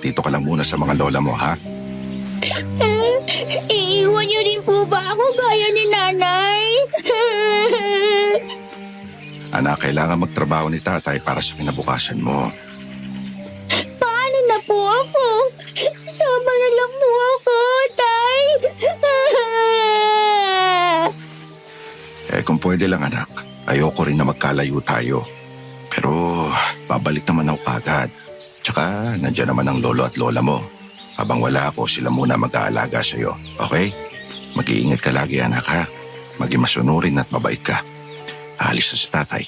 dito ka lang muna sa mga lola mo, ha? Iiwan niyo din po ba ako gaya ni nanay? Anak, kailangan magtrabaho ni tatay para sa kinabukasan mo. Paano na po ako? Sama na lang po ako, tay. Kung pwede lang, anak, ayoko rin na magkalayo tayo. Pero babalik naman ako agad. Tsaka nandiyan naman ang lolo at lola mo. Habang wala ako, sila muna mag-aalaga sa'yo. Okay? Mag-iingat ka lagi, anak, ha? Maging masunurin at mabait ka. Alis na si tatay.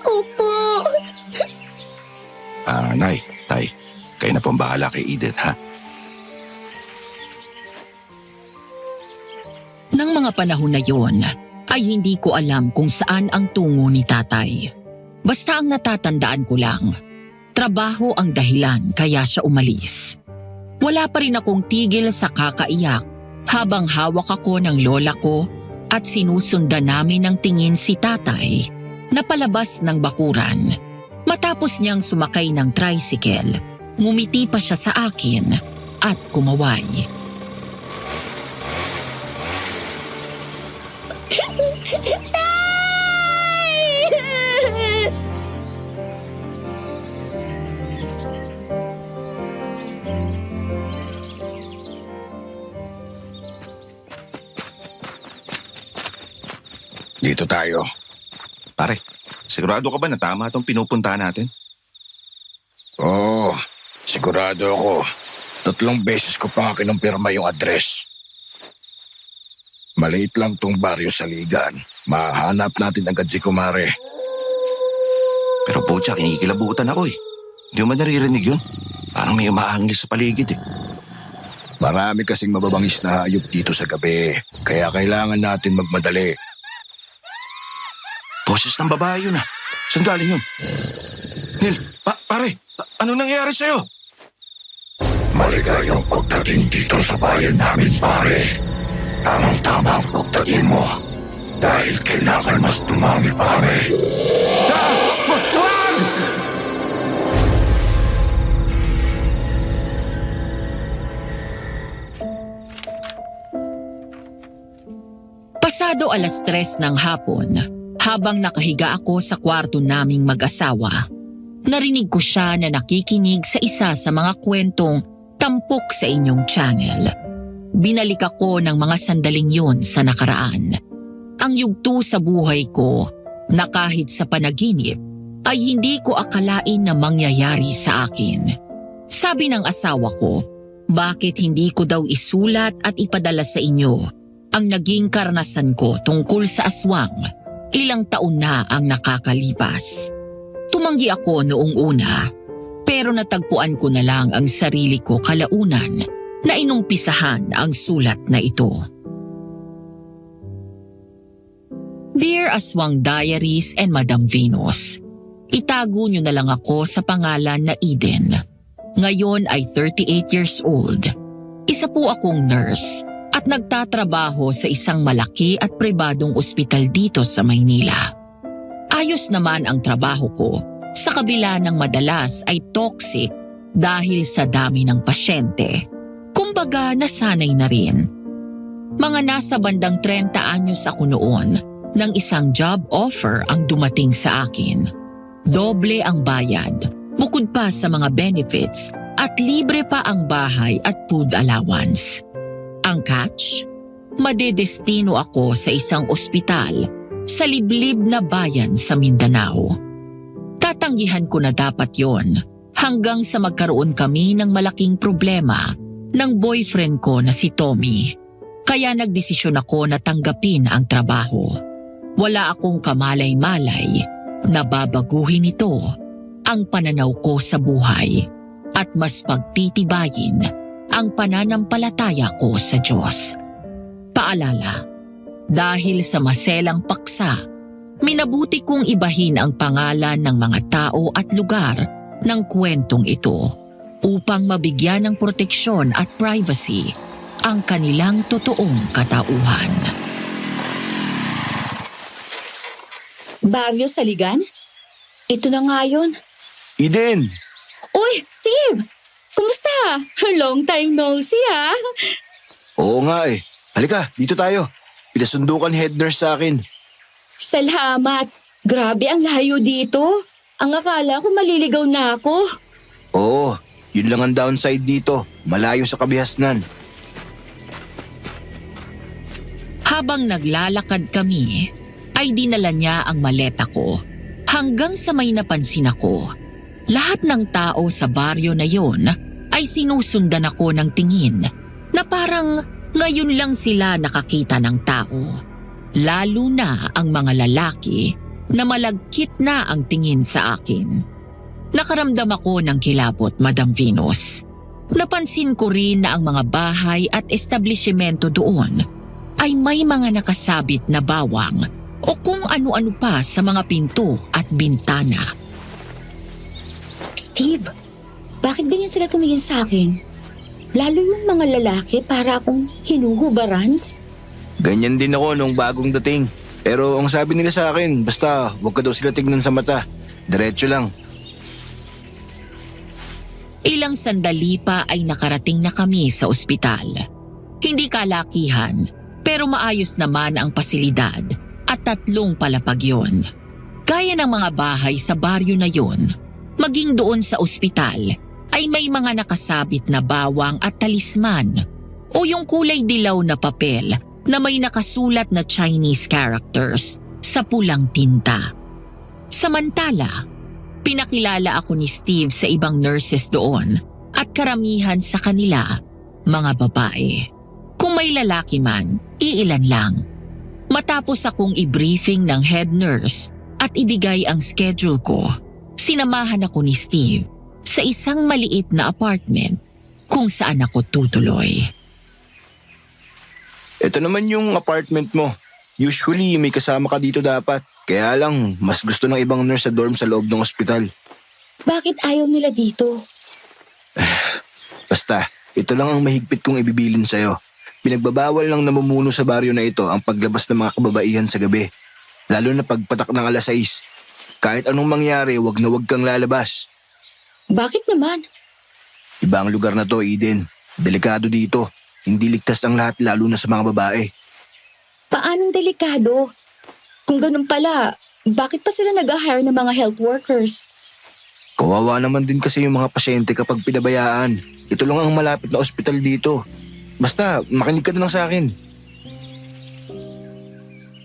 Opo. Nay, tay, kayo na pong bahala kay Eden, ha? Nang mga panahon na yon, ay hindi ko alam kung saan ang tungo ni tatay. Basta ang natatandaan ko lang, trabaho ang dahilan kaya siya umalis. Wala pa rin akong tigil sa kakaiyak habang hawak ako ng lola ko at sinusundan namin ng tingin si tatay na palabas ng bakuran. Matapos niyang sumakay ng tricycle, ngumiti pa siya sa akin at kumaway. Dito tayo. Pare, sigurado ka ba na tama itong pinupuntahan natin? Oo, sigurado ako. 3 beses ko pa nga kinumpirma yung address. Maliit lang tong baryo sa Ligan. Mahanap natin agad si Kumare. Pero Bocha, kinikilabutan ako eh. Hindi mo man naririnig yun. Parang may umaangil sa paligid eh. Marami kasing mababangis na hayop dito sa gabi. Kaya kailangan natin magmadali. Boses ng babae yun ah. Saan galing yun? Neil, pare, ano nangyayari sa'yo? Maligayang pagdating dito sa bayan namin, pare. Tamang-tama ang pagdating mo. Dahil kailangan mas dumami, pare. Wag! Pasado 3:00 ng hapon, habang nakahiga ako sa kwarto naming mag-asawa, narinig ko siya na nakikinig sa isa sa mga kwentong tampok sa inyong channel. Binalik ako ng mga sandaling yun sa nakaraan. Ang yugto sa buhay ko na kahit sa panaginip ay hindi ko akalain na mangyayari sa akin. Sabi ng asawa ko, bakit hindi ko daw isulat at ipadala sa inyo ang naging karanasan ko tungkol sa aswang. Ilang taon na ang nakakalipas. Tumanggi ako noong una, pero natagpuan ko na lang ang sarili ko kalaunan na inumpisahan ang sulat na ito. Dear Aswang Diaries and Madam Venus, itago niyo na lang ako sa pangalan na Eden. Ngayon ay 38 years old. Isa po akong nurse at nagtatrabaho sa isang malaki at pribadong ospital dito sa Maynila. Ayos naman ang trabaho ko sa kabila ng madalas ay toxic dahil sa dami ng pasyente. Kumbaga nasanay na rin. Mga nasa bandang 30 anyos ako noon nang isang job offer ang dumating sa akin. Doble ang bayad, bukod pa sa mga benefits at libre pa ang bahay at food allowance. Ang catch? Madedestino ako sa isang ospital sa liblib na bayan sa Mindanao. Tatanggihan ko na dapat yon hanggang sa magkaroon kami ng malaking problema ng boyfriend ko na si Tommy. Kaya nagdesisyon ako na tanggapin ang trabaho. Wala akong kamalay-malay na babaguhin ito ang pananaw ko sa buhay at mas pagtitibayin ang pananampalataya ko sa Diyos. Paalala, dahil sa maselang paksa, minabuti kong ibahin ang pangalan ng mga tao at lugar ng kwentong ito upang mabigyan ng proteksyon at privacy ang kanilang totoong katauhan. Baryo Saligan? Ito na nga yun. Eden! Uy, Steve! Kumusta? Long time no see, ha? Oo nga eh. Halika, dito tayo. Pinasundukan head nurse sa akin. Salamat. Grabe ang layo dito. Ang akala ko maliligaw na ako. Oo, yun lang ang downside dito. Malayo sa kabihasnan. Habang naglalakad kami, ay dinala niya ang maleta ko hanggang sa may napansin ako. Lahat ng tao sa baryo na yon ay sinusundan ako ng tingin na parang ngayon lang sila nakakita ng tao. Lalo na ang mga lalaki na malagkit na ang tingin sa akin. Nakaramdam ako ng kilabot, Madam Venus. Napansin ko rin na ang mga bahay at establishmento doon ay may mga nakasabit na bawang o kung ano-ano pa sa mga pinto at bintana. Steve, bakit ganyan sila tumingin sa akin? Lalo yung mga lalaki para akong hinuhubaran. Ganyan din ako nung bagong dating. Pero ang sabi nila sa akin, basta huwag ka daw sila tignan sa mata. Diretso lang. Ilang sandali pa ay nakarating na kami sa ospital. Hindi kalakihan, pero maayos naman ang pasilidad at 3 palapag yun. Gaya ng mga bahay sa baryo na yun, maging doon sa ospital ay may mga nakasabit na bawang at talisman o yung kulay dilaw na papel na may nakasulat na Chinese characters sa pulang tinta. Samantala, pinakilala ako ni Steve sa ibang nurses doon at karamihan sa kanila, mga babae. Kung may lalaki man, iilan lang. Matapos akong i-briefing ng head nurse at ibigay ang schedule ko, sinamahan ako ni Steve sa isang maliit na apartment kung saan ako tutuloy. Ito naman yung apartment mo. Usually may kasama ka dito dapat. Kaya lang, mas gusto ng ibang nurse sa dorm sa loob ng ospital. Bakit ayaw nila dito? Basta, ito lang ang mahigpit kong ibibilin sa'yo. Pinagbabawal ng namumuno sa baryo na ito ang paglabas ng mga kababaihan sa gabi. Lalo na pagpatak ng 6:00. Kahit anong mangyari, wag na wag kang lalabas. Bakit naman? Iba ang lugar na to, Eden. Delikado dito. Hindi ligtas ang lahat lalo na sa mga babae. Paanong delikado? Kung ganun pala, bakit pa sila nag-hire ng mga health workers? Kawawa naman din kasi yung mga pasyente kapag pinabayaan. Ito lang ang malapit na ospital dito. Basta, makinig ka na lang sa akin.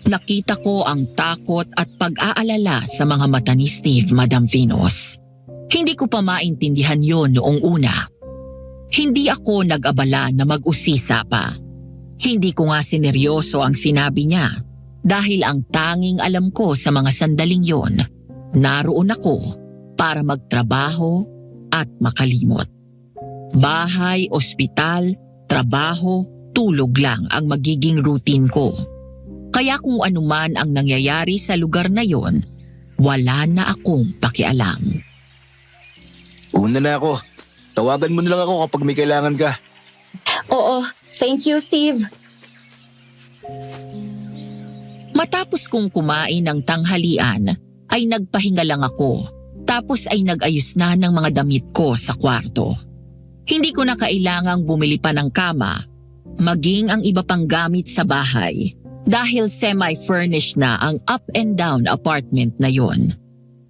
Nakita ko ang takot at pag-aalala sa mga mata ni Steve, Madam Venus. Hindi ko pa maintindihan yon noong una. Hindi ako nag-abala na mag-usisa pa. Hindi ko nga sineryoso ang sinabi niya dahil ang tanging alam ko sa mga sandaling yon, naroon ako para magtrabaho at makalimot. Bahay, ospital, trabaho, tulog lang ang magiging routine ko. Kaya kung anuman ang nangyayari sa lugar na yon, wala na akong pakialam. Una na ako. Tawagan mo na lang ako kapag may kailangan ka. Oo, thank you, Steve. Matapos kong kumain ng tanghalian, ay nagpahinga lang ako. Tapos ay nag-ayos na ng mga damit ko sa kwarto. Hindi ko na kailangang bumili pa ng kama, maging ang iba pang gamit sa bahay dahil semi-furnished na ang up and down apartment na yon.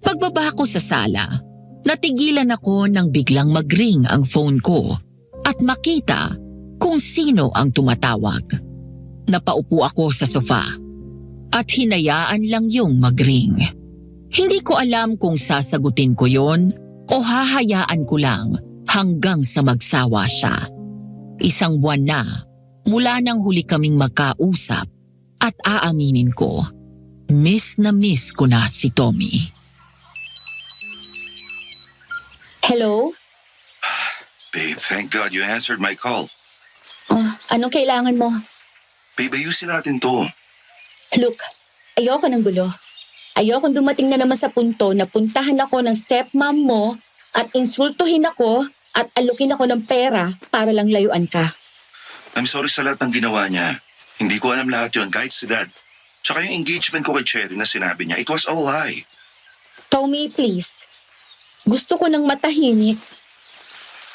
Pagbaba ko sa sala, natigilan ako nang biglang mag-ring ang phone ko at makita kung sino ang tumatawag. Napaupo ako sa sofa at hinayaan lang yung mag-ring. Hindi ko alam kung sasagutin ko yon o hahayaan ko lang hanggang sa magsawa siya. 1 buwan na mula nang huli kaming magkausap at aaminin ko, miss na miss ko na si Tommy. Hello? Babe, thank God you answered my call. Oh, anong kailangan mo? Babe, ayusin natin to. Look, ayoko ng gulo. Ayokong dumating na naman sa punto na puntahan ako ng stepmom mo at insultuhin ako at alukin ako ng pera para lang layuan ka. I'm sorry sa lahat ng ginawa niya. Hindi ko alam lahat yun, kahit si Dad. Tsaka yung engagement ko kay Cherry na sinabi niya, it was all lie. Tommy, please. Gusto ko ng matahimik.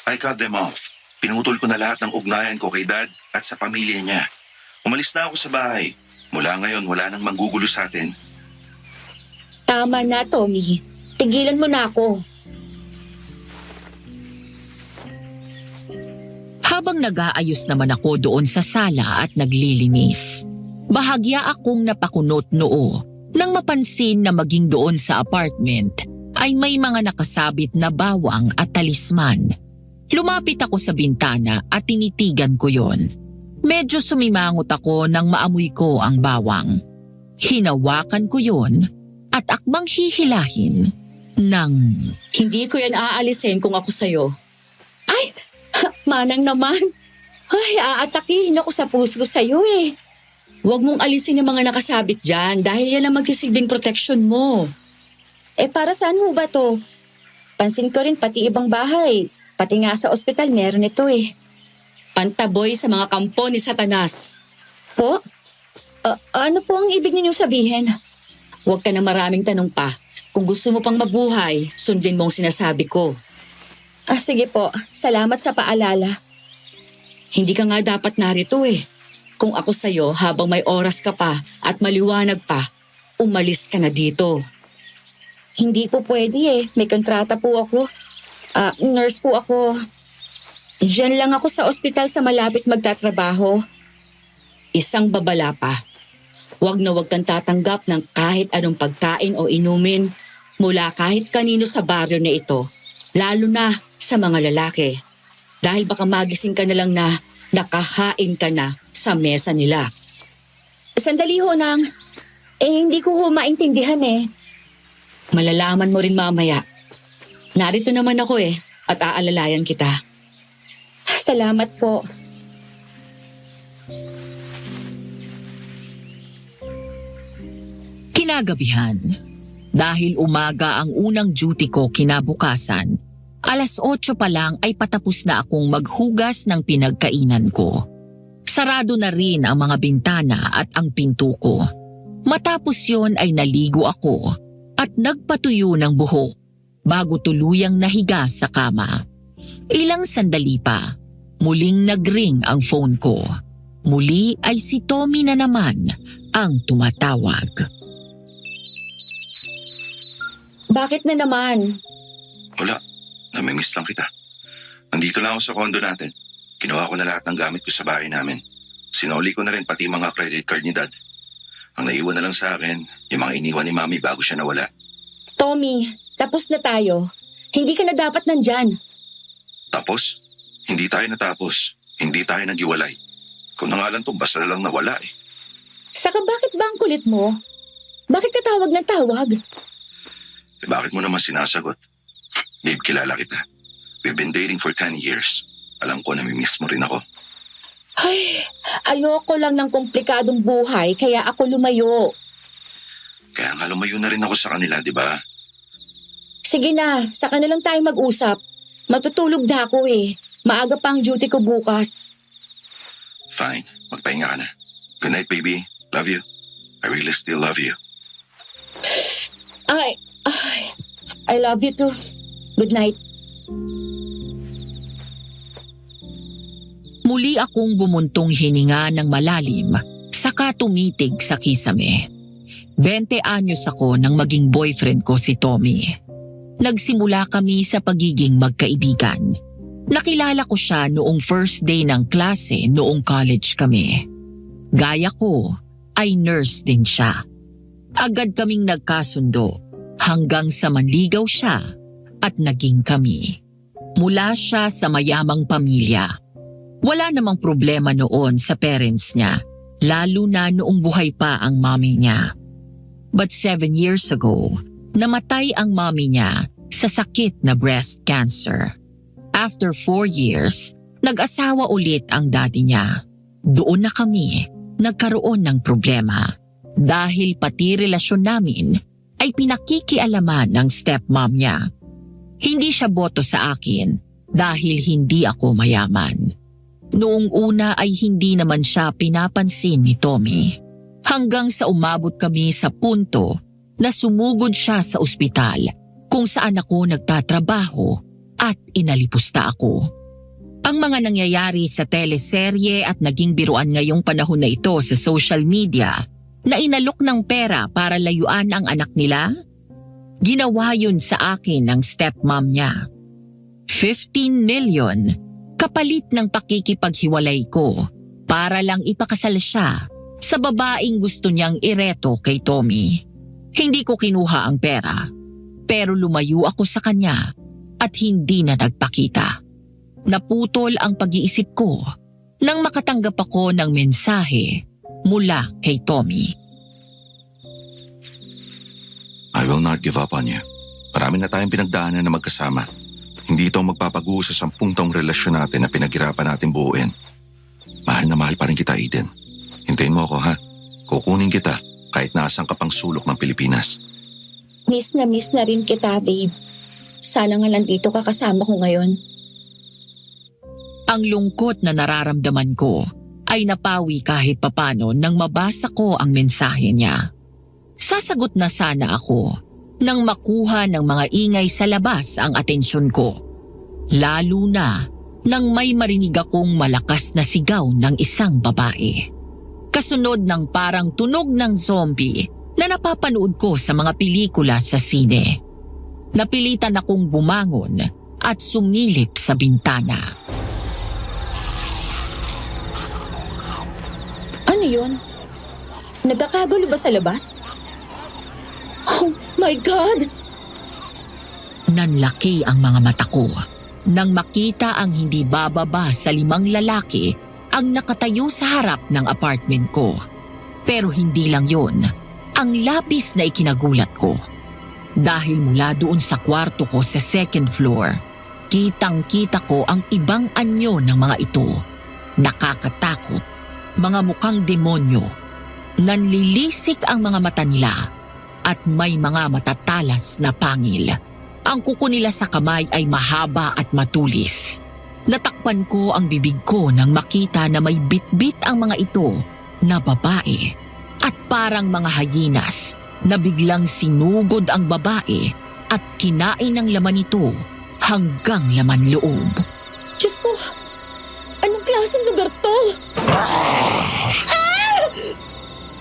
I cut them off. Pinutol ko na lahat ng ugnayan ko kay Dad at sa pamilya niya. Umalis na ako sa bahay. Mula ngayon, wala nang manggugulo sa atin. Tama na, Tommy. Tigilan mo na ako. Habang nag-aayos naman ako doon sa sala at naglilinis, bahagya akong napakunot noo nang mapansin na maging doon sa apartment ay may mga nakasabit na bawang at talisman. Lumapit ako sa bintana at tinitigan ko yon. Medyo sumimangot ako nang maamoy ko ang bawang. Hinawakan ko yon at akmang hihilahin ng... Hindi ko yan aalisin kung ako sa'yo. Ay! Manang naman. Ay, aatakihin ako sa puso sa'yo eh. Huwag mong alisin yung mga nakasabit dyan dahil yan ang magsisilbing protection mo. Eh para saan mo ba to? Pansin ko rin pati ibang bahay. Pati nga sa ospital meron ito eh. Pantaboy sa mga kampo ni Satanas. Po? Ano po ang ibig ninyong sabihin? Huwag ka na maraming tanong pa. Kung gusto mo pang mabuhay, sundin mo ang sinasabi ko. Sige po. Salamat sa paalala. Hindi ka nga dapat narito eh. Kung ako sa'yo, habang may oras ka pa at maliwanag pa, umalis ka na dito. Hindi po pwede eh. May kontrata po ako. Nurse po ako. Diyan lang ako sa ospital sa malapit magtatrabaho. Isang babala pa. Huwag na huwag kang tatanggap ng kahit anong pagkain o inumin mula kahit kanino sa baryo na ito. Lalo na sa mga lalaki. Dahil baka magising ka na lang na nakahain ka na sa mesa nila. Sandali ho nang. Hindi ko ho maintindihan eh. Malalaman mo rin mamaya. Narito naman ako eh at aalalayan kita. Salamat po. Kinagabihan. Dahil umaga ang unang duty ko kinabukasan, 8:00 pa lang ay patapos na akong maghugas ng pinagkainan ko. Sarado na rin ang mga bintana at ang pinto ko. Matapos yon ay naligo ako at nagpatuyo ng buhok bago tuluyang nahiga sa kama. Ilang sandali pa, muling nagring ang phone ko. Muli ay si Tommy na naman ang tumatawag. Bakit na naman? Wala. Namimiss lang kita. Nandito lang ako sa condo natin. Kinuha ko na lahat ng gamit ko sa bahay namin. Sinoli ko na rin pati mga credit card ni Dad. Ang naiwan na lang sa akin, yung mga iniwan ni Mami bago siya nawala. Tommy, tapos na tayo. Hindi ka na dapat nandyan. Tapos? Hindi tayo natapos. Hindi tayo naghiwalay. Kung na nga lang to, basta na lang nawala eh. Saka bakit ba ang kulit mo? Bakit ka tawag ng tawag? Eh, bakit mo naman sinasagot? Babe, kilala kita. We've been dating for 10 years. Alam ko, namimiss mo rin ako. Ay, ayoko lang ng komplikadong buhay kaya ako lumayo. Kaya nga lumayo na rin ako sa kanila, di ba? Sige na, saka na lang tayo mag-usap. Matutulog na ako eh. Maaga pa ang duty ko bukas. Fine, magpahinga ka na. Good night, baby. Love you. I really still love you. I love you too. Good night. Muli akong bumuntong hininga ng malalim, saka tumitig sa kisame. 20 anyos ako nang maging boyfriend ko si Tommy. Nagsimula kami sa pagiging magkaibigan. Nakilala ko siya noong first day ng klase noong college kami. Gaya ko, ay nurse din siya. Agad kaming nagkasundo hanggang sa manligaw siya at naging kami. Mula siya sa mayamang pamilya. Wala namang problema noon sa parents niya, lalo na noong buhay pa ang mommy niya. But 7 years ago, namatay ang mommy niya sa sakit na breast cancer. After 4 years, nag-asawa ulit ang daddy niya. Doon na kami nagkaroon ng problema dahil pati relasyon namin ay pinakikialaman ng stepmom niya. Hindi siya boto sa akin dahil hindi ako mayaman. Noong una ay hindi naman siya pinapansin ni Tommy. Hanggang sa umabot kami sa punto na sumugod siya sa ospital kung saan ako nagtatrabaho at inalipusta ako. Ang mga nangyayari sa teleserye at naging biruan ngayong panahon na ito sa social media na inalok ng pera para layuan ang anak nila, ginawa yun sa akin ng stepmom niya. 15 million kapalit ng pakikipaghiwalay ko para lang ipakasal siya sa babaeng gusto niyang ireto kay Tommy. Hindi ko kinuha ang pera, pero lumayo ako sa kanya at hindi na nagpakita. Naputol ang pag-iisip ko nang makatanggap ako ng mensahe mula kay Tommy. I will not give up on you. Marami na tayong pinagdaanan na magkasama. Hindi ito magpapaguho sa 10 taong relasyon natin na pinaghirapan natin buuin. Mahal na mahal pa rin kita, Eden. Hintayin mo ako, ha? Kukunin kita kahit nasaan ka pang sulok ng Pilipinas. Miss na rin kita, babe. Sana nga nandito ka kasama ko ngayon. Ang lungkot na nararamdaman ko ay napawi kahit papano nang mabasa ko ang mensahe niya. Sasagot na sana ako nang makuha ng mga ingay sa labas ang atensyon ko. Lalo na nang may marinig akong malakas na sigaw ng isang babae. Kasunod ng parang tunog ng zombie na napapanood ko sa mga pelikula sa sine. Napilitan akong bumangon at sumilip sa bintana. Ano yun? Nagkakagulo ba sa labas? Oh my God! Nanlaki ang mga mata ko nang makita ang hindi bababa sa 5 lalaki ang nakatayo sa harap ng apartment ko. Pero hindi lang yon ang labis na ikinagulat ko. Dahil mula doon sa kwarto ko sa 2nd floor, kitang-kita ko ang ibang anyo ng mga ito. Nakakatakot, mga mukhang demonyo. Nanlilisik ang mga mata nila at may mga matatalas na pangil. Ang kuko nila sa kamay ay mahaba at matulis. Natakpan ko ang bibig ko nang makita na may bitbit ang mga ito na babae at parang mga hyenas na biglang sinugod ang babae at kinain ng laman nito hanggang laman loob. Diyos ko! Anong klaseng lugar to?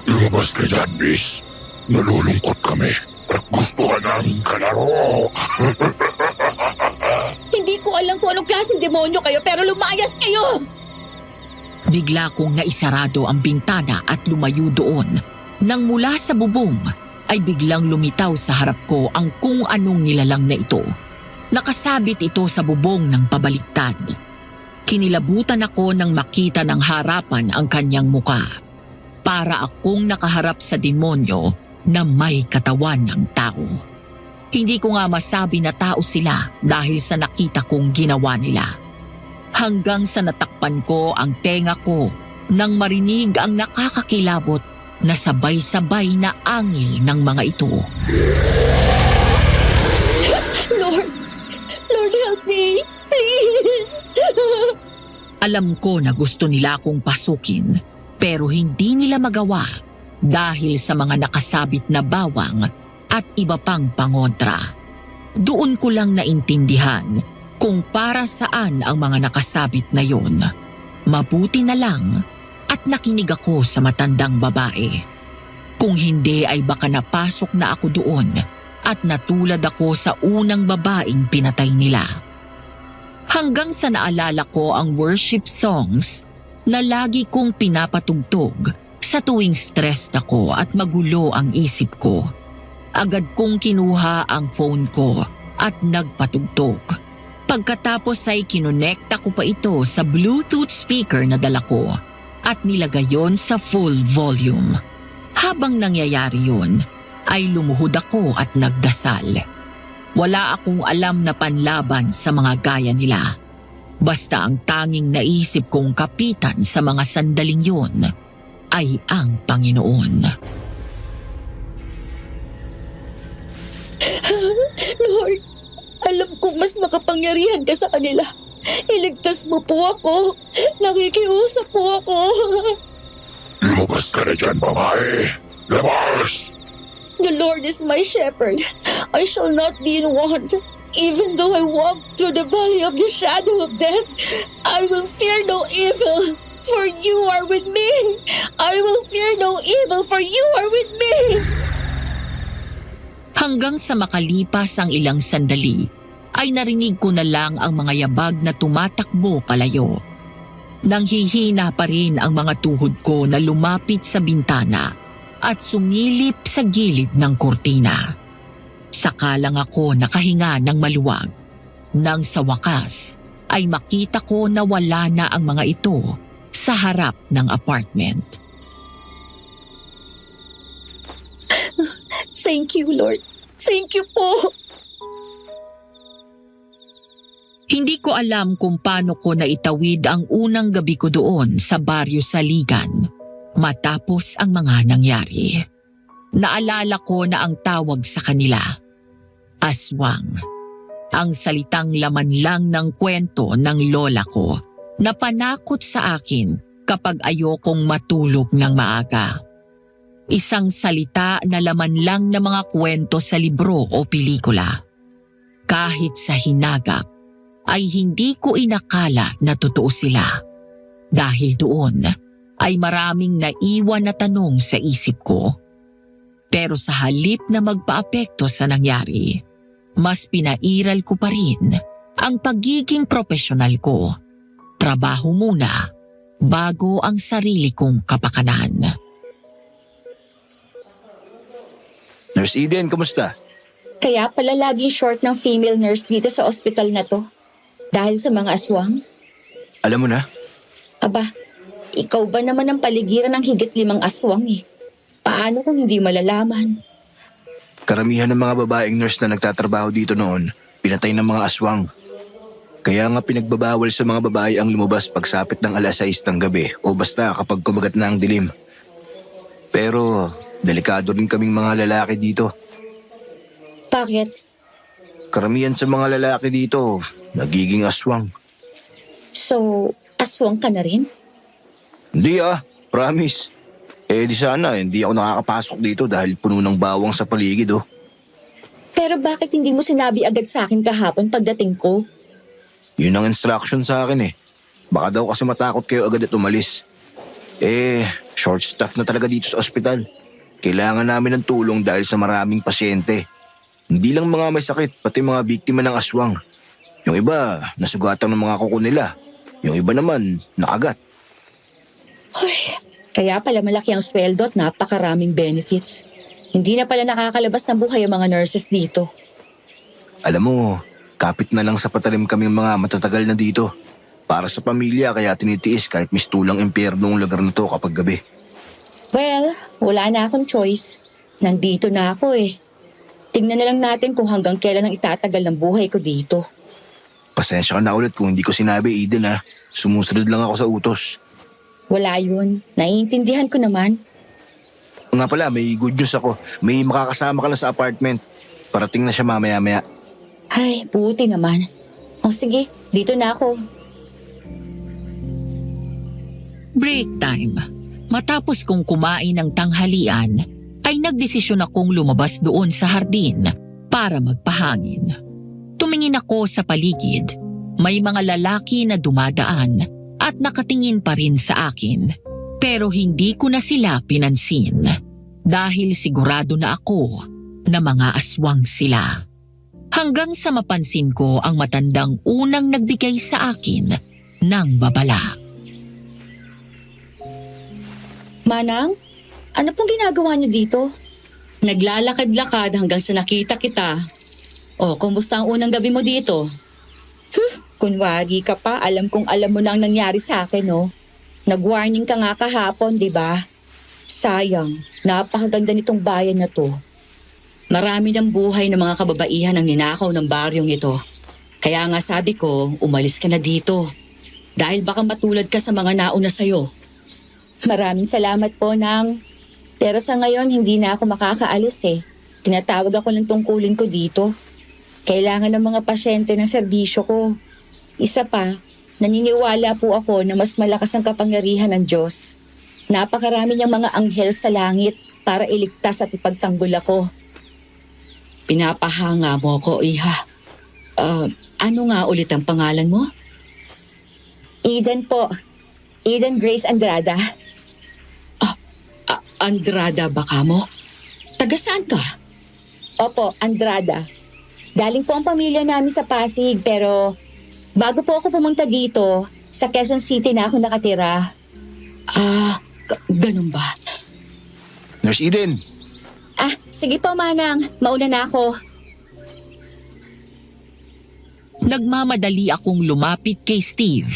Lumabas ka dyan, miss. Nalulungkot kami at gusto ka namin kalaro. Hindi ko alam kung anong klaseng demonyo kayo pero lumayas kayo! Bigla kong naisarado ang bintana at lumayo doon. Nang mula sa bubong ay biglang lumitaw sa harap ko ang kung anong nilalang na ito. Nakasabit ito sa bubong ng pabaliktad. Kinilabutan ako nang makita ng harapan ang kanyang muka. Para akong nakaharap sa demonyo na may katawan ng tao. Hindi ko nga masabi na tao sila dahil sa nakita kong ginawa nila. Hanggang sa natakpan ko ang tenga ko nang marinig ang nakakakilabot na sabay-sabay na angil ng mga ito. Lord help me, please! Alam ko na gusto nila akong pasukin pero hindi nila magawa dahil sa mga nakasabit na bawang at iba pang pangontra. Doon ko lang naintindihan kung para saan ang mga nakasabit na yon. Mabuti na lang at nakinig ako sa matandang babae. Kung hindi ay baka napasok na ako doon at natulad ako sa unang babaeng pinatay nila. Hanggang sa naalala ko ang worship songs na lagi kong pinapatugtog sa tuwing stressed ako at magulo ang isip ko. Agad kong kinuha ang phone ko at nagpatugtog. Pagkatapos ay kinonekta ko pa ito sa Bluetooth speaker na dala ko at nilagay yon sa full volume. Habang nangyayari yun, ay lumuhod ako at nagdasal. Wala akong alam na panlaban sa mga gaya nila. Basta ang tanging naisip kong kapitan sa mga sandaling yun ay ang Panginoon. Lord, alam kong mas makapangyarihan ka sa kanila. Iligtas mo po ako. Nakikiusap po ako. Lumabas ka na dyan, babae. Labas! The Lord is my shepherd. I shall not be in want. Even though I walk through the valley of the shadow of death, I will fear no evil, for you are with me. I will fear no evil, for you are with me. Hanggang sa makalipas ang ilang sandali, ay narinig ko na lang ang mga yabag na tumatakbo palayo. Nanghihina pa rin ang mga tuhod ko na lumapit sa bintana at sumilip sa gilid ng kurtina. Saka lang ako nakahinga ng maluwag. Nang sa wakas, ay makita ko na wala na ang mga ito sa harap ng apartment. Thank you, Lord. Thank you po. Hindi ko alam kung paano ko naitawid ang unang gabi ko doon sa baryo Saligan matapos ang mga nangyari. Naalala ko na ang tawag sa kanila, aswang. Ang salitang laman lang ng kwento ng lola ko na panakot sa akin kapag ayokong matulog ng maaga. Isang salita na laman lang ng mga kwento sa libro o pelikula. Kahit sa hinagap, ay hindi ko inakala na totoo sila. Dahil doon ay maraming naiwan na tanong sa isip ko. Pero sa halip na magpaapekto sa nangyari, mas pinairal ko pa rin ang pagiging profesional ko. Trabaho muna bago ang sarili kong kapakanan. Nurse Eden, kumusta? Kaya pala laging short ng female nurse dito sa ospital na to. Dahil sa mga aswang? Alam mo na, Aba, ikaw ba naman ang paligiran ng higit 5 aswang eh? Paano kung hindi malalaman? karamihan ng mga babaeng nurse na nagtatrabaho dito noon, pinatay ng mga aswang. Kaya nga pinagbabawal sa mga babae ang lumabas pagsapit ng 6:00 ng gabi o basta kapag kumagat na ang dilim. Pero delikado rin kaming mga lalaki dito. Bakit? Karamihan sa mga lalaki dito, nagiging aswang. So, aswang ka na rin? Hindi promise. Di sana, hindi ako nakakapasok dito dahil puno ng bawang sa paligid Pero bakit hindi mo sinabi agad sa akin kahapon pagdating ko? Yun ang instruction sa akin Baka daw kasi matakot kayo agad at umalis. Short staff na talaga dito sa ospital. Kailangan namin ng tulong dahil sa maraming pasyente. Hindi lang mga may sakit, pati mga biktima ng aswang. Yung iba, nasugatan ng mga kuko nila. Yung iba naman, nakagat. Kaya pala malaki ang sweldo at napakaraming benefits. Hindi na pala nakakalabas ng buhay ang mga nurses dito. Alam mo, kapit na lang sa patalim kaming mga matatagal na dito. Para sa pamilya kaya tinitiis kahit mistulang impyerno ang lugar na to kapag gabi. Well, wala na akong choice. Nandito na ako Tingnan na lang natin kung hanggang kailan ang itatagal ng buhay ko dito. Pasensya ka na ulit kung hindi ko sinabi, Eden Sumusunod lang ako sa utos. Wala yun. Naiintindihan ko naman. Nga pala, may good news ako. May makakasama ka na sa apartment. Parating na siya mamaya-maya. Ay, buti naman. O sige, dito na ako. Break time. Matapos kong kumain ng tanghalian, ay nagdesisyon akong lumabas doon sa hardin para magpahangin. Tumingin ako sa paligid. May mga lalaki na dumadaan at nakatingin pa rin sa akin. Pero hindi ko na sila pinansin dahil sigurado na ako na mga aswang sila. Hanggang sa mapansin ko ang matandang unang nagbigay sa akin ng babala. Manang, ano pong ginagawa niyo dito? Naglalakad-lakad hanggang sa nakita kita. O, kumusta ang unang gabi mo dito? Kunwari ka pa, alam kong alam mo na ang nangyari sa akin, Nag-warning ka nga kahapon, di ba? Sayang, napakaganda nitong bayan na to. Marami ng buhay ng mga kababaihan ang ninakaw ng baryong ito. Kaya nga sabi ko, umalis ka na dito. Dahil baka matulad ka sa mga nauna sa'yo. Maraming salamat po, Nang. Pero sa ngayon, hindi na ako makakaalis Tinatawag ako ng tungkulin ko dito. Kailangan ng mga pasyente ng serbisyo ko. Isa pa, naniniwala po ako na mas malakas ang kapangyarihan ng Diyos. Napakarami niyang mga anghel sa langit para iligtas at ipagtanggol ako. Pinapahanga mo ko, Iha. Ano nga ulit ang pangalan mo? Eden po. Eden Grace Andrada. Andrada baka mo? Taga saan ka? Opo, Andrada. Galing po ang pamilya namin sa Pasig pero bago po ako pumunta dito, sa Quezon City na ako nakatira. Ganun ba? Nurse Eden, Sige po Manang, mauna na ako. Nagmamadali akong lumapit kay Steve.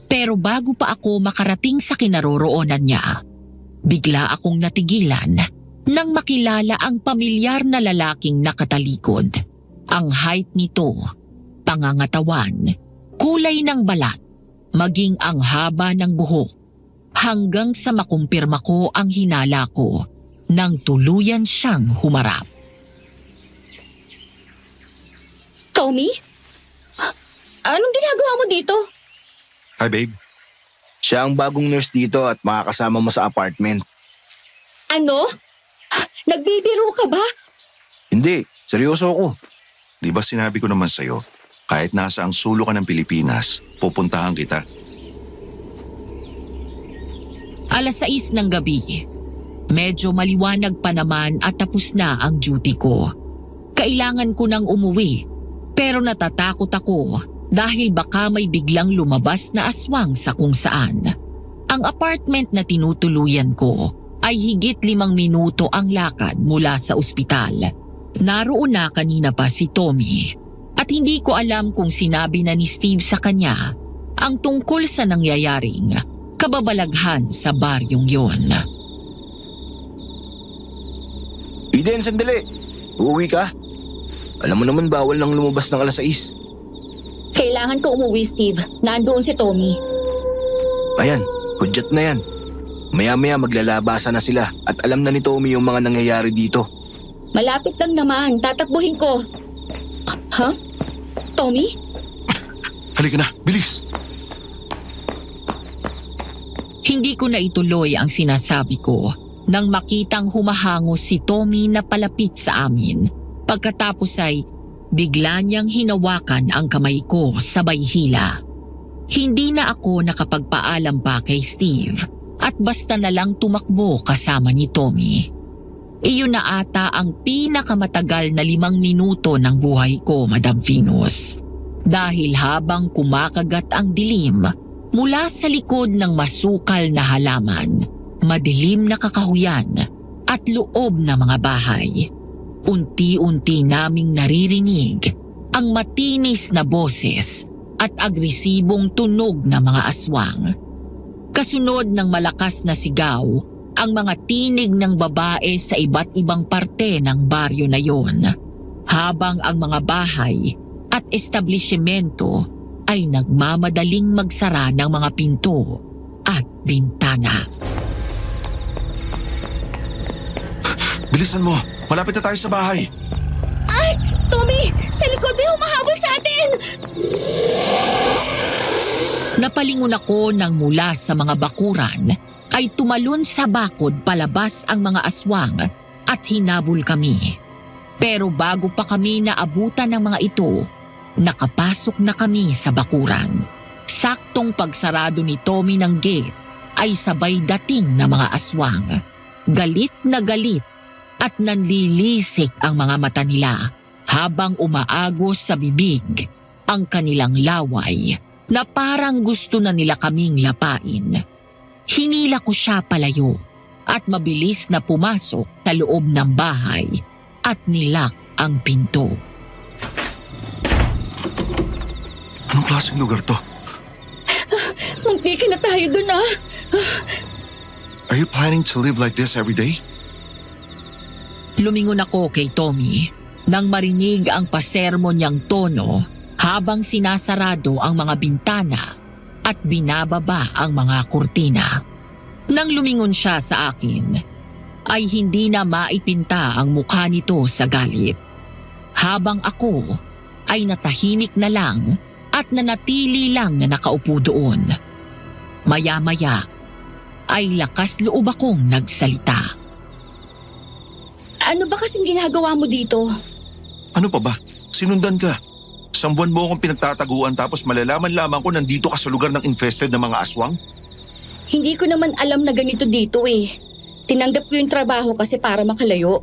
Pero bago pa ako makarating sa kinaroroonan niya, bigla akong natigilan nang makilala ang pamilyar na lalaking nakatalikod. Ang height nito, pangangatawan, kulay ng balat, maging ang haba ng buhok, hanggang sa makumpirma ko ang hinala ko nang tuluyan siyang humarap. Tommy? Anong ginagawa mo dito? Hi babe. siya ang bagong nurse dito at makakasama mo sa apartment. Ano? Nagbibiro ka ba? Hindi, seryoso ako. Di ba sinabi ko naman sa'yo, kahit nasa ang sulo ka ng Pilipinas, pupuntahan kita. 6:00 ng gabi. Medyo maliwanag pa naman at tapos na ang duty ko. Kailangan ko nang umuwi, pero natatakot ako dahil baka may biglang lumabas na aswang sa kung saan. Ang apartment na tinutuluyan ko ay higit 5 minuto ang lakad mula sa ospital. Naroon na kanina pa si Tommy at hindi ko alam kung sinabi na ni Steve sa kanya ang tungkol sa nangyayaring kababalaghan sa baryong yon. Eden, sandali. Uuwi ka? Alam mo naman bawal nang lumabas ng 6:00. Kailangan ko umuwi, Steve. Nandoon si Tommy. Ayan, hudyat na yan. Maya-maya maglalabasan na sila at alam na ni Tommy yung mga nangyayari dito. Malapit lang naman. Tatakbuhin ko. Huh? Tommy? Halika na, bilis! Hindi ko na ituloy ang sinasabi ko nang makitang humahangos si Tommy na palapit sa amin. Pagkatapos ay bigla niyang hinawakan ang kamay ko sabay hila. Hindi na ako nakapagpaalam pa kay Steve at basta na lang tumakbo kasama ni Tommy. Iyon na ata ang pinakamatagal na 5 minuto ng buhay ko, Madam Venus. Dahil habang kumakagat ang dilim mula sa likod ng masukal na halaman, madilim na kakahuyan at loob na mga bahay, unti-unti naming naririnig ang matinis na boses at agresibong tunog ng mga aswang. Kasunod ng malakas na sigaw, ang mga tinig ng babae sa iba't ibang parte ng baryo na yon, habang ang mga bahay at establishmento ay nagmamadaling magsara ng mga pinto at bintana. Bilisan mo, malapit na tayo sa bahay. Ay! Tommy! Sa likod may humahabol sa atin! Napalingon ako nang mula sa mga bakuran ay tumalon sa bakod palabas ang mga aswang at hinabol kami. Pero bago pa kami naabutan ng mga ito, nakapasok na kami sa bakuran. Saktong pagsarado ni Tommy ng gate ay sabay dating na mga aswang. Galit na galit at nanlilisik ang mga mata nila habang umaagos sa bibig ang kanilang laway na parang gusto na nila kaming lapain. Hinila ko siya palayo at mabilis na pumasok sa loob ng bahay at nilak ang pinto. Anong klaseng lugar to? Muntikin na tayo dun ah! Are you planning to live like this every day? Lumingon ako kay Tommy nang marinig ang pasermon niyang tono habang sinasarado ang mga bintana at binababa ang mga kurtina. Nang lumingon siya sa akin, ay hindi na maipinta ang mukha nito sa galit. Habang ako ay natahimik na lang at nanatili lang na nakaupo doon. Maya-maya ay lakas loob akong nagsalita. Ano ba kasing ginagawa mo dito? Ano pa ba? Sinundan ka. Isang buwan mo akong pinagtataguan tapos malalaman lamang ko nandito ka sa lugar ng infested ng mga aswang? Hindi ko naman alam na ganito dito eh. Tinanggap ko yung trabaho kasi para makalayo.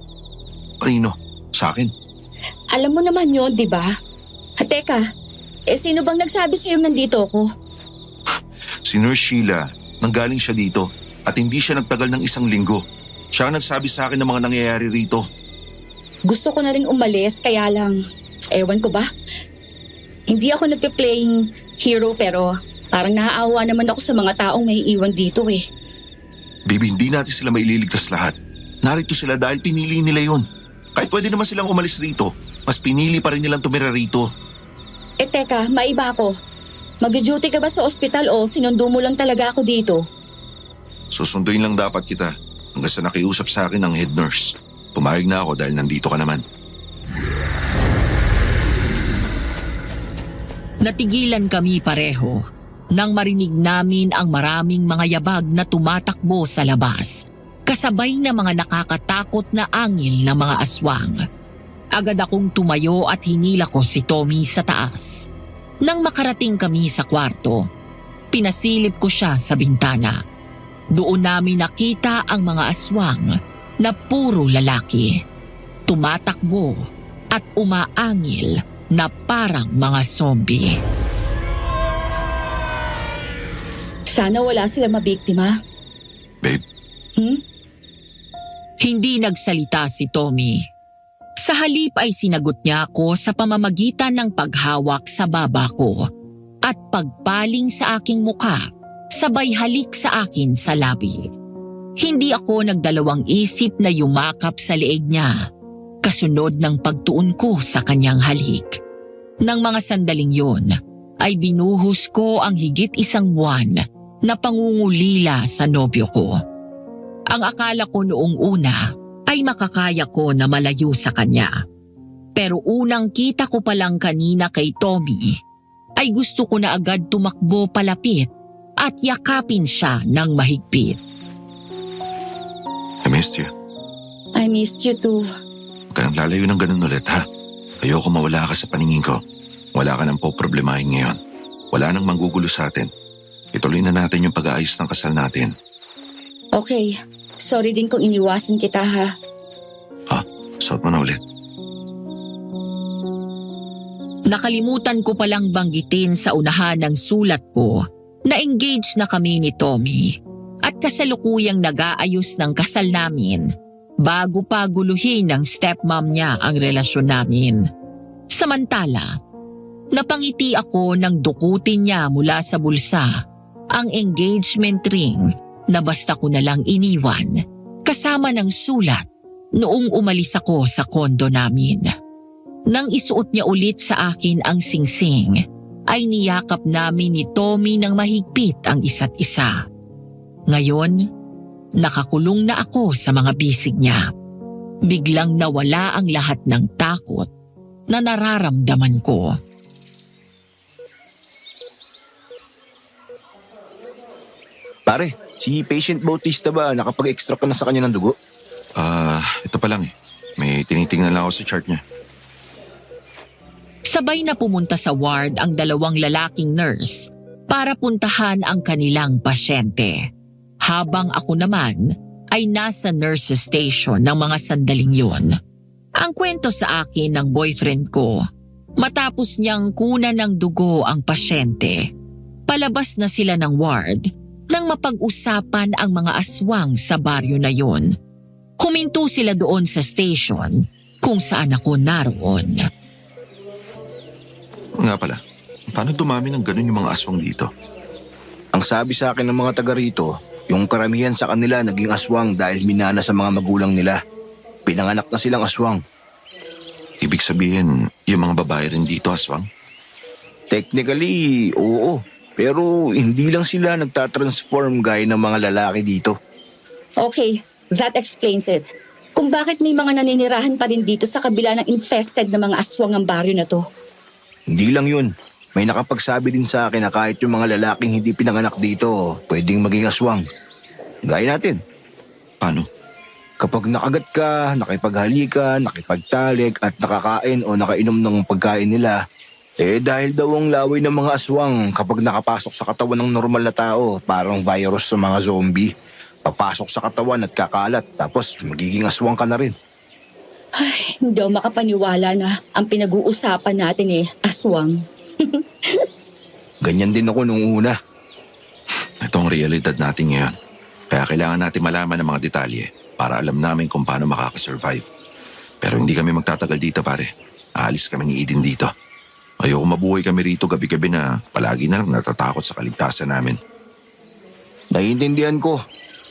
Kanino? Sa akin? Alam mo naman yun, di ba? Teka, sino bang nagsabi sa'yo nandito ako? Si Nurse Sheila, nanggaling siya dito at hindi siya nagtagal ng 1 linggo. Siya ang nagsabi sa akin ng mga nangyayari rito. Gusto ko na rin umalis, kaya lang, ewan ko ba? Hindi ako nagpe-playing hero pero parang naaawa naman ako sa mga taong may iwan dito eh. Baby, hindi natin sila maililigtas lahat. Narito sila dahil pinili nila yon. Kahit pwede naman silang umalis rito, mas pinili pa rin nilang tumira rito. Teka, maiba ako. Mag-duty ka ba sa ospital o sinundo mo lang talaga ako dito? Susunduin lang dapat kita hanggang sa nakiusap sa akin ng head nurse. Pumayag na ako dahil nandito ka naman. Natigilan kami pareho nang marinig namin ang maraming mga yabag na tumatakbo sa labas, kasabay na mga nakakatakot na angil ng mga aswang. Agad akong tumayo at hinila ko si Tommy sa taas. Nang makarating kami sa kwarto, pinasilip ko siya sa bintana. Doon namin nakita ang mga aswang na puro lalaki, tumatakbo at umaangil na parang mga zombie. Sana wala sila mabiktima. Babe, Hindi nagsalita si Tommy. Sa halip ay sinagot niya ako sa pamamagitan ng paghawak sa baba ko at pagpaling sa aking muka, sabay halik sa akin sa labi. Hindi ako nagdalawang isip na yumakap sa leeg niya, kasunod ng pagtuon ko sa kanyang halik. Nang mga sandaling yun, ay binuhos ko ang higit 1 buwan na pangungulila sa nobyo ko. Ang akala ko noong una ay makakaya ko na malayo sa kanya. Pero unang kita ko palang kanina kay Tommy, ay gusto ko na agad tumakbo palapit at yakapin siya ng mahigpit. I missed you. I missed you too. Huwag ka nang lalayo ng ganun ulit, ha? Ayoko mawala ka sa paningin ko. Wala ka nang poproblemahin ngayon. Wala nang manggugulo sa atin. Ituloy na natin yung pag-aayos ng kasal natin. Okay, sorry din kung iniwasan kita ha. Suot mo na ulit. Nakalimutan ko palang banggitin sa unahan ng sulat ko na engaged na kami ni Tommy at kasalukuyang nag-aayos ng kasal namin bago pa guluhin ng stepmom niya ang relasyon namin. Samantala, napangiti ako nang dukutin niya mula sa bulsa ang engagement ring na basta ko na lang iniwan kasama ng sulat noong umalis ako sa kondo namin. Nang isuot niya ulit sa akin ang singsing, ay niyakap namin ni Tommy ng mahigpit ang isa't isa. Ngayon, nakakulong na ako sa mga bisig niya. Biglang nawala ang lahat ng takot na nararamdaman ko. Pare, si Patient Bautista ba nakapag-extract ka na sa kanya ng dugo? Ito pa lang eh. May tinitingnan lang ako sa chart niya. Sabay na pumunta sa ward ang 2 lalaking nurse para puntahan ang kanilang pasyente. Habang ako naman ay nasa nurse's station ng mga sandaling yun. Ang kwento sa akin ng boyfriend ko, matapos niyang kunan ng dugo ang pasyente, palabas na sila ng ward nang mapag-usapan ang mga aswang sa baryo na yun. Huminto sila doon sa station kung saan ako naroon. Nga pala, paano dumami ng ganun yung mga aswang dito? Ang sabi sa akin ng mga taga rito, yung karamihan sa kanila naging aswang dahil minana sa mga magulang nila. Pinanganak na silang aswang. Ibig sabihin, yung mga babae rin dito aswang? Technically, oo. Pero hindi lang sila nagtatransform gaya ng mga lalaki dito. Okay, that explains it. Kung bakit may mga naninirahan pa rin dito sa kabila ng infested na mga aswang ang baryo na to. Hindi lang yun. May nakapagsabi din sa akin na kahit yung mga lalaking hindi pinanganak dito, pwedeng maging aswang. Gaya natin. Paano? Kapag nakagat ka, nakipaghalikan, nakipagtalik at nakakain o nakainom ng pagkain nila, Dahil daw ang laway ng mga aswang kapag nakapasok sa katawan ng normal na tao, parang virus sa mga zombie. Papasok sa katawan at kakalat, tapos magiging aswang ka na rin. Hindi ako makapaniwala na ang pinag-uusapan natin aswang. Ganyan din ako nung una. Ito ang realidad natin ngayon. Kaya kailangan natin malaman ng mga detalye para alam namin kung paano makakasurvive. Pero hindi kami magtatagal dito, pare. Aalis kami ni Eden dito. Ayoko mabuhay kami rito gabi-gabi na palagi na lang natatakot sa kaligtasan namin. Naiintindihan ko.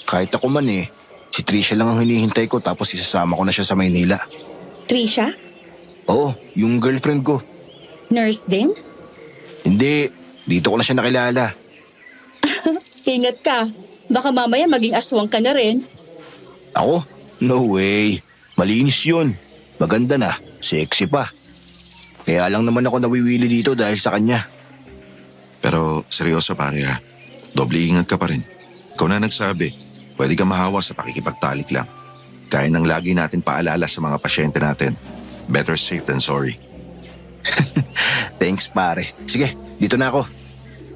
Kahit ako man si Trisha lang ang hinihintay ko tapos isasama ko na siya sa Maynila. Trisha? Oo, yung girlfriend ko. Nurse din? Hindi, dito ko na siya nakilala. Ingat ka. Baka mamaya maging aswang ka na rin. Ako? No way. Malinis yun. Maganda na, sexy pa. Kaya lang naman ako nawiwili dito dahil sa kanya. Pero seryoso pare ha. Doble ingat ka pa rin. Ikaw na nagsabi, pwede ka mahawa sa pakikipagtalik lang. Kaya nang lagi natin paalala sa mga pasyente natin. Better safe than sorry. Thanks pare. Sige, dito na ako.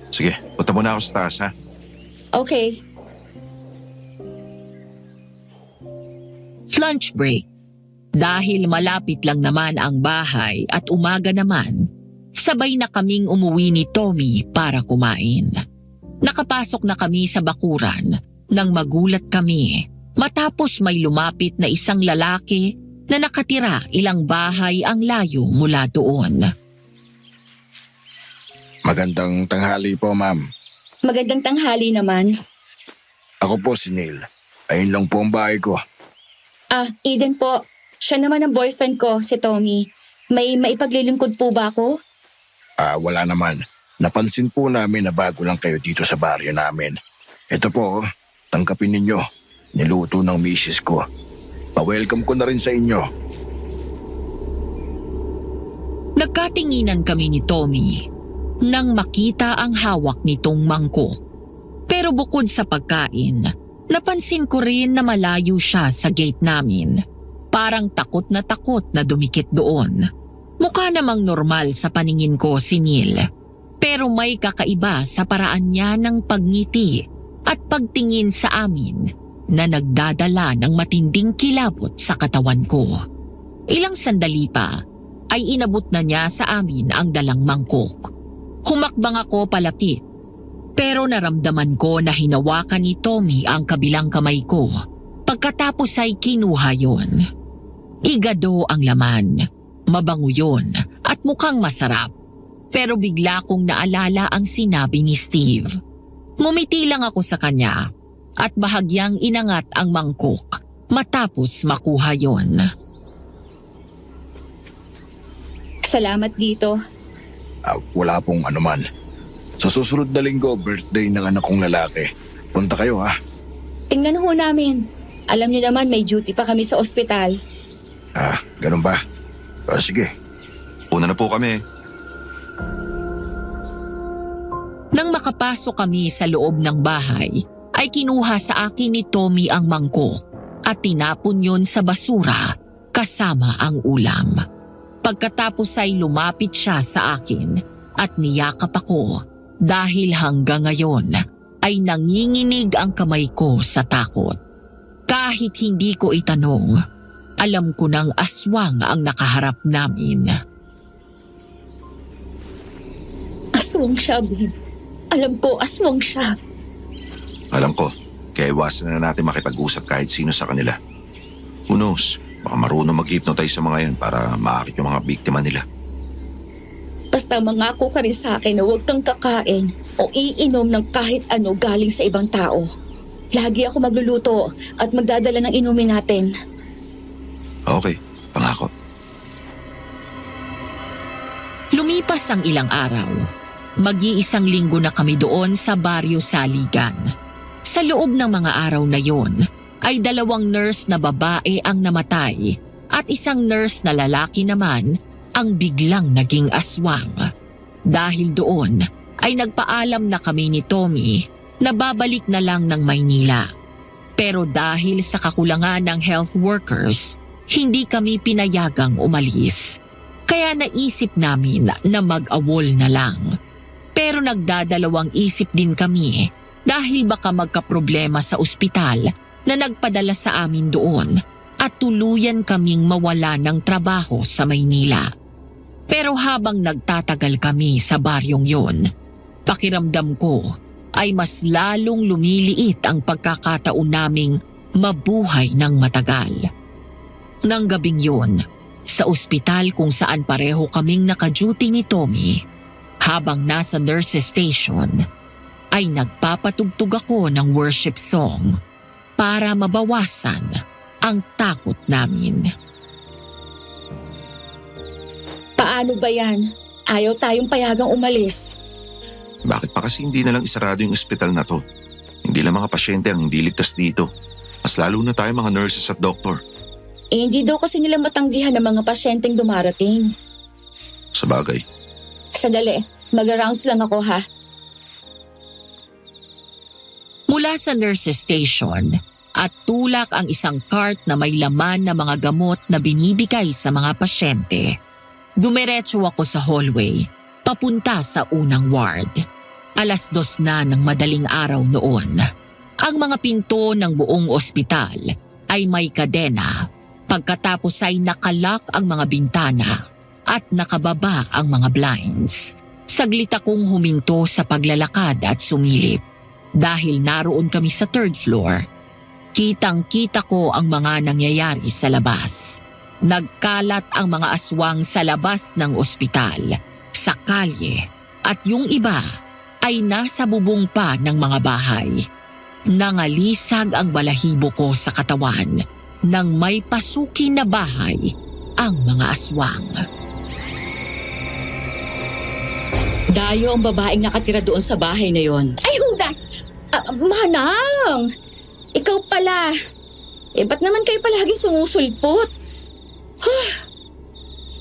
Sige, punta muna ako sa taas ha. Okay. Lunch break. Dahil malapit lang naman ang bahay at umaga naman, sabay na kaming umuwi ni Tommy para kumain. Nakapasok na kami sa bakuran nang magulat kami matapos may lumapit na isang lalaki na nakatira ilang bahay ang layo mula doon. Magandang tanghali po, ma'am. Magandang tanghali naman. Ako po si Neil. Ayun lang po ang bahay ko. Eden po. Siya naman ang boyfriend ko, si Tommy. May maipaglilingkod po ba ako? Wala naman. Napansin po namin na bago lang kayo dito sa baryo namin. Ito po, tangkapin ninyo. Niluto ng misis ko. Pa-welcome ko na rin sa inyo. Nagkatinginan kami ni Tommy nang makita ang hawak nitong mangkok. Pero bukod sa pagkain, napansin ko rin na malayo siya sa gate namin. Parang takot na dumikit doon. Mukha namang normal sa paningin ko si Neil. Pero may kakaiba sa paraan niya ng pagngiti at pagtingin sa amin na nagdadala ng matinding kilabot sa katawan ko. Ilang sandali pa ay inabot na niya sa amin ang dalang mangkok. Humakbang ako palapit. Pero naramdaman ko na hinawakan ni Tommy ang kabilang kamay ko. Pagkatapos ay kinuha yon. Igado ang laman. Mabango yun at mukhang masarap. Pero bigla kong naalala ang sinabi ni Steve. Ngumiti lang ako sa kanya at bahagyang inangat ang mangkok matapos makuha yon. Salamat dito. Wala pong anuman. Sa susunod na linggo, birthday ng anak kong lalaki. Punta kayo ha. Tingnan ho namin. Alam niyo naman may duty pa kami sa ospital. Ganun ba? Sige. Una na po kami. Nang makapasok kami sa loob ng bahay, ay kinuha sa akin ni Tommy ang mangkok at tinapon yun sa basura kasama ang ulam. Pagkatapos ay lumapit siya sa akin at niyakap ako dahil hanggang ngayon ay nanginginig ang kamay ko sa takot. Kahit hindi ko itanong, alam ko nang aswang ang nakaharap namin. Aswang siya, babe. Alam ko, aswang siya. Alam ko, kaya iwasan na natin makipag-usap kahit sino sa kanila. Who knows, baka marunong mag-hypnotize sa mga yan para maakit yung mga biktima nila. Basta mangako ka rin sa akin na huwag kang kakain o iinom ng kahit ano galing sa ibang tao. Lagi ako magluluto at magdadala ng inumin natin. Okay, pangako. Lumipas ang ilang araw. Mag-iisang linggo na kami doon sa Baryo Saligan. Sa loob ng mga araw na yon, ay 2 nurse na babae ang namatay at isang nurse na lalaki naman ang biglang naging aswang. Dahil doon ay nagpaalam na kami ni Tommy na babalik na lang ng Maynila. Pero dahil sa kakulangan ng health workers, hindi kami pinayagang umalis. Kaya naisip namin na mag-awol na lang. Pero nagdadalawang isip din kami dahil baka magkaproblema sa ospital na nagpadala sa amin doon at tuluyan kaming mawala ng trabaho sa Maynila. Pero habang nagtatagal kami sa baryong yon, pakiramdam ko ay mas lalong lumiliit ang pagkakataon naming mabuhay ng matagal. Nang gabing yon, sa ospital kung saan pareho kaming naka-duty ni Tommy, habang nasa nurses station, ay nagpapatugtog ako ng worship song para mabawasan ang takot namin. Paano ba yan? Ayaw tayong payagang umalis. Bakit pa kasi hindi na lang isarado yung ospital na to? Hindi lang mga pasyente ang hindi ligtas dito. Mas lalo na tayo mga nurses at doktor. Hindi daw kasi nila matanggihan ng mga pasyenteng dumarating. Sa bagay. Sandali, mag-rounds lang ako ha. Mula sa nurses station at tulak ang isang cart na may laman na mga gamot na binibigay sa mga pasyente. Dumiretso ako sa hallway, papunta sa unang ward. 2:00 na ng madaling araw noon. Ang mga pinto ng buong ospital ay may kadena. Pagkatapos ay nakalock ang mga bintana at nakababa ang mga blinds. Saglit akong huminto sa paglalakad at sumilip. Dahil naroon kami sa 3rd floor, kitang-kita ko ang mga nangyayari sa labas. Nagkalat ang mga aswang sa labas ng ospital, sa kalye, at yung iba ay nasa bubong pa ng mga bahay. Nangalisag ang balahibo ko sa katawan nang may pasukin na bahay ang mga aswang. Dayo ang babaeng nakatira doon sa bahay na yon. Ay, Judas! Manang! Ikaw pala. Ba't naman kayo palaging sumusulpot?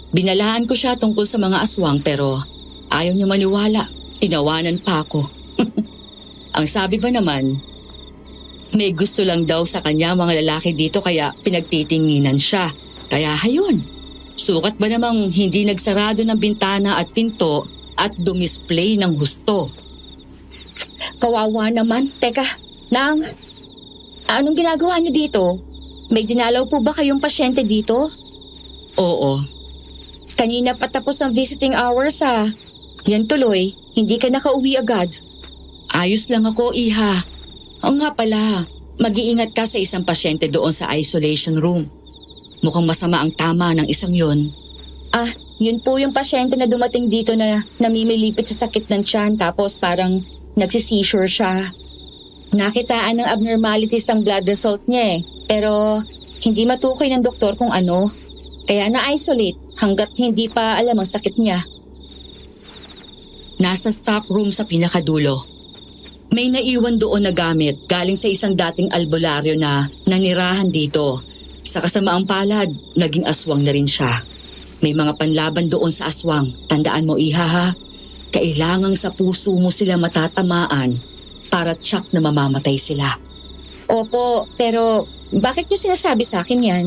Binalaan ko siya tungkol sa mga aswang pero ayaw niya maniwala. Tinawanan pa ako. Ang sabi ba naman, may gusto lang daw sa kanya mga lalaki dito kaya pinagtitinginan siya. Kaya hayun, sukat ba namang hindi nagsarado ng bintana at pinto at dumisplay ng husto? Kawawa naman. Teka, Nang, anong ginagawa niyo dito? May dinalaw po ba kayong pasyente dito? Oo. Kanina pa tapos ang visiting hours ha. Yan tuloy, hindi ka nakauwi agad. Ayos lang ako, iha. Oo nga pala, mag-iingat ka sa isang pasyente doon sa isolation room. Mukhang masama ang tama ng isang yon. Yun po yung pasyente na dumating dito na namimilipit sa sakit ng tiyan tapos parang nagsiseizure siya. Nakitaan ng abnormalities ang blood result niya pero hindi matukoy ng doktor kung ano. Kaya na-isolate hanggat hindi pa alam ang sakit niya. Nasa stock room sa pinakadulo. May naiwan doon na gamit galing sa isang dating albularyo na nanirahan dito. Sa kasamaang palad, naging aswang na rin siya. May mga panlaban doon sa aswang. Tandaan mo, iha ha. Kailangang sa puso mo sila matatamaan para tsak na mamamatay sila. Opo, pero bakit niyo sinasabi sa akin yan?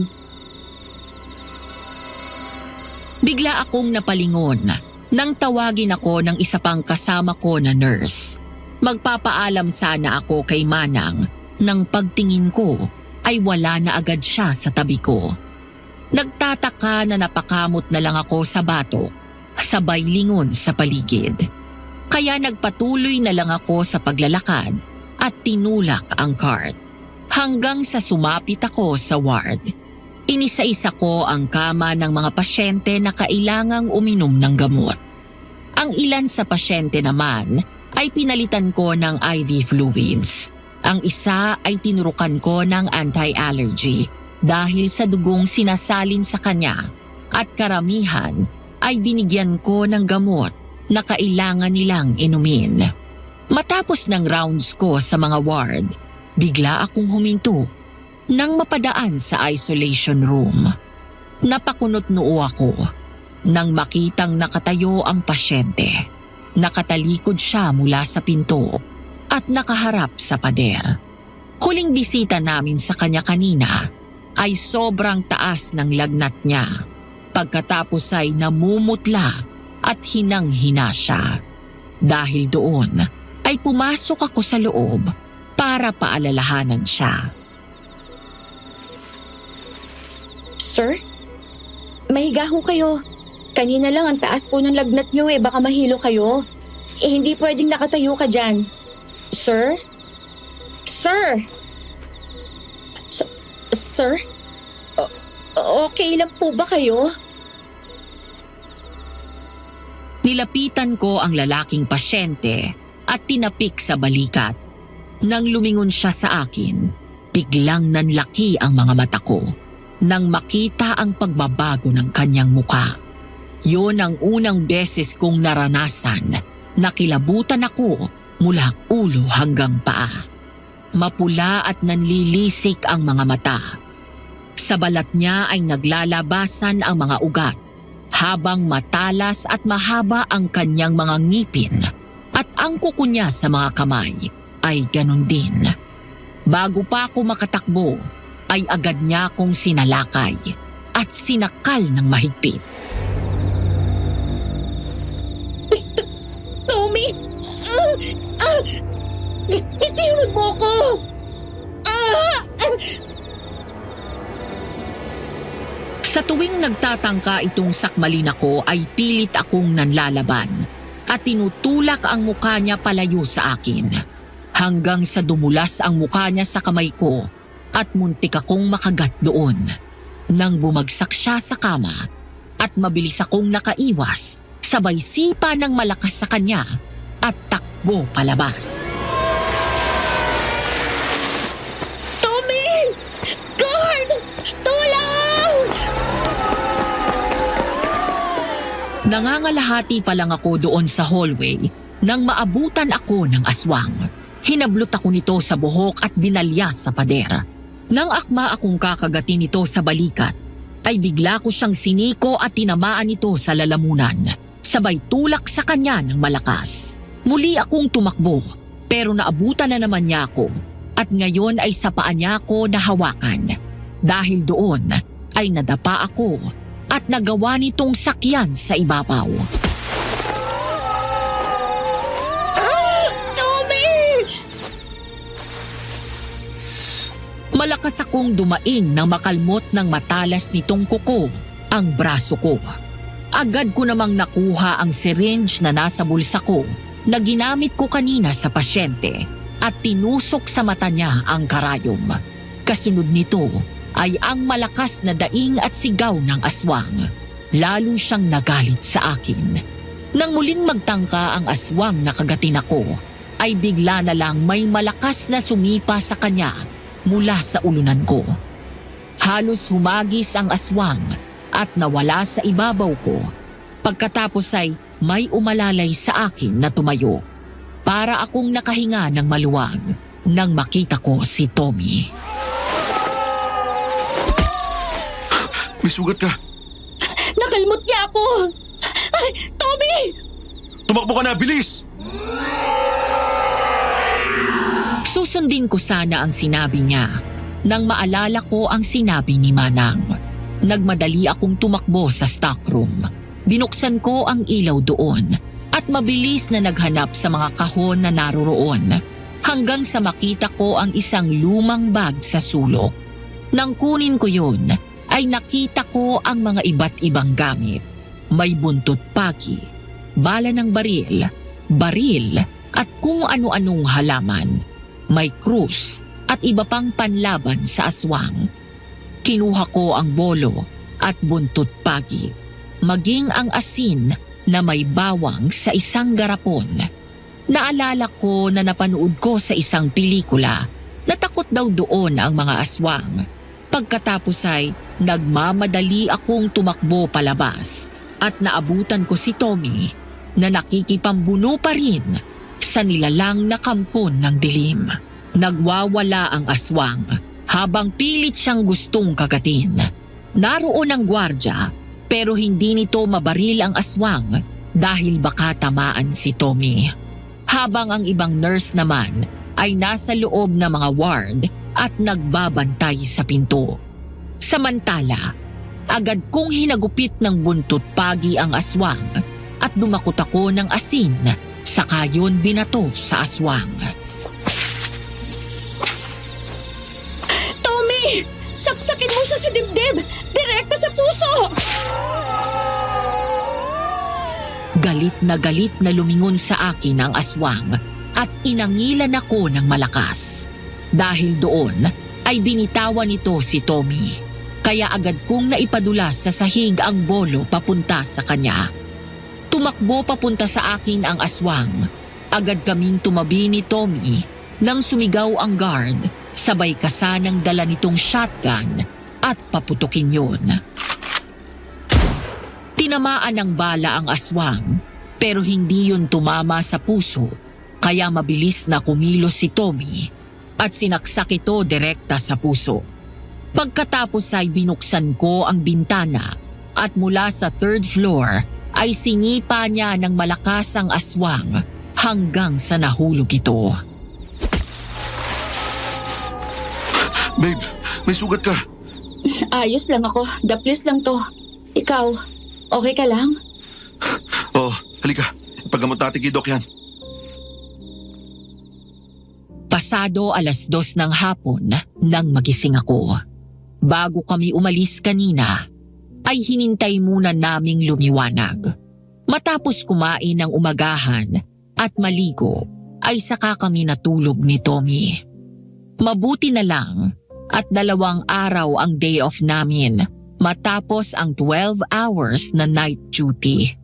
Bigla akong napalingon nang tawagin ako ng isa pang kasama ko na nurse. Magpapaalam sana ako kay Manang nang pagtingin ko ay wala na agad siya sa tabi ko. Nagtataka na napakamot na lang ako sa batok, sabay lingon sa paligid. Kaya nagpatuloy na lang ako sa paglalakad at tinulak ang cart. Hanggang sa sumapit ako sa ward. Inisa-isa ko ang kama ng mga pasyente na kailangang uminom ng gamot. Ang ilan sa pasyente naman ay pinalitan ko ng IV fluids. Ang isa ay tinurukan ko ng anti-allergy dahil sa dugong sinasalin sa kanya at karamihan ay binigyan ko ng gamot na kailangan nilang inumin. Matapos ng rounds ko sa mga ward, bigla akong huminto nang mapadaan sa isolation room. Napakunot noo ako nang makitang nakatayo ang pasyente. Nakatalikod siya mula sa pinto at nakaharap sa pader. Huling bisita namin sa kanya kanina ay sobrang taas ng lagnat niya. Pagkatapos ay namumutla at hinang-hina siya. Dahil doon ay pumasok ako sa loob para paalalahanan siya. Sir? Mahiga ho kayo. Kanina lang ang taas po ng lagnat niyo baka mahilo kayo. Hindi pwedeng nakatayo ka dyan. Sir? Sir? Sir? Okay lang po ba kayo? Nilapitan ko ang lalaking pasyente at tinapik sa balikat. Nang lumingon siya sa akin, biglang nanlaki ang mga mata ko nang makita ang pagbabago ng kanyang muka. Yon ang unang beses kong naranasan na kilabutan ako mula ulo hanggang paa. Mapula at nanlilisik ang mga mata. Sa balat niya ay naglalabasan ang mga ugat, habang matalas at mahaba ang kanyang mga ngipin at ang kuko niya sa mga kamay ay ganun din. Bago pa ako makatakbo, ay agad niya akong sinalakay at sinakal ng mahigpit. Tommy! Bitiwan mo ko! Sa tuwing nagtatangka itong sakmalin ako ay pilit akong nanlalaban at tinutulak ang mukha niya palayo sa akin hanggang sa dumulas ang mukha niya sa kamay ko at muntik akong makagat doon. Nang bumagsak siya sa kama at mabilis akong nakaiwas, sabay sipa ng malakas sa kanya at takbo palabas. Tommy! Guard! Tulong! Nangangalahati pa lang ako doon sa hallway nang maabutan ako ng aswang. Hinablot ako nito sa buhok at binalya sa pader. Nang akma akong kakagatin nito sa balikat, ay bigla ko siyang siniko at tinamaan nito sa lalamunan. Sabay tulak sa kanya ng malakas. Muli akong tumakbo, pero naabutan na naman niya ako at ngayon ay sa paa niya ako nahawakan. Dahil doon ay nadapa ako at nagawa nitong sakyan sa ibabaw. Tommy! Malakas akong dumaing nang makalmot ng matalas nitong kuko ang braso ko. Agad ko namang nakuha ang syringe na nasa bulsa ko na ginamit ko kanina sa pasyente at tinusok sa mata niya ang karayom. Kasunod nito ay ang malakas na daing at sigaw ng aswang. Lalo siyang nagalit sa akin. Nang muling magtangka ang aswang na kagatin ako, ay bigla na lang may malakas na sumipa sa kanya mula sa ulunan ko. Halos humagis ang aswang at nawala sa ibabaw ko. Pagkatapos ay may umalalay sa akin na tumayo. Para akong nakahinga ng maluwag nang makita ko si Tommy. May sugat ka. Nakalmot niya ako! Ay, Tommy! Tumakbo ka na, bilis! Susundin ko sana ang sinabi niya nang maalala ko ang sinabi ni Manang. Nagmadali akong tumakbo sa stockroom. Binuksan ko ang ilaw doon at mabilis na naghanap sa mga kahon na naroroon hanggang sa makita ko ang isang lumang bag sa sulok. Nang kunin ko yun, ay nakita ko ang mga iba't ibang gamit. May buntot pagi, bala ng baril at kung ano-anong halaman. May krus at iba pang panlaban sa aswang. Kinuha ko ang bolo at buntot pagi, maging ang asin na may bawang sa isang garapon. Naalala ko na napanood ko sa isang pelikula na takot daw doon ang mga aswang. Pagkatapos ay nagmamadali akong tumakbo palabas at naabutan ko si Tommy na nakikipambuno pa rin sa nilalang na kampon ng dilim. Nagwawala ang aswang habang pilit siyang gustong kagatin. Naroon ang gwardya pero hindi nito mabaril ang aswang dahil baka tamaan si Tommy. Habang ang ibang nurse naman ay nasa loob ng mga ward at nagbabantay sa pinto. Samantala, Agad kong hinagupit ng buntot pagi ang aswang at dumakot ako ng asin, saka yun binato sa aswang. Tommy! Saksakin mo siya sa dibdib! Direkta sa puso! Galit na lumingon sa akin ang aswang at inangilan ako ng malakas. Dahil doon ay binitawan nito si Tommy. Kaya agad kong naipadulas sa sahig ang bolo papunta sa kanya. Tumakbo papunta sa akin ang aswang. Agad kaming tumabi ni Tommy nang sumigaw ang guard, sabay kasanang dala nitong shotgun at paputukin yun. Tinamaan ng bala ang aswang pero hindi yun tumama sa puso, kaya mabilis na kumilos si Tommy at sinaksak ito direkta sa puso. Pagkatapos ay binuksan ko ang bintana at mula sa 3rd floor ay sinipa niya ng malakas ang aswang hanggang sa nahulog ito. Babe, may sugat ka. Ayos lang ako. Daplis lang to. Ikaw, okay ka lang? Oh, halika. Ipagamot natin kay Doc yan. Pasado 2:00 ng hapon nang magising ako. Bago kami umalis kanina, ay hinintay muna naming lumiwanag. Matapos kumain ng umagahan at maligo, ay saka kami natulog ni Tommy. Mabuti na lang at 2 araw ang day off namin matapos ang 12 hours na night duty.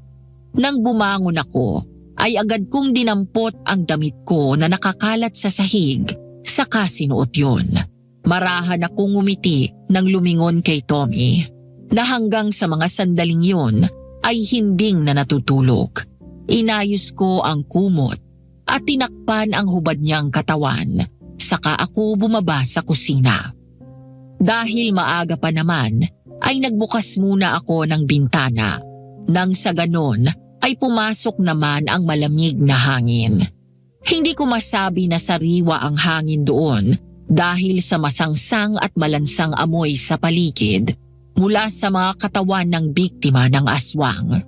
Nang bumangon ako, ay agad kong dinampot ang damit ko na nakakalat sa sahig, saka sinuot yun. Marahan akong ngumiti nang lumingon kay Tommy, na hanggang sa mga sandaling yun ay hinding na natutulog. Inayos ko ang kumot at tinakpan ang hubad niyang katawan, saka ako bumaba sa kusina. Dahil maaga pa naman, ay nagbukas muna ako ng bintana. Nang sa ganon, ay pumasok naman ang malamig na hangin. Hindi ko masabi na sariwa ang hangin doon dahil sa masangsang at malansang amoy sa paligid mula sa mga katawan ng biktima ng aswang.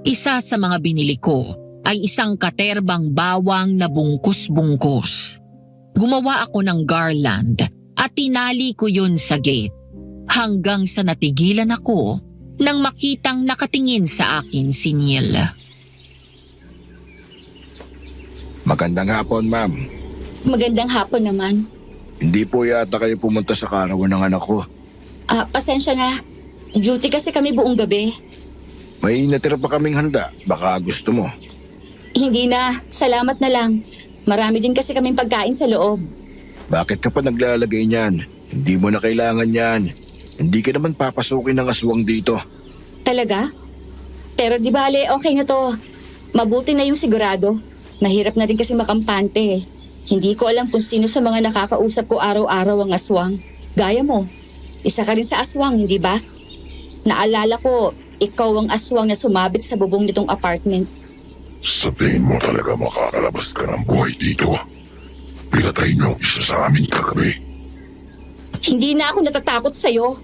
Isa sa mga binili ko ay isang katerbang bawang na bungkus-bungkus. Gumawa ako ng garland at tinali ko yun sa gate hanggang sa natigilan ako nang makitang nakatingin sa akin si Neil. Magandang hapon, ma'am. Magandang hapon naman. Hindi po yata kayo pumunta sa karawan ng anak ko. Pasensya na. Duty kasi kami buong gabi. May natira pa kaming handa. Baka gusto mo. Hindi na. Salamat na lang. Marami din kasi kaming pagkain sa loob. Bakit ka pa naglalagay niyan? Hindi mo na kailangan yan. Hindi ka naman papasukin ng aswang dito. Talaga? Pero di bale, okay na to. Mabuti na yung sigurado. Mahirap na din kasi makampante. Hindi ko alam kung sino sa mga nakakausap ko araw-araw ang aswang. Gaya mo. Isa ka rin sa aswang, hindi ba? Naalala ko, ikaw ang aswang na sumabit sa bubong nitong apartment. Sa tingin mo talaga makakalabas ka ng buhay dito? Pinatay niyo ang isa sa amin kagabi. Hindi na ako natatakot sa'yo.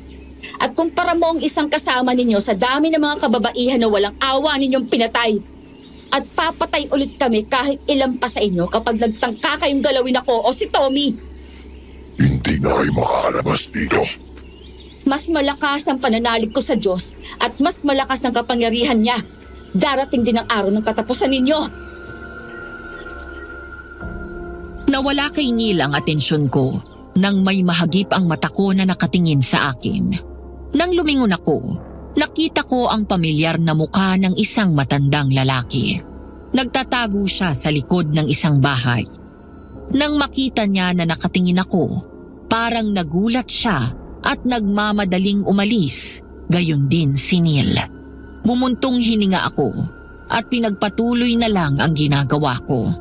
At kumpara mo ang isang kasama ninyo sa dami ng mga kababaihan na walang awa ninyong pinatay. At papatay ulit kami kahit ilan pa sa inyo kapag nagtangka kayong galawin ako o si Tommy. Hindi na kayo makakalabas dito. Mas malakas ang pananalig ko sa Diyos at mas malakas ang kapangyarihan niya. Darating din ang araw ng katapusan ninyo. Nawala kay Neil ang atensyon ko nang may mahagip ang mata ko na nakatingin sa akin. Nang lumingon ako, nakita ko ang pamilyar na mukha ng isang matandang lalaki. Nagtatago siya sa likod ng isang bahay. Nang makita niya na nakatingin ako, parang nagulat siya at nagmamadaling umalis, gayon din si Neil. Bumuntong hininga ako at pinagpatuloy na lang ang ginagawa ko.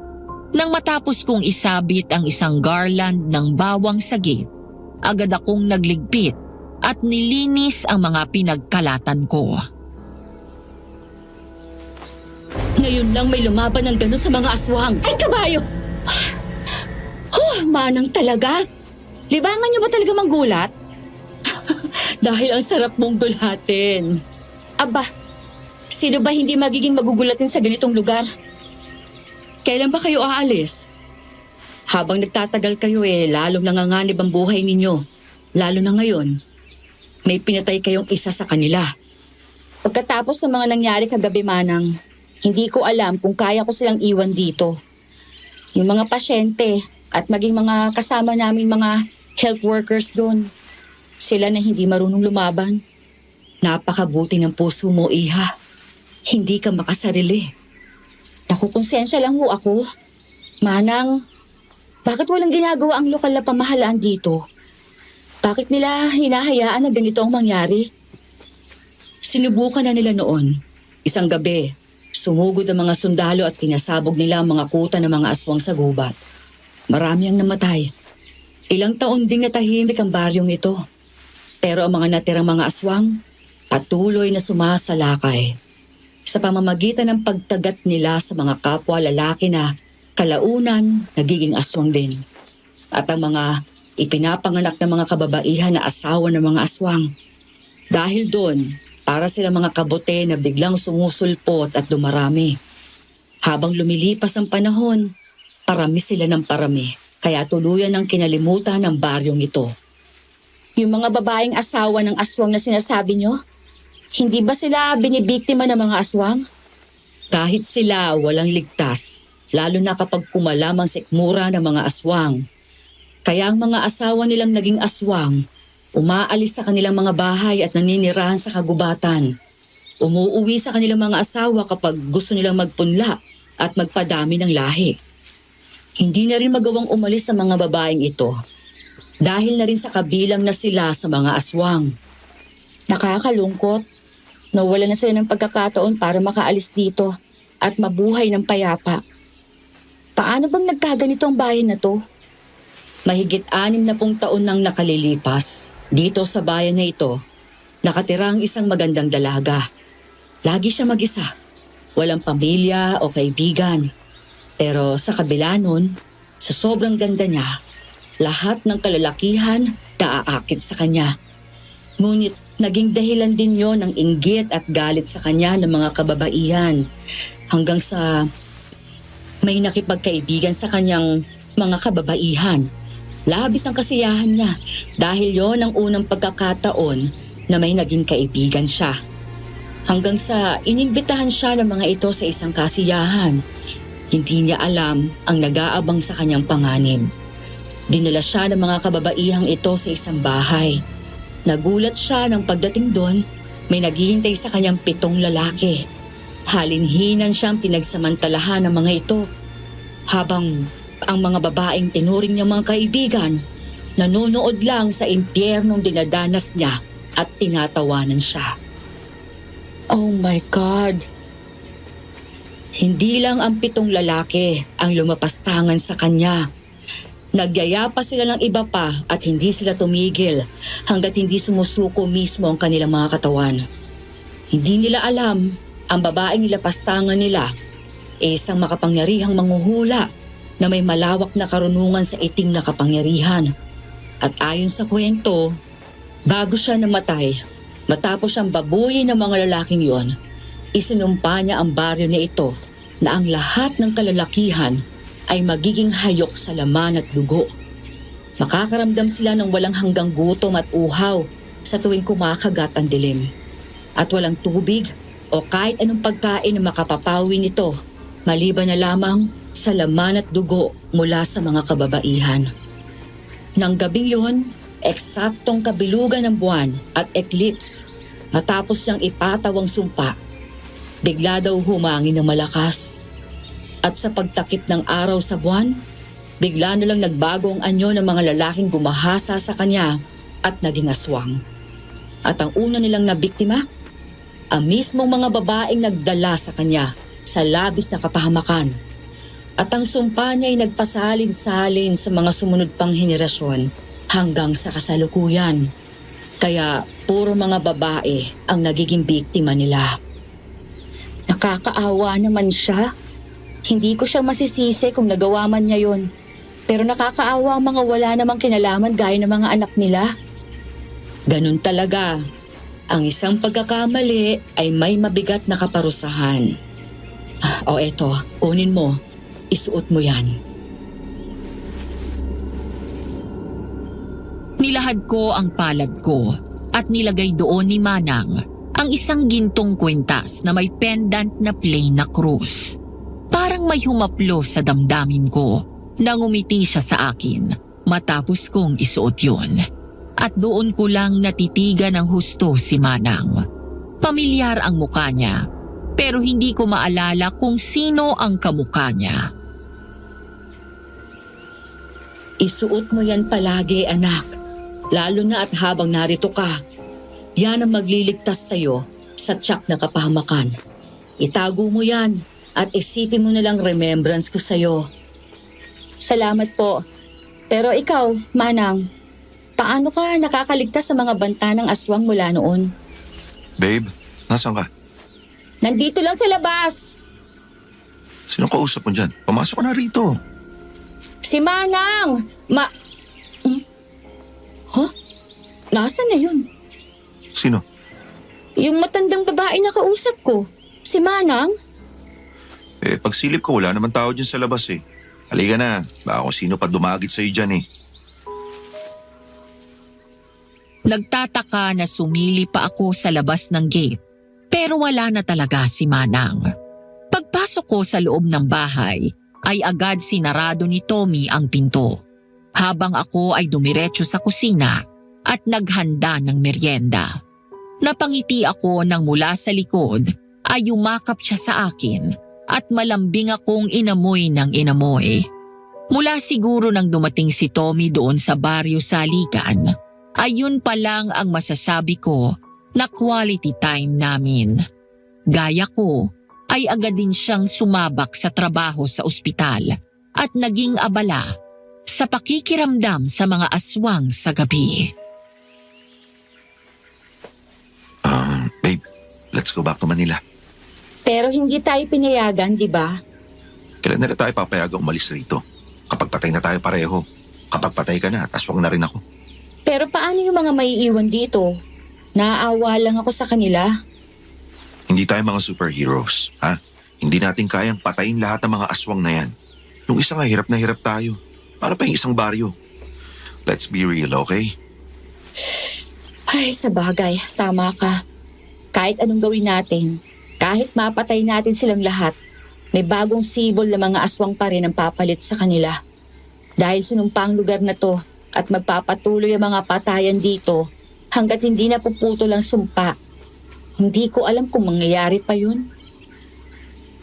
Nang matapos kong isabit ang isang garland ng bawang sa gate, agad akong nagligpit at nilinis ang mga pinagkalatan ko. Ngayon lang may lumaban ng gano'n sa mga aswang. Ay, kabayo! Manang talaga. Libangan niyo ba talaga manggulat? Dahil ang sarap mong gulatin. Aba, sino ba hindi magiging magugulatin sa ganitong lugar? Kailan ba kayo aalis? Habang nagtatagal kayo lalong nanganganib ang buhay ninyo. Lalo na ngayon, may pinatay kayong isa sa kanila. Pagkatapos ng mga nangyari kagabi, Manang, hindi ko alam kung kaya ko silang iwan dito. Yung mga pasyente at maging mga kasama namin mga health workers doon, sila na hindi marunong lumaban. Napakabuti ng puso mo, Iha. Hindi ka makasarili. Nakukonsensya lang ho ako. Manang, bakit walang ginagawa ang lokal na pamahalaan dito? Bakit nila hinahayaan na ganito ang mangyari? Sinubukan na nila noon. Isang gabi, sumugod ang mga sundalo at pinasabog nila ang mga kuta ng mga aswang sa gubat. Marami ang namatay. Ilang taon ding natahimik ang baryong ito. Pero ang mga natirang mga aswang, patuloy na sumasalakay. Sa pamamagitan ng pagtagat nila sa mga kapwa lalaki na kalaunan nagiging aswang din. At ang mga ipinapanganak ng mga kababaihan na asawa ng mga aswang. Dahil doon, para sila mga kabote na biglang sumusulpot at dumarami. Habang lumilipas ang panahon, parami sila ng parami. Kaya tuluyan ang kinalimutan ng baryong ito. Yung mga babaeng asawa ng aswang na sinasabi nyo, hindi ba sila binibiktima ng mga aswang? Kahit sila walang ligtas, lalo na kapag kumalam ang sikmura ng mga aswang. Kaya ang mga asawa nilang naging aswang, umaalis sa kanilang mga bahay at naninirahan sa kagubatan. Umuuwi sa kanilang mga asawa kapag gusto nilang magpunla at magpadami ng lahi. Hindi na rin magawang umalis sa mga babaeng ito dahil na rin sa kabilang na sila sa mga aswang. Nakakalungkot. Nawala na sila ng pagkakataon para makaalis dito at mabuhay ng payapa. Paano bang nagkaganito ang bayan na to? Mahigit 60 taon nang nakalilipas, dito sa bayan na ito, nakatira ang isang magandang dalaga. Lagi siya mag-isa, walang pamilya o kaibigan. Pero sa kabila nun, sa sobrang ganda niya, lahat ng kalalakihan naaakit sa kanya. Ngunit naging dahilan din yon ng inggit at galit sa kanya ng mga kababaihan hanggang sa may nakipagkaibigan sa kanyang mga kababaihan. Labis ang kasiyahan niya dahil yon ang unang pagkakataon na may naging kaibigan siya. Hanggang sa inimbitahan siya ng mga ito sa isang kasiyahan. Hindi niya alam ang nag-aabang sa kanyang panganib. Dinala siya ng mga kababaihang ito sa isang bahay. Nagulat siya nang pagdating doon, may naghihintay sa kanyang 7 lalaki. Halinhinan siyang pinagsamantalahan ng mga ito. Habang ang mga babaeng tinuring niyang mga kaibigan, nanonood lang sa impyernong dinadanas niya at tinatawanan siya. Oh my God! Hindi lang ang 7 lalaki ang lumapastangan sa kanya. Nagyaya pa sila ng iba pa at hindi sila tumigil hanggat hindi sumusuko mismo ang kanilang mga katawan. Hindi nila alam ang babaeng nilapastangan nila isang makapangyarihang manghuhula na may malawak na karunungan sa itim na kapangyarihan. At ayon sa kwento, bago siya namatay, matapos siyang babuyin ng mga lalaking yon, isinumpa niya ang baryo na ito na ang lahat ng kalalakihan ay magiging hayok sa laman at dugo. Makakaramdam sila ng walang hanggang gutom at uhaw sa tuwing kumakagat ang dilim. At walang tubig o kahit anong pagkain na makapapawi nito, maliban na lamang sa laman at dugo mula sa mga kababaihan. Nang gabing yun, eksaktong kabilugan ng buwan at eclipse, matapos siyang ipatawang sumpa, bigla daw humangin ng malakas. At sa pagtakip ng araw sa buwan, bigla na lang nagbago ang anyo ng mga lalaking gumahasa sa kanya at naging aswang. At ang una nilang nabiktima, ang mismong mga babaeng nagdala sa kanya sa labis na kapahamakan. At ang sumpa niya ay nagpasalin-salin sa mga sumunod pang henerasyon hanggang sa kasalukuyan. Kaya puro mga babae ang nagiging biktima nila. Nakakaawa naman siya. Hindi ko siya masisisi kung nagawa man niya yon. Pero nakakaawa ang mga wala namang kinalaman gaya ng mga anak nila. Ganun talaga. Ang isang pagkakamali ay may mabigat na kaparusahan. O eto, kunin mo. Isuot mo yan. Nilahad ko ang palad ko at nilagay doon ni Manang ang isang gintong kwintas na may pendant na plain na krus. Parang may humaplo sa damdamin ko nang umiti siya sa akin matapos kong isuot yun. At doon ko lang natitigan ng husto si Manang. Pamilyar ang mukha niya, pero hindi ko maalala kung sino ang kamukha niya. Isuot mo yan palagi, anak. Lalo na at habang narito ka. Yan ang magliligtas sa'yo sa tiyak na kapahamakan. Itago mo yan at isipin mo na lang remembrance ko sa'yo. Salamat po. Pero ikaw, Manang, paano ka nakakaligtas sa mga banta ng aswang mula noon? Babe, nasan ka? Nandito lang sa labas. Sinong kausap mo dyan? Pumasok ka na rito. Si Manang! Huh? Nasaan na yun? Sino? Yung matandang babae na kausap ko. Si Manang? Pagsilip ko, wala naman tao dyan sa labas eh. Halika na, baka kung sino pa dumagit sa'yo dyan eh. Nagtataka na sumili pa ako sa labas ng gate, pero wala na talaga si Manang. Pagpasok ko sa loob ng bahay, ay agad sinarado ni Tommy ang pinto, habang ako ay dumiretso sa kusina at naghanda ng merienda. Napangiti ako nang mula sa likod ay yumakap siya sa akin at malambing akong inamoy ng inamoy. Mula siguro nang dumating si Tommy doon sa baryo Saligan, ayun pa lang ang masasabi ko na quality time namin. Gaya ko ay agad din siyang sumabak sa trabaho sa ospital at naging abala sa pakikiramdam sa mga aswang sa gabi. Babe, let's go back to Manila. Pero hindi tayo pinayagan, di ba? Kailan nila tayo papayagang umalis rito? Kapag patay na tayo pareho. Kapag patay ka na at aswang na rin ako. Pero paano yung mga maiiwan dito? Naaawa lang ako sa kanila. Hindi tayo mga superheroes, ha? Hindi natin kayang patayin lahat ng mga aswang na yan. Yung isa nga hirap na hirap tayo. Para pa yung isang baryo. Let's be real, okay? Ay, sa bagay, tama ka. Kahit anong gawin natin, kahit mapatay natin silang lahat, may bagong sibol na mga aswang pa rin ang papalit sa kanila. Dahil sinumpa ang lugar na to at magpapatuloy ang mga patayan dito hanggat hindi napuputol ang sumpa. Hindi ko alam kung mangyayari pa yun.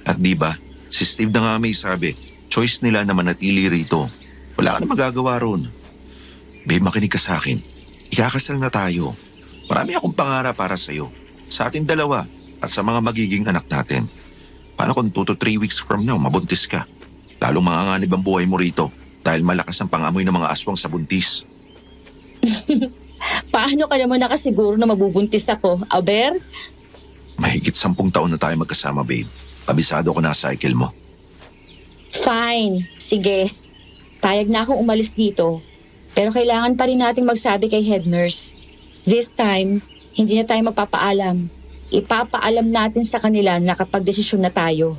At di ba, si Steve na nga may sabi, choice nila na manatili rito. Wala ka na magagawa ron. Babe, makinig ka sa akin. Ikakasal na tayo. Marami akong pangarap para sa'yo. Sa ating dalawa at sa mga magiging anak natin. Paano kung 2 to 3 weeks from now, mabuntis ka? Lalong manganganib ang buhay mo rito dahil malakas ang pangamoy ng mga aswang sa buntis. Paano ka naman nakasiguro na mabubuntis ako, Aber? Mahigit 10 taon na tayo magkasama, babe. Kabisado ko na sa cycle mo. Fine, sige. Payag na akong umalis dito. Pero kailangan pa rin nating magsabi kay head nurse. This time, hindi na tayo magpapaalam. Ipapaalam natin sa kanila na kapag desisyon na tayo.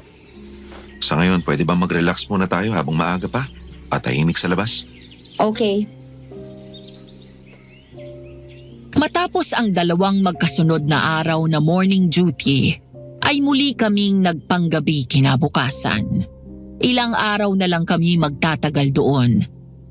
Sa ngayon, pwede ba mag-relax muna tayo habang maaga pa? Patahimik sa labas? Okay. Matapos ang 2 magkasunod na araw na morning duty, ay muli kaming nagpanggabi kinabukasan. Ilang araw na lang kami magtatagal doon.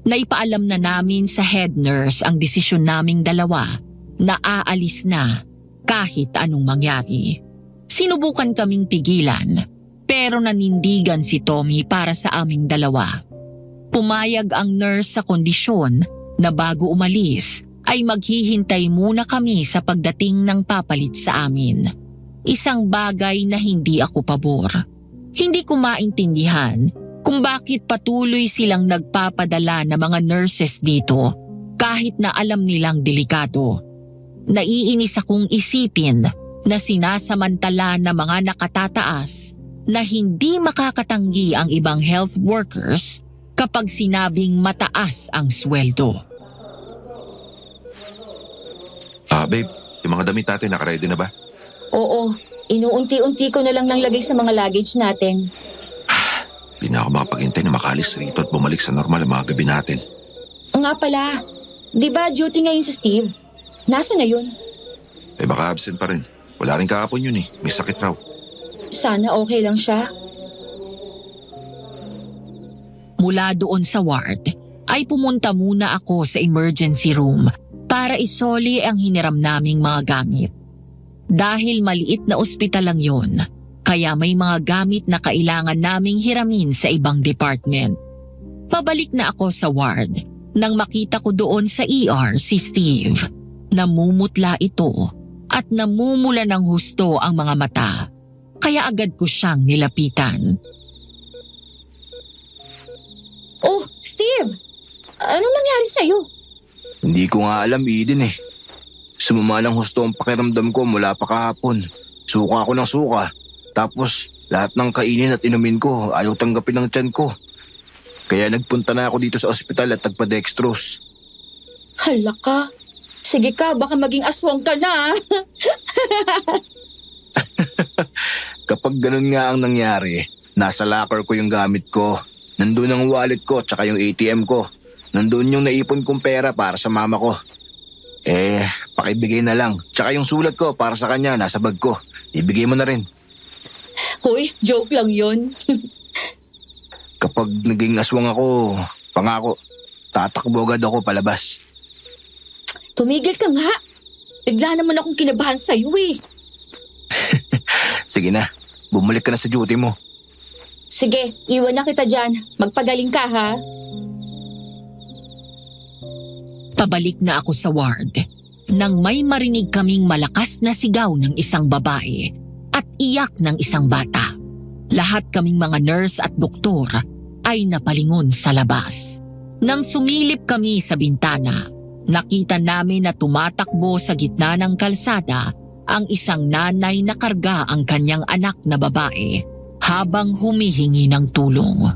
Naipaalam na namin sa head nurse ang desisyon naming 2 na aalis na kahit anong mangyari. Sinubukan kaming pigilan pero nanindigan si Tommy para sa aming 2. Pumayag ang nurse sa kondisyon na bago umalis ay maghihintay muna kami sa pagdating ng papalit sa amin. Isang bagay na hindi ako pabor. Hindi ko maintindihan kung bakit patuloy silang nagpapadala ng mga nurses dito kahit na alam nilang delikado. Naiinis akong isipin na sinasamantala ng mga nakatataas na hindi makakatanggi ang ibang health workers kapag sinabing mataas ang sweldo. Babe, yung mga damit natin nakaready na ba? Oo, inuunti-unti ko na lang nang lagay sa mga luggage natin. Hindi na ako makapag-intay na makalis rito at bumalik sa normal ang mga gabi natin. Nga pala, di ba duty ngayon si Steve? Nasaan na yun? Eh baka absent pa rin. Wala rin kahapon yun eh. May sakit raw. Sana okay lang siya. Mula doon sa ward, ay pumunta muna ako sa emergency room para isoli ang hiniram naming mga gamit. Dahil maliit na ospital lang yon, kaya may mga gamit na kailangan naming hiramin sa ibang department. Pabalik na ako sa ward nang makita ko doon sa ER si Steve. Namumutla ito at namumula ng husto ang mga mata, kaya agad ko siyang nilapitan. Oh, Steve! Anong nangyari sa'yo? Hindi ko nga alam, Eden eh. Sumama ng husto ang pakiramdam ko mula pa kahapon. Suka ako ng suka. Tapos lahat ng kainin at inumin ko ayaw tanggapin ng tiyan ko. Kaya nagpunta na ako dito sa ospital at nagpa-dextrose. Hala ka. Sige ka, baka maging aswang ka na. Kapag ganun nga ang nangyari, nasa locker ko yung gamit ko. Nandun ang wallet ko tsaka yung ATM ko. Nandun yung naipon kong pera para sa mama ko. Pakibigay na lang. Tsaka yung sulat ko para sa kanya nasa bag ko. Ibigay mo na rin. Hoy, joke lang yun. Kapag naging aswang ako, pangako, tatakbo agad ako palabas. Tumigil ka nga. Bigla naman akong kinabahan sa'yo eh. Sige na, bumalik ka na sa duty mo. Sige, iwan na kita dyan. Magpagaling ka ha. Pabalik na ako sa ward nang may marinig kaming malakas na sigaw ng isang babae at iyak ng isang bata. Lahat kaming mga nurse at doktor ay napalingon sa labas. Nang sumilip kami sa bintana, nakita namin na tumatakbo sa gitna ng kalsada ang isang nanay na karga ang kanyang anak na babae habang humihingi ng tulong.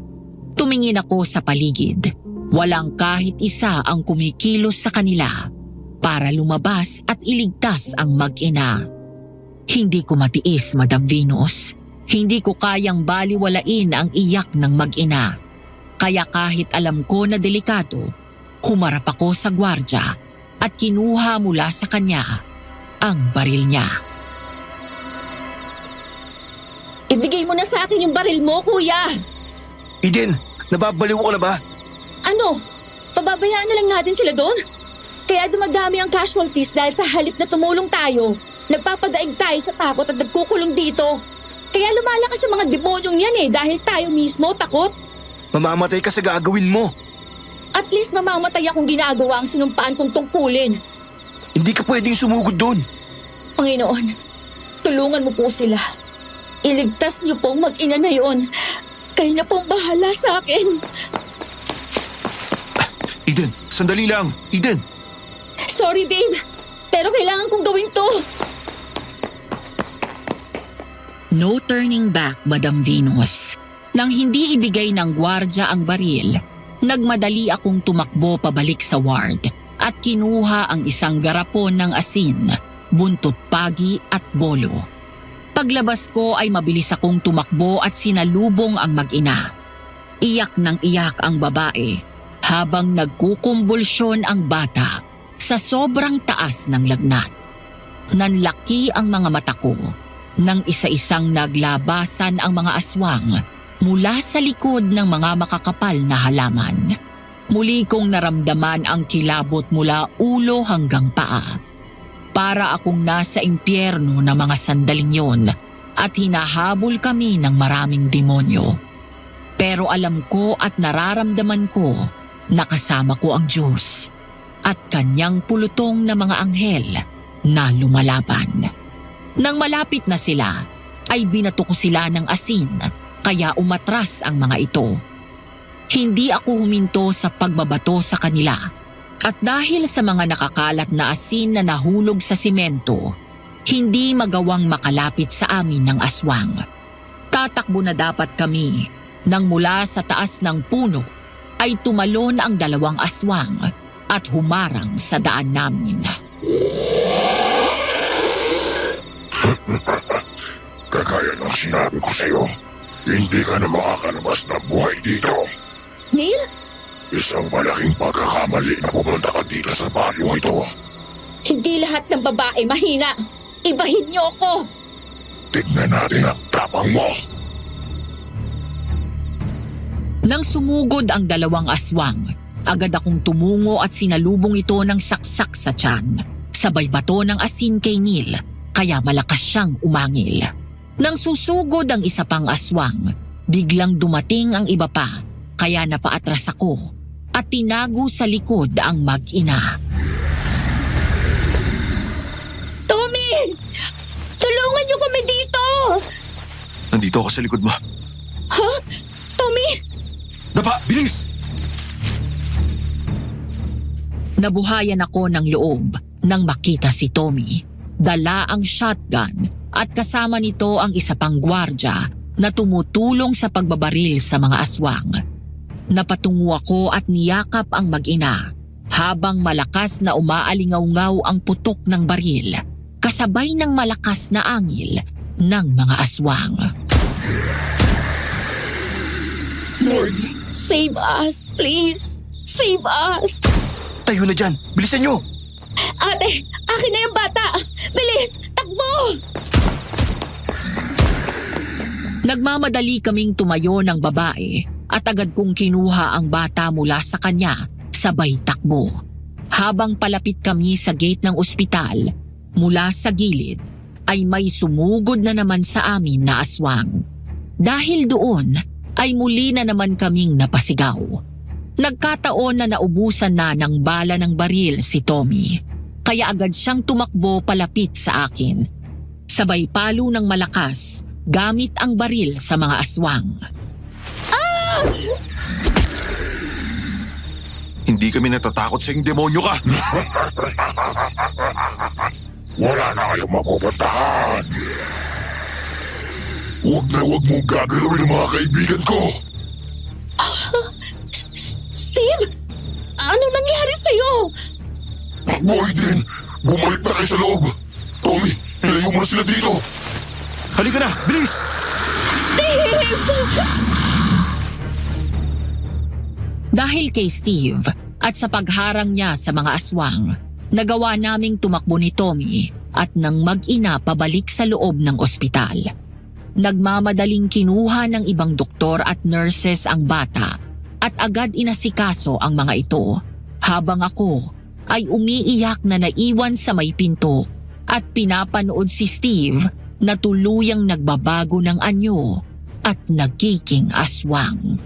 Tumingin ako sa paligid. Walang kahit isa ang kumikilos sa kanila para lumabas at iligtas ang mag-ina. Hindi ko matiis, Madam Venus. Hindi ko kayang baliwalain ang iyak ng mag-ina. Kaya kahit alam ko na delikado, humarap ako sa gwardya at kinuha mula sa kanya ang baril niya. Ibigay mo na sa akin yung baril mo, kuya. Eden, nababaliw ko na ba? Ano? Pababayaan na lang natin sila doon? Kaya dumadami ang casualties dahil sa halip na tumulong tayo. Nagpapadaig tayo sa takot at nagkukulong dito. Kaya lumalakas sa mga demonyong yan dahil tayo mismo takot. Mamamatay ka sa gagawin mo. At least mamamatay akong ginagawa ang sinumpaan kong tungkulin. Hindi ka pwedeng sumugod doon. Panginoon, tulungan mo po sila. Iligtas niyo pong mag-ina na yun. Kayo na pong bahala sa akin. Eden, sandali lang. Eden! Sorry, babe. Pero kailangan kong gawin to. No turning back, Madam Venus. Nang hindi ibigay ng gwardya ang baril, nagmadali akong tumakbo pabalik sa ward at kinuha ang isang garapon ng asin, buntot pagi at bolo. Paglabas ko ay mabilis akong tumakbo at sinalubong ang mag-ina. Iyak ng iyak ang babae habang nagkukumbulsyon ang bata sa sobrang taas ng lagnat. Nanlaki ang mga mata ko nang isa-isang naglabasan ang mga aswang mula sa likod ng mga makakapal na halaman. Muli kong naramdaman ang kilabot mula ulo hanggang paa. Para akong nasa impyerno na mga sandaling yon at hinahabol kami ng maraming demonyo. Pero alam ko at nararamdaman ko na kasama ko ang Diyos at kanyang pulutong na mga anghel na lumalaban. Nang malapit na sila, ay binato ko sila ng asin kaya umatras ang mga ito. Hindi ako huminto sa pagbabato sa kanila at dahil sa mga nakakalat na asin na nahulog sa simento, hindi magawang makalapit sa amin ng aswang. Tatakbo na dapat kami nang mula sa taas ng puno ay tumalon ang dalawang aswang at humarang sa daan namin. Kagaya ng sinabi ko sa'yo, hindi ka na makakalabas ng buhay dito. Neil? Isang malaking pagkakamali na pumunta ka dito sa baryong ito. Hindi lahat ng babae mahina. Ibahin niyo ako. Tignan natin ang tapang mo. Nang sumugod ang dalawang aswang, agad akong tumungo at sinalubong ito ng saksak sa tiyan. Sabay bato ng asin kay Neil, kaya malakas siyang umangil. Nang susugod ang isa pang aswang, biglang dumating ang iba pa, kaya napaatras ako at tinago sa likod ang mag-ina. Tommy! Tulungan niyo kami dito! Nandito ako sa likod mo. Ha? Tommy? Dapa, bilis! Nabuhayan ako ng loob nang makita si Tommy. Dala ang shotgun at kasama nito ang isa pang gwardya na tumutulong sa pagbabaril sa mga aswang. Napatungo ako at niyakap ang mag-ina habang malakas na umaalingaw-ngaw ang putok ng baril kasabay ng malakas na angil ng mga aswang. Lord, save us, please. Save us. Tayo na dyan! Bilisan nyo! Ate, akin na yung bata. Bilis, takbo! Nagmamadali kaming tumayo ng babae at agad kong kinuha ang bata mula sa kanya sabay takbo. Habang palapit kami sa gate ng ospital, mula sa gilid ay may sumugod na naman sa amin na aswang. Dahil doon ay muli na naman kaming napasigaw. Nagkataon na naubusan na ng bala ng baril si Tommy, kaya agad siyang tumakbo palapit sa akin. Sabay palo ng malakas gamit ang baril sa mga aswang. Hindi kami natatakot sa iyong demonyo ka. Wala na kayong mapupuntahan. Huwag na huwag mong gagalawin ang mga kaibigan ko. Steve, ano nangyari sa'yo? Boy din, bumalik na kayo sa loob. Tommy, ilayo mo na sila dito. Halika na, bilis! Steve! Dahil kay Steve at sa pagharang niya sa mga aswang, nagawa naming tumakbo ni Tommy at nang mag-ina pabalik sa loob ng ospital. Nagmamadaling kinuha ng ibang doktor at nurses ang bata at agad inasikaso ang mga ito habang ako ay umiiyak na naiwan sa may pinto at pinapanood si Steve na tuluyang nagbabago ng anyo at nagiging aswang.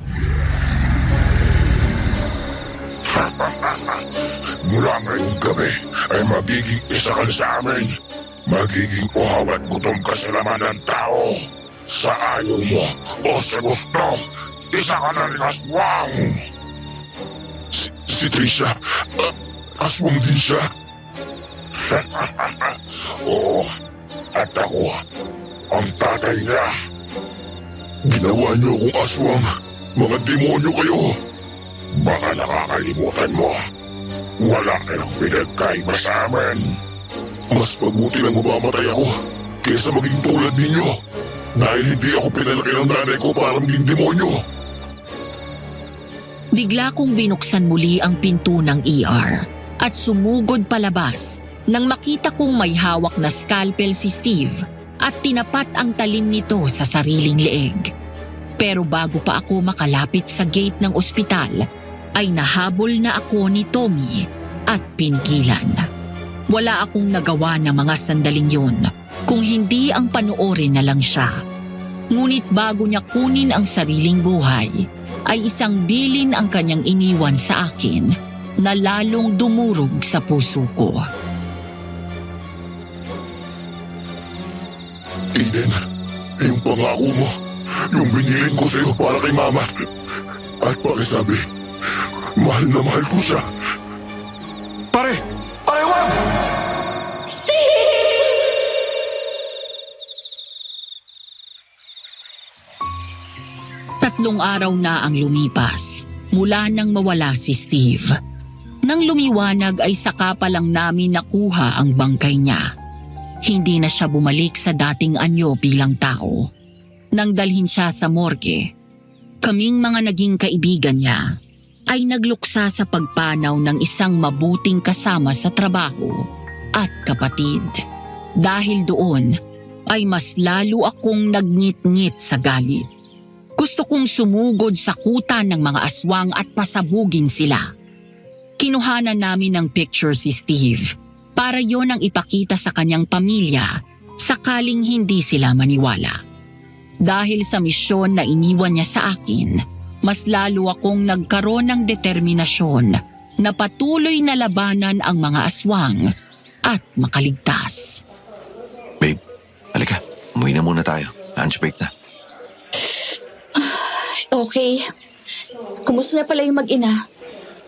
Mula ngayong gabi ay magiging isa ka na sa amin. Magiging uhaw at gutom ka sa laman ng tao. Sa ayaw mo o sa gusto, isa ka na rin aswang. Si Trisha, aswang din siya. Oo, at ako, ang tatay niya. Ginawa niyo akong aswang, mga demonyo kayo. Baka nakakalimutan mo. Wala kayong pinagkaiba sa amin. Mas mabuti lang mamatay ako kaysa maging tulad ninyo. Dahil hindi ako pinalaki ng nanay ko para maging demonyo. Bigla kong binuksan muli ang pinto ng ER at sumugod palabas nang makita kong may hawak na scalpel si Steve at tinapat ang talim nito sa sariling leeg. Pero bago pa ako makalapit sa gate ng ospital, ay nahabol na ako ni Tommy at pinigilan. Wala akong nagawa ng mga sandaling yun kung hindi ang panoorin na lang siya. Ngunit bago niya kunin ang sariling buhay, ay isang bilin ang kanyang iniwan sa akin na lalong dumurog sa puso ko. Eden, yung pangako mo, yung binilin ko sa'yo para kay Mama. At pakisabi, mahal na mahal ko siya. Pare! Pare, wag! Tatlong araw na ang lumipas mula nang mawala si Steve. Nang lumiwanag ay saka pa lang namin nakuha ang bangkay niya. hindi na siya bumalik sa dating anyo bilang tao. Nang dalhin siya sa morgue, kaming mga naging kaibigan niya ay nagluksa sa pagpanaw ng isang mabuting kasama sa trabaho at kapatid. Dahil doon ay mas lalo akong nagngit-ngit sa galit. Gusto kong sumugod sa kuta ng mga aswang at pasabugin sila. Kinuhanan namin ng picture si Steve para yon ang ipakita sa kanyang pamilya sakaling hindi sila maniwala. Dahil sa misyon na iniwan niya sa akin, mas lalo akong nagkaroon ng determinasyon na patuloy na labanan ang mga aswang at makaligtas. Babe, halika. Umuwi na muna tayo. Lunch break na. Okay. Kumusta na pala yung mag-ina?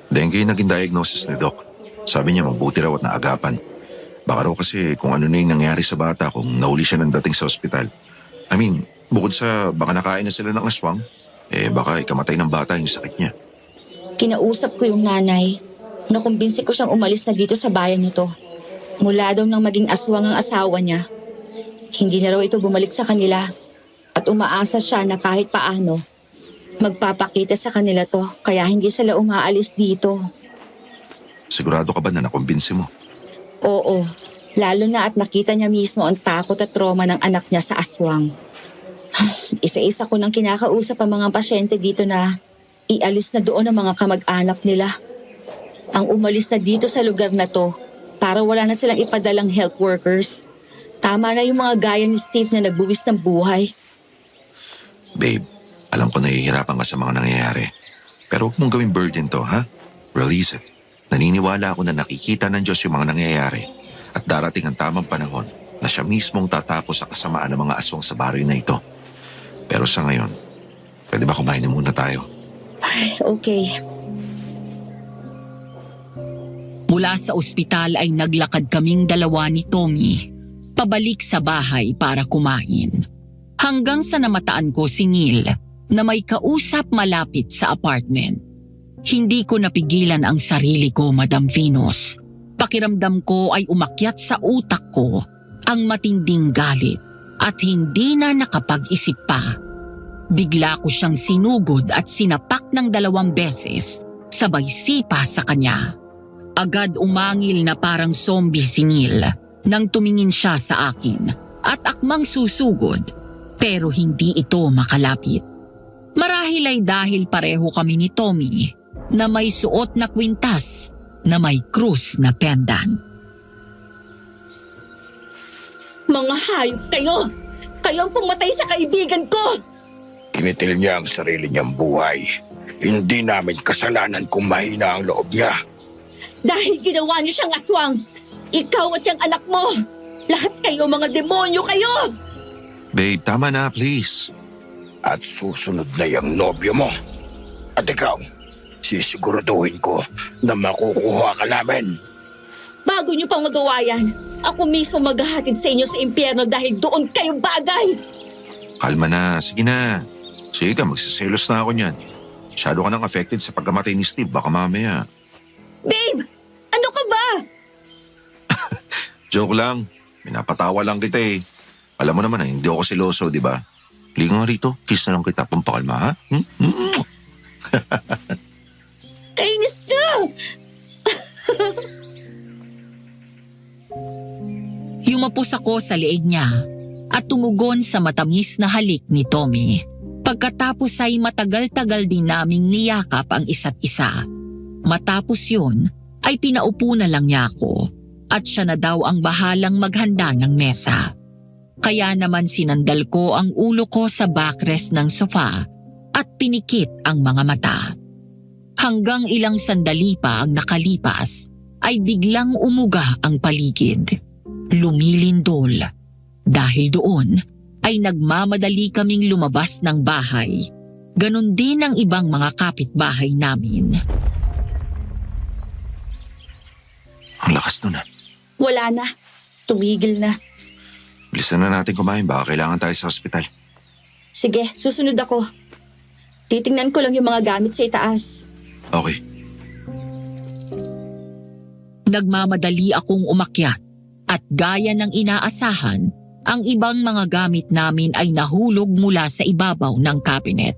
Dengue yung naging diagnosis ni Doc. Sabi niya mabuti raw at naagapan. Baka raw kasi kung ano na yung nangyari sa bata kung nauli siya ng dating sa ospital. I mean, bukod sa baka nakain na sila ng aswang, baka ikamatay ng bata yung sakit niya. Kinausap ko yung nanay. Nakumbinsi ko siyang umalis na dito sa bayan nito. Mula daw nang maging aswang ang asawa niya. Hindi na raw ito bumalik sa kanila. At umaasa siya na kahit paano, magpapakita sa kanila to kaya hindi sila umaalis dito. Sigurado ka ba na nakumbinsi mo? Oo, lalo na at nakita niya mismo ang takot at trauma ng anak niya sa aswang. Isa-isa ko nang kinakausap ang mga pasyente dito na ialis na doon ang mga kamag-anak nila. Ang umalis na dito sa lugar na to para wala na silang ipadalang health workers. Tama na yung mga gaya ni Steve na nagbuwis ng buhay. Babe, alam ko nahihirapan ka sa mga nangyayari. Pero huwag mong gawing burden to, ha? Release it. Naniniwala ako na nakikita ng Diyos yung mga nangyayari at darating ang tamang panahon na siya mismong tatapos sa kasamaan ng mga aswang sa baryo na ito. Pero sa ngayon, pwede ba kumain na muna tayo? Okay. Mula sa ospital ay naglakad kaming dalawa ni Tommy pabalik sa bahay para kumain. Hanggang sa namataan ko si Neil na may kausap malapit sa apartment. Hindi ko napigilan ang sarili ko, Madam Venus. Pakiramdam ko ay umakyat sa utak ko ang matinding galit at hindi na nakapag-isip pa. Bigla ko siyang sinugod at sinapak ng 2 beses, sabay sipa sa kanya. Agad umangil na parang zombie si Neil nang tumingin siya sa akin at akmang susugod pero hindi ito makalapit. Marahil ay dahil pareho kami ni Tommy na may suot na kwintas na may krus na pendant. Mga hayop kayo! Kayo ang pumatay sa kaibigan ko! Kinitil niya ang sarili niyang buhay. Hindi namin kasalanan kung mahina ang loob niya. Dahil ginawa niyo siyang aswang! Ikaw at yung anak mo! Lahat kayo mga demonyo kayo! Babe, tama na, please. At susunod na yung nobyo mo. At ikaw, sisiguraduhin ko na makukuha ka namin. Bago niyo pang magawa yan, ako mismo maghahatid sa inyo sa impyerno dahil doon kayo bagay! Kalma na, sige na. Sige ka, magsiselos na ako niyan. Masyado ka nang affected sa pagkamatay ni Steve, baka mamaya. Babe! Ano ka ba? Joke lang, pinapatawa lang kita eh. Alam mo naman na hindi ako siloso, di ba? Liga nga rito, kiss na lang kita, pampakalma ha? Kainis ka! Yumapos ako sa leeg niya at tumugon sa matamis na halik ni Tommy. Pagkatapos ay matagal-tagal din naming niyakap ang isa't isa. Matapos yun, ay pinaupo na lang niya ako at siya na daw ang bahalang maghanda ng mesa. Kaya naman sinandal ko ang ulo ko sa backrest ng sofa at pinikit ang mga mata. Hanggang ilang sandali pa ang nakalipas ay biglang umuga ang paligid. Lumilindol. Dahil doon ay nagmamadali kaming lumabas ng bahay. Ganon din ang ibang mga kapitbahay namin. Ang lakas nun ah. Wala na. Tumigil na. Bilisan na natin kumain, baka kailangan tayo sa ospital. Sige, susunod ako. Titingnan ko lang yung mga gamit sa itaas. Okay. Nagmamadali akong umakyat At gaya ng inaasahan, ang ibang mga gamit namin ay nahulog mula sa ibabaw ng cabinet.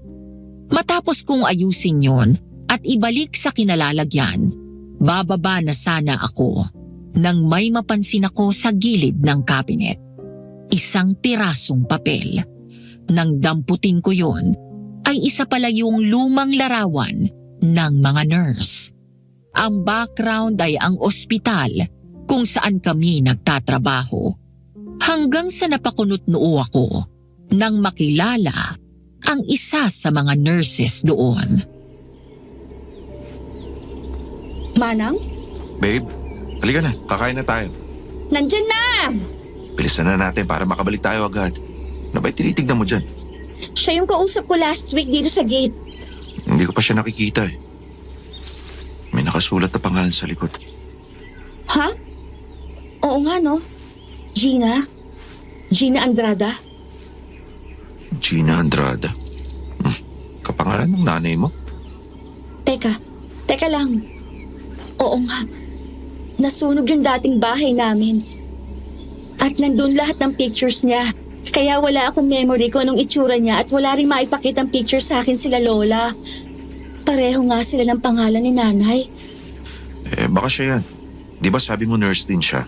Matapos kong ayusin yon at ibalik sa kinalalagyan, bababa na sana ako nang may mapansin ako sa gilid ng cabinet. Isang pirasong papel. Nang damputin ko yon, ay isa pala yung lumang larawan ng mga nurse. Ang background ay ang ospital kung saan kami nagtatrabaho. Hanggang sa napakunot noo ako nang makilala ang isa sa mga nurses doon. Manang, Babe, halika na. Kakain na tayo. nandyan na! Bilisan na natin para makabalik tayo agad. Ano ba'y tinitignan mo dyan? Siya yung kausap ko last week dito sa gate. Hindi ko pa siya nakikita eh. May nakasulat na pangalan sa likod. Ha? Oo nga, no? Gina? Gina Andrada? Gina Andrada. Kapangalan ng nanay mo? Teka lang. Oo nga. Nasunog yung dating bahay namin. At nandun lahat ng pictures niya. Kaya wala akong memory kung anong itsura niya at wala rin maipakitang picture sa akin sila Lola. Pareho nga sila ng pangalan ni nanay. Baka siya yan. Di ba sabi mo nurse din siya?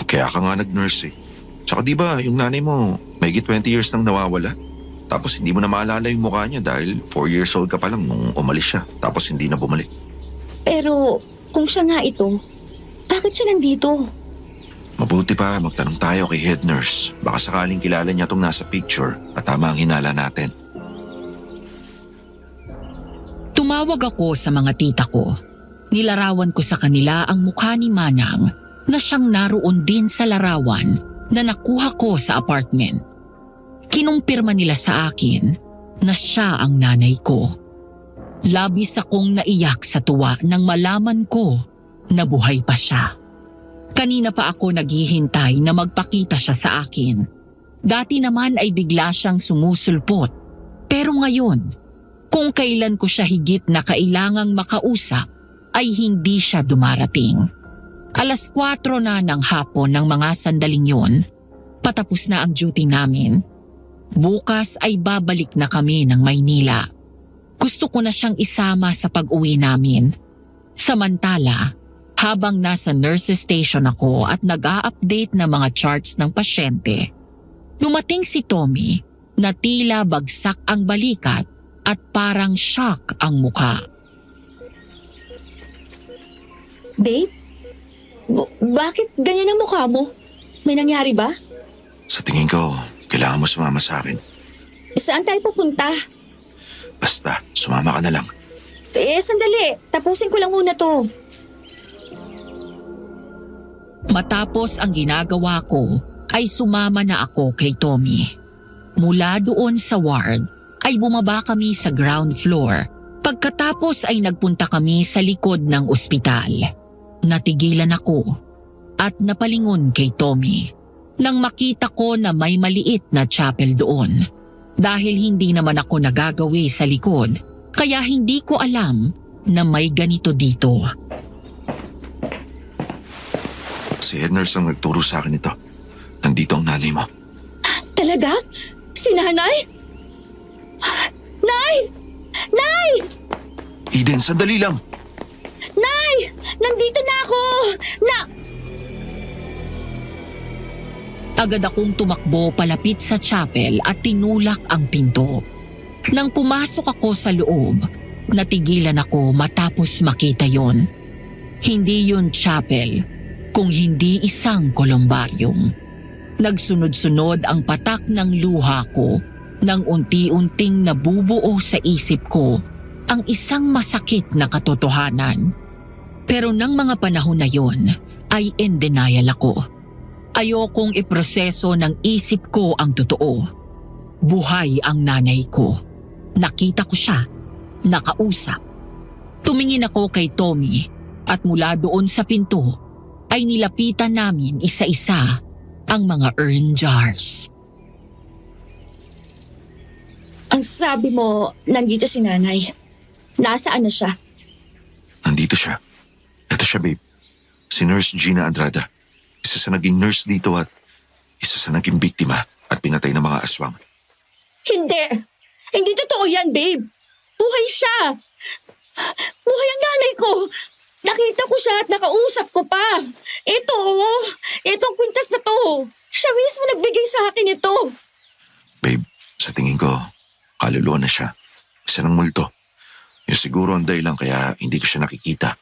Kaya ka nga nag-nurse eh. Tsaka di ba yung nanay mo, mahigit 20 years nang nawawala? Tapos hindi mo na maalala yung mukha niya dahil 4 years old ka pa lang nung umalis siya. Tapos hindi na bumalik. Pero kung siya nga ito, bakit siya nandito? Mabuti pa magtanong tayo kay head nurse. Baka sakaling kilala niya tong nasa picture at tama ang hinala natin. Tumawag ako sa mga tita ko. Nilarawan ko sa kanila ang mukha ni Manang na siyang naroon din sa larawan na nakuha ko sa apartment. Kinumpirma nila sa akin na siya ang nanay ko. Labis akong naiyak sa tuwa nang malaman ko na buhay pa siya. Kanina pa ako naghihintay na magpakita siya sa akin. Dati naman ay bigla siyang sumusulpot. Pero ngayon, kung kailan ko siya higit na kailangang makausap, ay hindi siya dumarating. 4:00 na ng hapon ng mga sandaling yon, patapos na ang duty namin. Bukas ay babalik na kami ng Maynila. Gusto ko na siyang isama sa pag-uwi namin. Samantala, habang nasa nurses station ako at nag-a-update ng mga charts ng pasyente, dumating si Tommy na tila bagsak ang balikat at parang shock ang mukha. Babe? Bakit ganyan ang mukha mo? May nangyari ba? Sa tingin ko, kailangan mo sumama sa akin. Saan tayo pupunta? Basta, sumama ka na lang. Sandali. Tapusin ko lang muna to. Matapos ang ginagawa ko, ay sumama na ako kay Tommy. Mula doon sa ward, ay bumaba kami sa ground floor. Pagkatapos ay nagpunta kami sa likod ng ospital. Natigilan ako at napalingon kay Tommy nang makita ko na may maliit na chapel doon. Dahil hindi naman ako nagagawi sa likod, kaya hindi ko alam na may ganito dito. Si head nurse ang nagturo sa akin ito. Nandito ang nanay mo. Talaga? Si nanay? Nay! Nay! Eden, sandali lang. Nay! Nandito na ako! Agad akong tumakbo palapit sa chapel at tinulak ang pinto. Nang pumasok ako sa loob, natigilan ako matapos makita yon. Hindi yun chapel, kung hindi isang kolumbarium. Nagsunod-sunod ang patak ng luha ko nang unti-unting nabubuo sa isip ko ang isang masakit na katotohanan. Pero nang mga panahon na yon ay in denial ako. Ayokong iproseso ng isip ko ang totoo. Buhay ang nanay ko. Nakita ko siya. Nakausap. Tumingin ako kay Tommy at mula doon sa pinto ay nilapitan namin isa-isa ang mga urn jars. Ang sabi mo, nandito si nanay. Nasaan na siya? Nandito siya. Ito siya, babe. Si Nurse Gina Andrada. Isa sa naging nurse dito at isa sa naging biktima at pinatay ng mga aswang. Hindi! Hindi totoo yan, babe! Buhay siya! Buhay ang nanay ko! Nakita ko siya at nakausap ko pa! Itong kwintas na to! Siya mismo nagbigay sa akin ito! Babe, sa tingin ko, kaluluwa na siya. Isa ng multo. Yung siguro ang dahilan kaya hindi ko siya nakikita.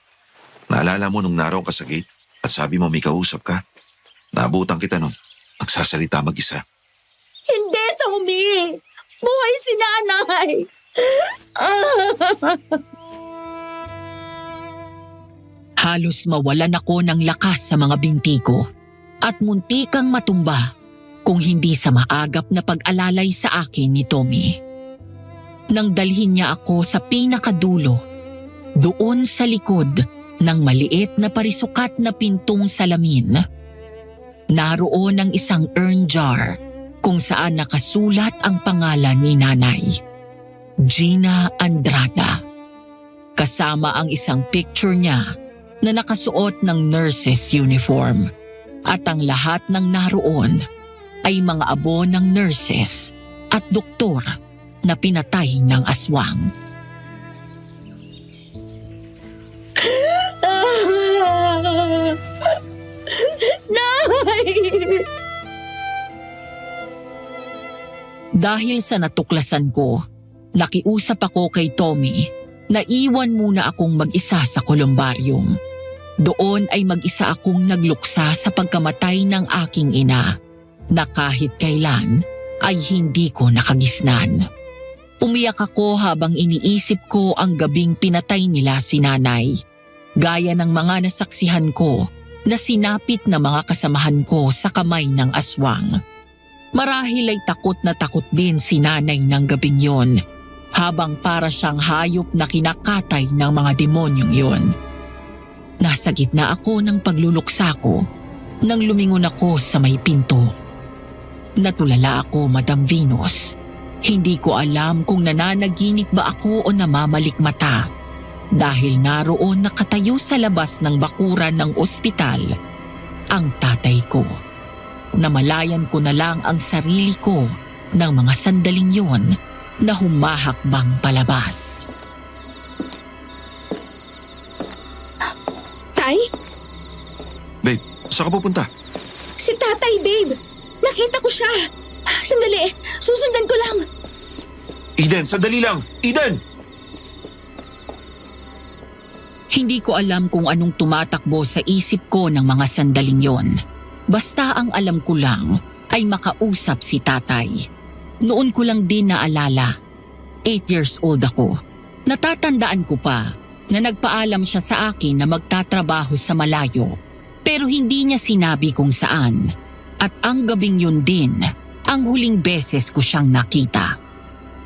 Naalala mo nung naroon ka sa gate at sabi mo may kausap ka? Naabutan kita nun. Nagsasalita mag-isa. Hindi, Tommy! Buhay si nanay! Halos mawalan ako ng lakas sa mga binti ko at muntikang matumba kung hindi sa maagap na pag-alalay sa akin ni Tommy. Nang dalhin niya ako sa pinakadulo, doon sa likod ng maliit na parisukat na pintong salamin, naroon ang isang urn jar kung saan nakasulat ang pangalan ni Nanay, Gina Andrada. Kasama ang isang picture niya na nakasuot ng nurse's uniform at ang lahat ng naroon ay mga abo ng nurses at doktor na pinatay ng aswang. Nay! Dahil sa natuklasan ko, nakiusap ako kay Tommy na iwan muna akong mag-isa sa kolumbarium. Doon ay mag-isa akong nagluksa sa pagkamatay ng aking ina na kahit kailan ay hindi ko nakagisnan. Umiyak ako habang iniisip ko ang gabing pinatay nila si nanay. Gaya ng mga nasaksihan ko na sinapit na mga kasamahan ko sa kamay ng aswang. Marahil ay takot na takot din si nanay ng gabing yon, habang para siyang hayop na kinakatay ng mga demonyong yon. Nasa gitna ako ng pagluluksa ko nang lumingon ako sa may pinto. Natulala ako, Madam Venus. Hindi ko alam kung nananaginip ba ako o namamalikmata dahil naroon nakatayo sa labas ng bakuran ng ospital ang tatay ko. Namalayan ko na lang ang sarili ko ng mga sandaling yon na humahakbang palabas. Tay? Babe, saan ka pupunta? Si tatay, babe! Nakita ko siya! Sandali! Susundan ko lang! Eden, sandali lang! Eden! Hindi ko alam kung anong tumatakbo sa isip ko ng mga sandaling yon. Basta ang alam ko lang ay makausap si tatay. Noon ko lang din naalala. 8 years old ako. Natatandaan ko pa na nagpaalam siya sa akin na magtatrabaho sa malayo. Pero hindi niya sinabi kung saan. At ang gabing yun din ang huling beses ko siyang nakita.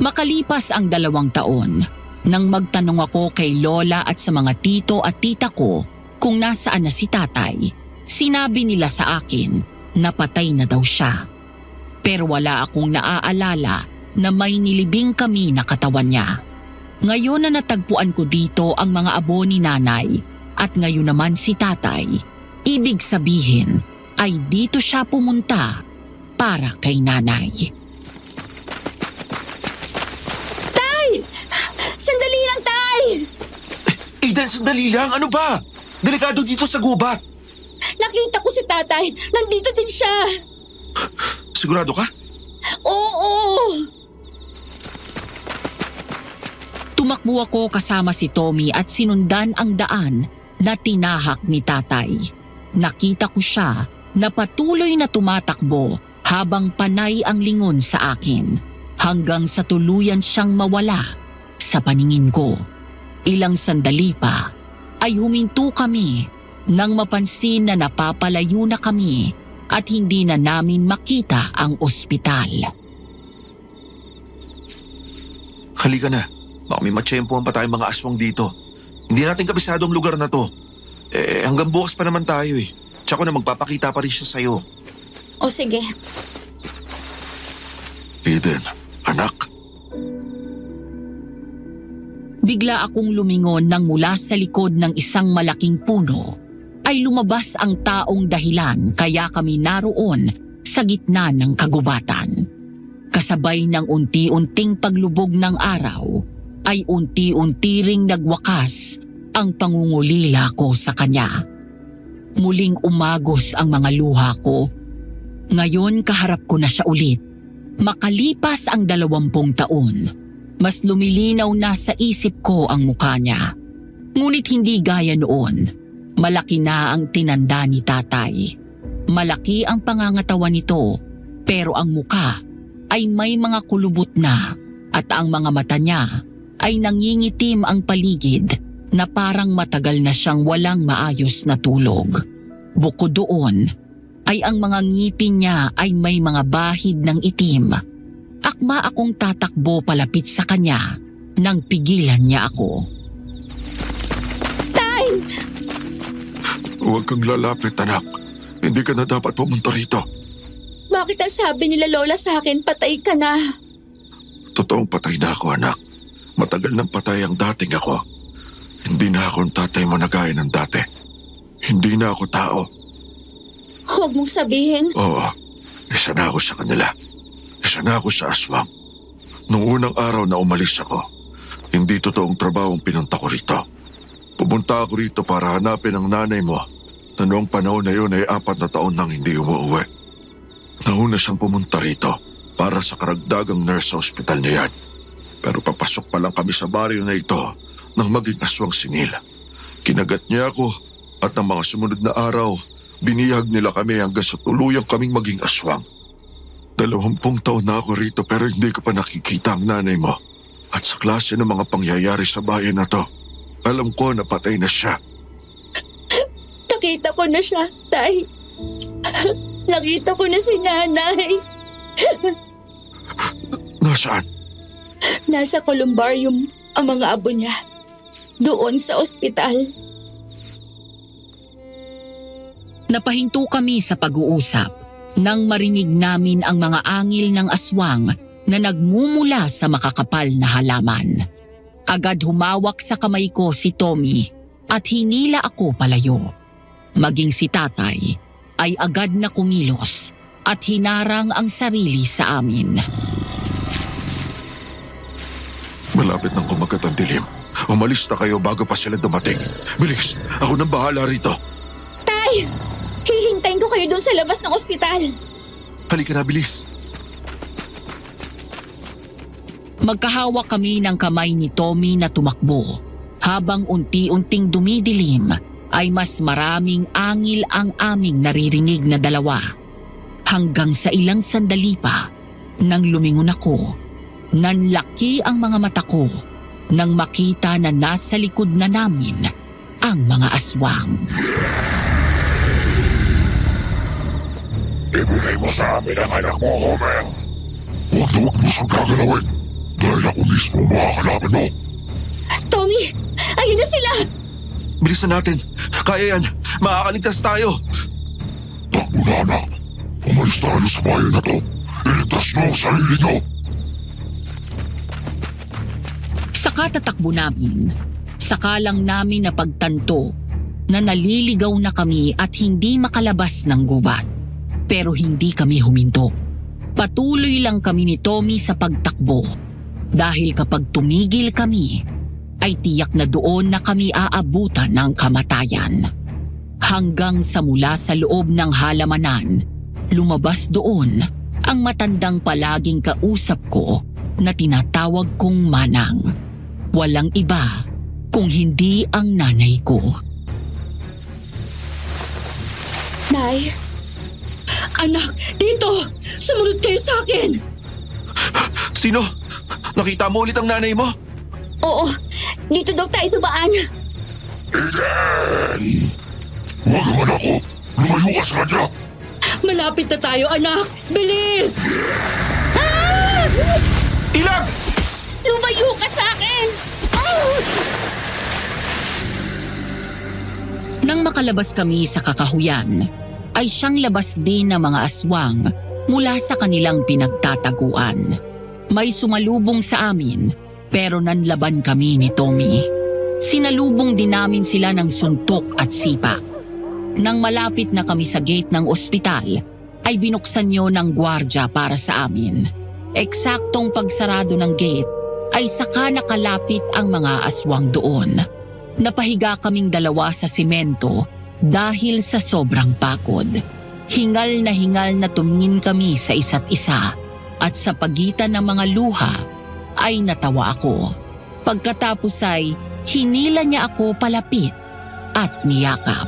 Makalipas ang 2 taon, nang magtanong ako kay Lola at sa mga tito at tita ko kung nasaan na si tatay, sinabi nila sa akin na patay na daw siya. Pero wala akong naaalala na may nilibing kami na katawan niya. Ngayon na natagpuan ko dito ang mga abo ni nanay at ngayon naman si tatay, ibig sabihin ay dito siya pumunta para kay nanay. Tay! Sandali lang, tay! Eden, sandali lang! Ano ba? Delikado dito sa gubat. Nakita ko si tatay! Nandito din siya! Sigurado ka? Oo! Tumakbo ako kasama si Tommy at sinundan ang daan na tinahak ni tatay. Nakita ko siya na patuloy na tumatakbo habang panay ang lingon sa akin hanggang sa tuluyan siyang mawala sa paningin ko. Ilang sandali pa ay huminto kami nang mapansin na napapalayo na kami at hindi na namin makita ang ospital. Halika na. Baka may matsyempohan pa tayong mga aswang dito. Hindi natin kabisado ang lugar na to. Hanggang bukas pa naman tayo eh. Tsaka na magpapakita pa rin siya sa'yo. O sige. Eden, anak. Bigla akong lumingon nang mula sa likod ng isang malaking puno ay lumabas ang taong dahilan kaya kami naroon sa gitna ng kagubatan. Kasabay ng unti-unting paglubog ng araw, ay unti-unti ring nagwakas ang pangungulila ko sa kanya. Muling umagos ang mga luha ko. Ngayon kaharap ko na siya ulit. Makalipas ang 20 taon, mas lumilinaw na sa isip ko ang mukha niya. Ngunit hindi gaya noon. Malaki na ang tinanda ni tatay. Malaki ang pangangatawan nito, pero ang muka ay may mga kulubot na at ang mga mata niya ay nangingitim ang paligid na parang matagal na siyang walang maayos na tulog. Bukod doon, ay ang mga ngipin niya ay may mga bahid ng itim. Akma akong tatakbo palapit sa kanya nang pigilan niya ako. Tay! Huwag kang lalapit, anak. Hindi ka na dapat pumunta rito. Bakit ang sabi nila lola sa akin, patay ka na? Totoong patay na ako, anak. Matagal nang patay ang dating ako. Hindi na ako ang tatay mo na gaya ng dati. Hindi na ako tao. Huwag mong sabihin. Oo, isa na ako sa kanila. Isa na ako sa aswang. Nung unang araw na umalis ako, hindi totoong trabaho ang pinunta ko rito. Pumunta ako rito para hanapin ang nanay mo na noong panahon na yun ay 4 na taon nang hindi umuwi. Nauna siyang pumunta rito para sa karagdagang nurse sa ospital niya yan. Pero papasok pa lang kami sa baryo na ito nang maging aswang singil. Kinagat niya ako at ng mga sumunod na araw, binihag nila kami hanggang sa tuluyang kaming maging aswang. 20 taon na ako rito pero hindi ko pa nakikita ang nanay mo. At sa klase ng mga pangyayari sa bayan na to, alam ko na patay na siya. Nakita ko na siya, tay. Nakita ko na si nanay. Nasaan? Nasa columbarium ang mga abo niya. Doon sa ospital. Napahinto kami sa pag-uusap nang marinig namin ang mga angil ng aswang na nagmumula sa makakapal na halaman. Agad humawak sa kamay ko si Tommy at hinila ako palayo. Maging si tatay ay agad na kumilos at hinarang ang sarili sa amin. Malapit nang kumagat ang dilim. Umalis na kayo bago pa sila dumating. Bilis, ako nang bahala rito. Tay! Hihintayin ko kayo doon sa labas ng ospital. Halika na, bilis. Magkahawak kami ng kamay ni Tommy na tumakbo. Habang unti-unting dumidilim, ay mas maraming angil ang aming naririnig na dalawa. Hanggang sa ilang sandali pa, nang lumingon ako, nanlaki ang mga mata ko nang makita na nasa likod na namin ang mga aswang. Ibigay mo sa amin ang anak mo, Homer. Huwag na huwag mo siyang gagalawin dahil ako mismo makakalaban mo. Tommy! Ayun na sila! Bilisan natin. Kaya yan. Makakaligtas tayo. Takbo na, anak. Umalis tayo sa bayan na to. Iligtas mo ang sarili niyo. Sa katatakbo namin, saka lang namin napagtanto na naliligaw na kami at hindi makalabas ng gubat. Pero hindi kami huminto. Patuloy lang kami ni Tommy sa pagtakbo dahil kapag tumigil kami, ay tiyak na doon na kami aabutan ng kamatayan. Hanggang sa mula sa loob ng halamanan, lumabas doon ang matandang palaging kausap ko na tinatawag kong Manang. Walang iba kung hindi ang nanay ko. Nay! Anak, dito! Sumunod kayo sa akin! Sino? Nakita mo ulit ang nanay mo? Oo, dito daw tayo dumaan. Eden! Huwag naman ako. Lumayo ka sa kanya. Malapit na tayo, anak! Bilis! Ilag! Lumayo ka sa akin! Nang makalabas kami sa kakahuyan, ay siyang labas din ng mga aswang mula sa kanilang pinagtataguan. May sumalubong sa amin pero nanlaban kami ni Tommy. Sinalubong din namin sila ng suntok at sipa. Nang malapit na kami sa gate ng ospital, ay binuksan niyo ng gwardya para sa amin. Eksaktong pagsarado ng gate ay saka nakalapit ang mga aswang doon. Napahiga kaming dalawa sa simento dahil sa sobrang pagod. Hingal na tumingin kami sa isa't isa at sa pagitan ng mga luha ay natawa ako. Pagkatapos ay hinila niya ako palapit at niyakap.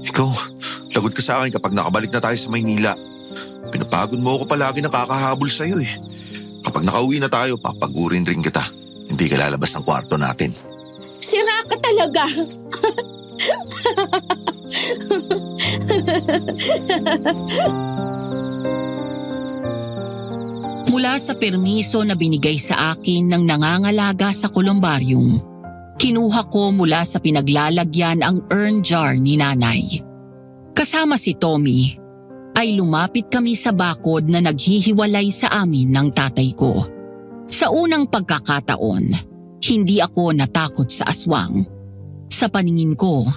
Ikaw, lagot ka sa akin kapag nakabalik na tayo sa Maynila. Pinapagod mo ako palagi na kakahabol sa'yo eh. Kapag nakauwi na tayo, papagurin rin kita. Hindi ka lalabas ng kwarto natin. Sira ka talaga. Mula sa permiso na binigay sa akin ng nangangalaga sa kolumbarium, kinuha ko mula sa pinaglalagyan ang urn jar ni nanay. Kasama si Tommy, ay lumapit kami sa bakod na naghihiwalay sa amin ng tatay ko. Sa unang pagkakataon, hindi ako natakot sa aswang. Sa paningin ko,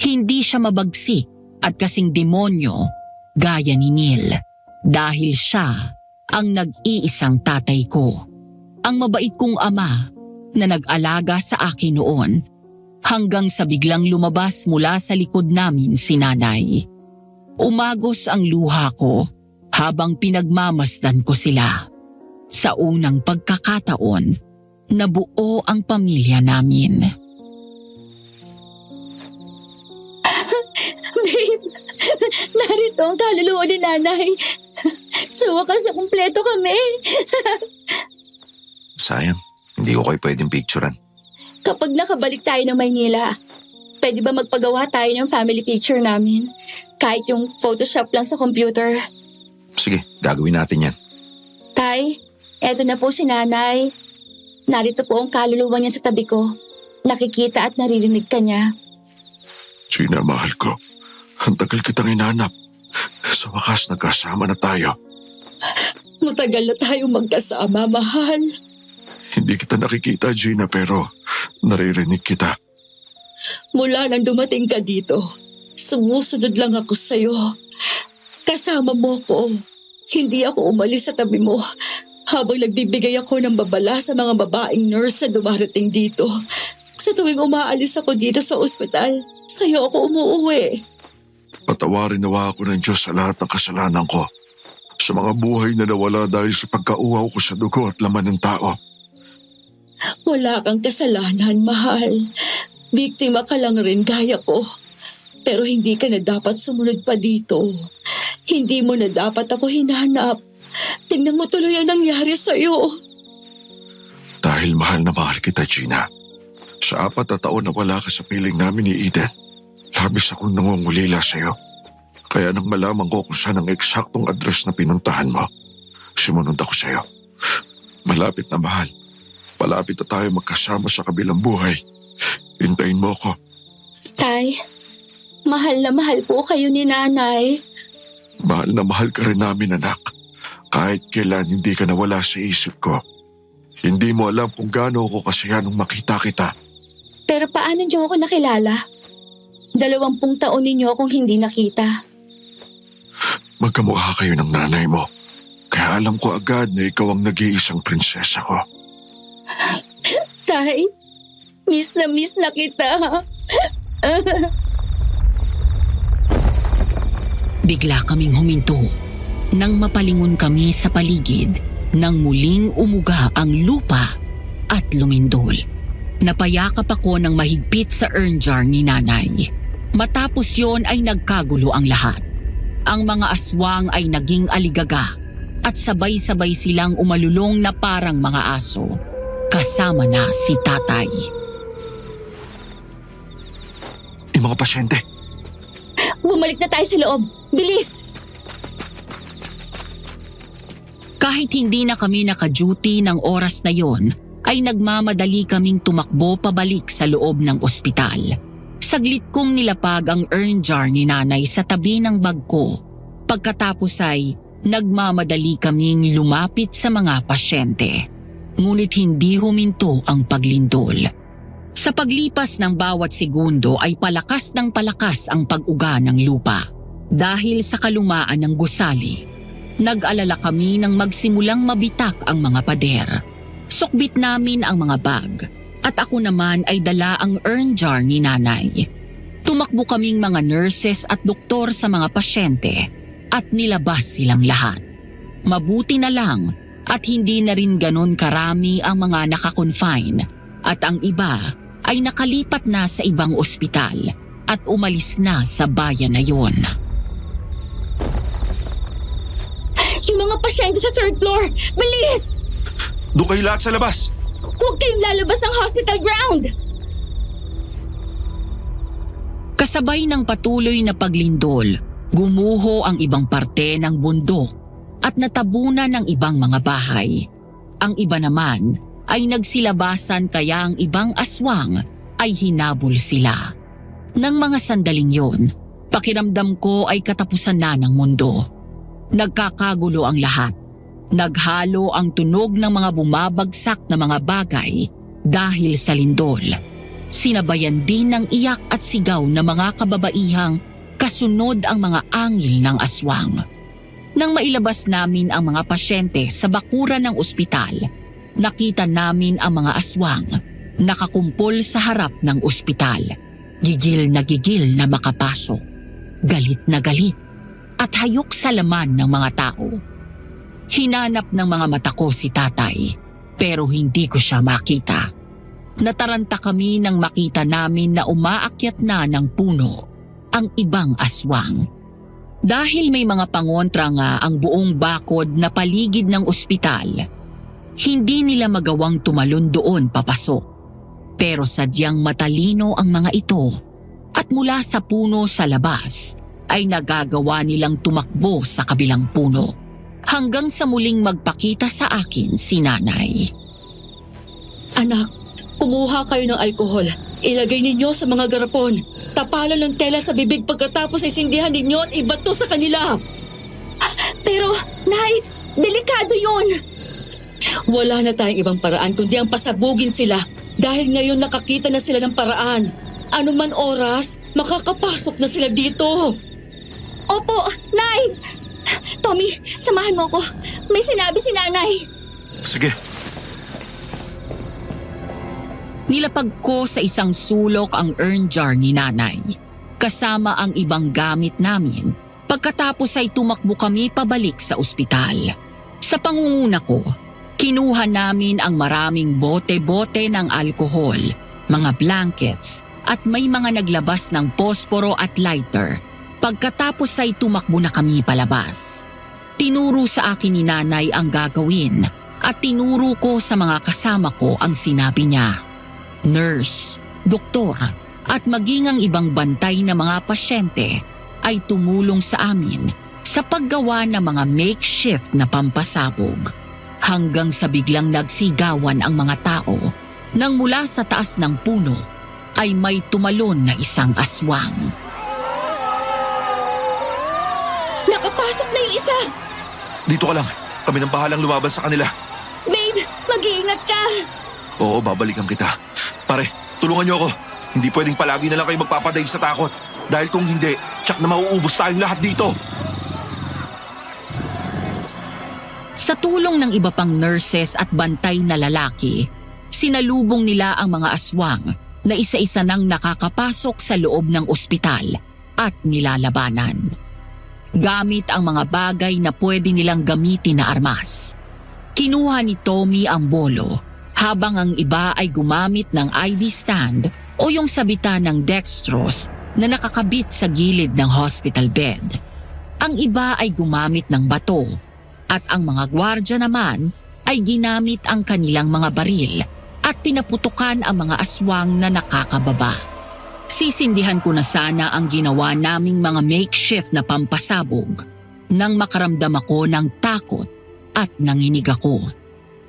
hindi siya mabagsik at kasing demonyo gaya ni Neil dahil siya ang nag-iisang tatay ko. Ang mabait kong ama na nag-alaga sa akin noon hanggang sa biglang lumabas mula sa likod namin si nanay. Umagos ang luha ko habang pinagmamasdan ko sila. Sa unang pagkakataon, nabuo ang pamilya namin. Babe, narito ang kaluluwa ni nanay. Sa wakas na kumpleto kami. Sayang, hindi ko kayo pwedeng picturean. Kapag nakabalik tayo ng Maynila, pwede ba magpagawa tayo ng family picture namin? Kahit yung Photoshop lang sa computer. Sige, gagawin natin yan. Tay, eto na po si nanay. Narito po ang kaluluwa niya sa tabi ko. Nakikita at naririnig ka niya. Gina, mahal ko. Ang tagal kitang inanap. Sa wakas, nagkasama na tayo. Matagal na tayong magkasama, mahal. Hindi kita nakikita, Gina, pero naririnig kita. Mula nang dumating ka dito, sumusunod lang ako sa'yo. Kasama mo ko. Hindi ako umalis sa tabi mo habang nagbibigay ako ng babala sa mga babaeng nurse na dumarating dito. Sa tuwing umaalis ako dito sa ospital, sa'yo ako umuuwi. Patawarin nawa ako ng Diyos sa lahat ng kasalanan ko. Sa mga buhay na nawala dahil sa pagkauhaw ko sa dugo at laman ng tao. Wala kang kasalanan, mahal. Biktima ka lang rin gaya ko. Pero hindi ka na dapat sumunod pa dito. Hindi mo na dapat ako hinanap. Tingnan mo tuloy ang nangyari sa'yo. Dahil mahal na mahal kita, Gina. Sa 4 na taon na wala ka sa piling namin ni Eden, labis akong nangungulila sa'yo. Kaya nang malaman ko kung saan ang eksaktong address na pinuntahan mo, sumunod ako sa'yo. Malapit na mahal. Malapit na tayo magkasama sa kabilang buhay. Hintayin mo ko. Tay, mahal na mahal po kayo ni nanay. Mahal na mahal ka rin namin, anak. Kahit kailan hindi ka nawala sa isip ko. Hindi mo alam kung gaano ako kasaya nung makita kita. Pero paano niyo ako nakilala? 20 taon ninyo akong hindi nakita. Magkamukha kayo ng nanay mo. Kaya alam ko agad na ikaw ang nag-iisang prinsesa ko. Tay, miss na kita. Bigla kaming huminto nang mapalingon kami sa paligid nang muling umuga ang lupa at lumindol. Napayakap ako ng mahigpit sa urn jar ni nanay. Matapos yon ay nagkagulo ang lahat. Ang mga aswang ay naging aligaga at sabay-sabay silang umalulong na parang mga aso. Kasama na si tatay. Yung mga pasyente. Bumalik na tayo sa loob. Bilis! Kahit hindi na kami naka-duty ng oras na yon, ay nagmamadali kaming tumakbo pabalik sa loob ng ospital. Saglit kong nilapag ang urn jar ni nanay sa tabi ng bag ko. Pagkatapos ay nagmamadali kaming lumapit sa mga pasyente. Ngunit hindi huminto ang paglindol. Sa paglipas ng bawat segundo ay palakas ng palakas ang pag-uga ng lupa. Dahil sa kalumaan ng gusali, nag-alala kami nang magsimulang mabitak ang mga pader. Sukbit namin ang mga bag at ako naman ay dala ang urn jar ni nanay. Tumakbo kaming mga nurses at doktor sa mga pasyente at nilabas silang lahat. Mabuti na lang at hindi na rin ganon karami ang mga nakakonfine at ang iba ay nakalipat na sa ibang ospital at umalis na sa bayan na yon. Yung mga pasyente sa 3rd floor! Bilis! Doon kayo lahat sa labas! Huwag kayong lalabas ng hospital ground! Kasabay ng patuloy na paglindol, gumuho ang ibang parte ng bundok at natabunan ng ibang mga bahay. Ang iba naman ay nagsilabasan kaya ang ibang aswang ay hinabol sila. Nang mga sandaling yon, pakiramdam ko ay katapusan na ng mundo. Nagkakagulo ang lahat. Naghalo ang tunog ng mga bumabagsak na mga bagay dahil sa lindol. Sinabayan din ng iyak at sigaw ng mga kababaihang kasunod ang mga angil ng aswang. Nang mailabas namin ang mga pasyente sa bakuran ng ospital, nakita namin ang mga aswang nakakumpol sa harap ng ospital. Gigil na makapasok. Galit na galit at hayok sa laman ng mga tao. Hinanap ng mga mata ko si tatay pero hindi ko siya makita. Nataranta kami nang makita namin na umaakyat na ng puno ang ibang aswang. Dahil may mga pangontra nga ang buong bakod na paligid ng ospital, hindi nila magawang tumalon doon papasok. Pero sadyang matalino ang mga ito at mula sa puno sa labas ay nagagawa nilang tumakbo sa kabilang puno hanggang sa muling magpakita sa akin si nanay. Anak, kumuha kayo ng alkohol. Ilagay ninyo sa mga garapon. Tapalan ng tela sa bibig pagkatapos ay sindihan ninyo at ibato sa kanila. Pero, Nay, delikado yun! Wala na tayong ibang paraan kundi ang pasabugin sila dahil ngayon nakakita na sila ng paraan. Ano man oras, makakapasok na sila dito. Opo, Nay! Tommy, samahan mo ko. May sinabi si Nanay. Sige. Nilapag ko sa isang sulok ang urn jar ni nanay, kasama ang ibang gamit namin. Pagkatapos ay tumakbo kami pabalik sa ospital. Sa pangunguna ko, kinuha namin ang maraming bote-bote ng alkohol, mga blankets, at may mga naglabas ng posporo at lighter. Pagkatapos ay tumakbo na kami palabas. Tinuro sa akin ni nanay ang gagawin at tinuro ko sa mga kasama ko ang sinabi niya. Nurse, doktor at maging ang ibang bantay na mga pasyente ay tumulong sa amin sa paggawa ng mga makeshift na pampasabog hanggang sa biglang nagsigawan ang mga tao nang mula sa taas ng puno ay may tumalon na isang aswang. Nakapasok na yung isa! Dito ka lang. Kami nang bahalang lumaban sa kanila. Babe, mag-iingat ka! Oo, babalikan kita. Pare, tulungan niyo ako. Hindi pwedeng palagi na lang kayo magpapadaig sa takot. Dahil kung hindi, tsak na mauubos tayong lahat dito. Sa tulong ng iba pang nurses at bantay na lalaki, sinalubong nila ang mga aswang na isa-isa nang nakakapasok sa loob ng ospital at nilalabanan. Gamit ang mga bagay na pwede nilang gamitin na armas. Kinuha ni Tommy ang bolo, habang ang iba ay gumamit ng IV stand o yung sabitan ng dextrose na nakakabit sa gilid ng hospital bed. Ang iba ay gumamit ng bato at ang mga gwardya naman ay ginamit ang kanilang mga baril at pinaputukan ang mga aswang na nakakababa. Sisindihan ko na sana ang ginawa naming mga makeshift na pampasabog nang makaramdam ako ng takot at nanginig ako.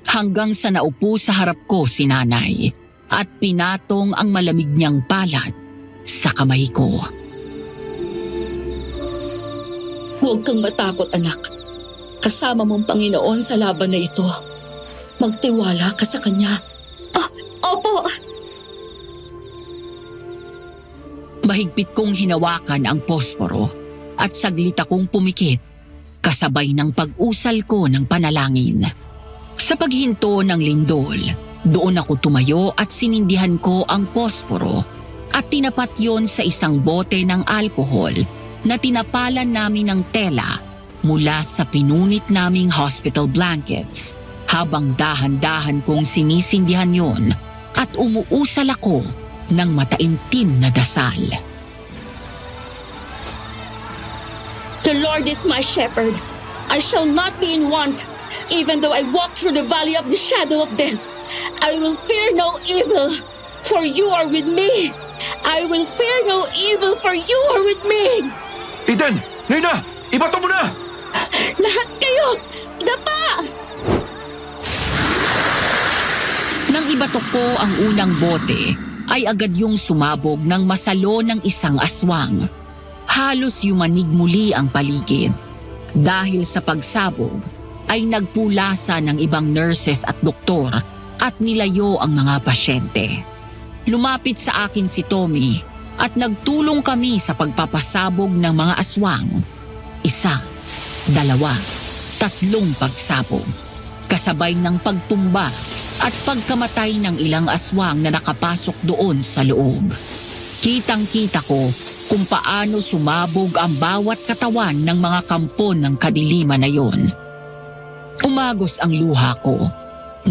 Hanggang sa naupo sa harap ko si nanay at pinatong ang malamig niyang palad sa kamay ko. Huwag kang matakot, anak. Kasama mong Panginoon sa laban na ito. Magtiwala ka sa Kanya. Opo! Mahigpit kong hinawakan ang posporo at saglit akong pumikit kasabay ng pag-usal ko ng panalangin. Sa paghinto ng lindol, doon ako tumayo at sinindihan ko ang posporo at tinapat yon sa isang bote ng alkohol na tinapalan namin ng tela mula sa pinunit naming hospital blankets habang dahan-dahan kong sinisindihan yon at umuusal ako ng mataimtim na dasal. The Lord is my shepherd. I shall not be in want. Even though I walk through the valley of the shadow of death, I will fear no evil, for you are with me. I will fear no evil, for you are with me. Eden! Ngayon na! Ibato mo na! Lahat kayo! Dapa! Nang ibatok ko ang unang bote, ay agad yung sumabog ng masalo ng isang aswang. Halos yumanig muli ang paligid. Dahil sa pagsabog, ay nagpulasa ng ibang nurses at doktor at nilayo ang mga pasyente. Lumapit sa akin si Tommy at nagtulong kami sa pagpapasabog ng mga aswang. 1, 2, 3 pagsabog. Kasabay ng pagtumba at pagkamatay ng ilang aswang na nakapasok doon sa loob. Kitang-kita ko kung paano sumabog ang bawat katawan ng mga kampon ng kadiliman na yon. Umagos ang luha ko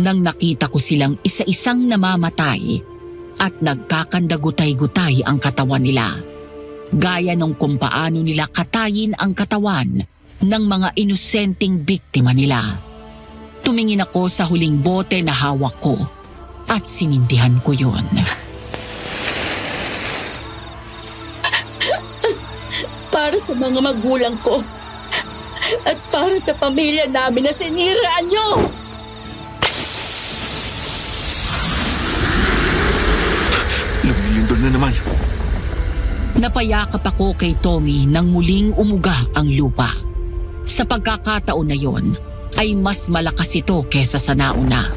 nang nakita ko silang isa-isang namamatay at nagkakandagutay-gutay ang katawan nila. Gaya nung kung paano nila katayin ang katawan ng mga inosenteng biktima nila. Tumingin ako sa huling bote na hawak ko at sinindihan ko yun. Para sa mga magulang ko at para sa pamilya namin na siniraan nyo! Lumilindol na naman. Napayakap ako kay Tommy nang muling umuga ang lupa. Sa pagkakataon na yon, ay mas malakas ito kesa sa nauna.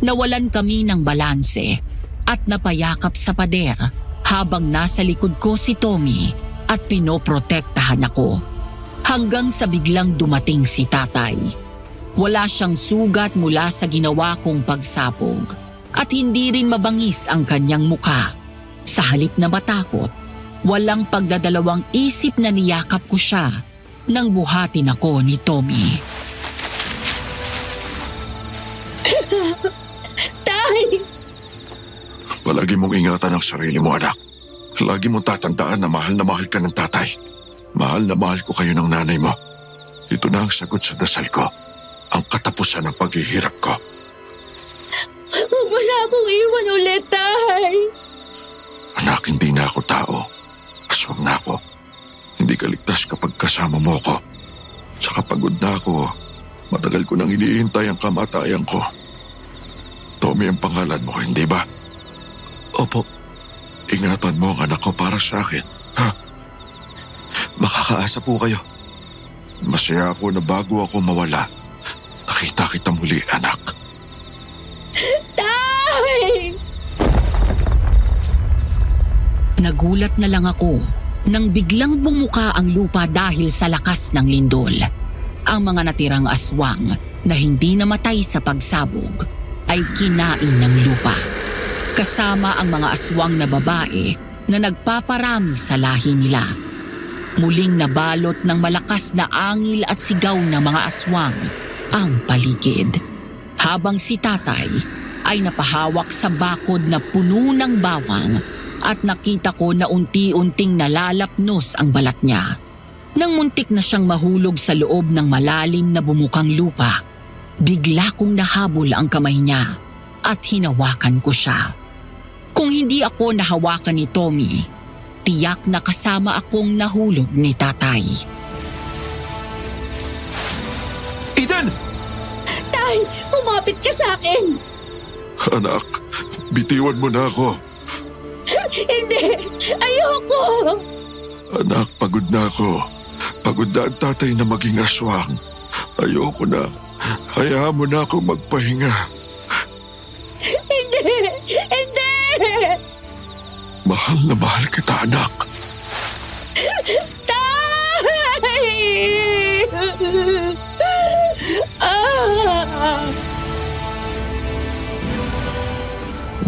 Nawalan kami ng balanse at napayakap sa pader habang nasa likod ko si Tommy at pinoprotektahan ako. Hanggang sa biglang dumating si tatay. Wala siyang sugat mula sa ginawa kong pagsabog at hindi rin mabangis ang kanyang muka. Sa halip na matakot, walang pagdadalawang isip na niyakap ko siya nang buhatin ako ni Tommy. Tay! Palagi mong ingatan ang sarili mo, anak. Lagi mong tatandaan na mahal ka ng tatay. Mahal na mahal ko kayo ng nanay mo. Ito na ang sagot sa dasal ko. Ang katapusan ng paghihirap ko. Huwag mo na akong iwan ulit, Tay! Anak, hindi na ako tao. Aswang na ako. Hindi ka ligtas kapag kasama mo ko. Tsaka pagod na ako. Matagal ko nang iniintay ang kamatayan ko. Tommy ang pangalan mo, hindi ba? Opo. Ingatan mo ang anak ko para sa akin, ha? Makakaasa po kayo. Masaya ako na bago ako mawala, nakita kita muli, anak. Tay! Nagulat na lang ako nang biglang bumuka ang lupa dahil sa lakas ng lindol. Ang mga natirang aswang na hindi namatay sa pagsabog ay kinain ng lupa. Kasama ang mga aswang na babae na nagpaparami sa lahi nila. Muling nabalot ng malakas na angil at sigaw ng mga aswang ang paligid. Habang si tatay ay napahawak sa bakod na puno ng bawang at nakita ko na unti-unting nalalapnos ang balat niya. Nang muntik na siyang mahulog sa loob ng malalim na bumukang lupa, bigla kong nahabol ang kamay niya at hinawakan ko siya. Kung hindi ako nahawakan ni Tommy, tiyak na kasama akong nahulog ni tatay. Eden! Tay! Kumapit ka sa akin! Anak, bitiwan mo na ako. Hindi! Ayoko! Anak, pagod na ako. Pagod na ang tatay na maging aswang. Ayoko na. Hayaan mo na akong magpahinga. Hindi! Hindi! Mahal na mahal kita, anak.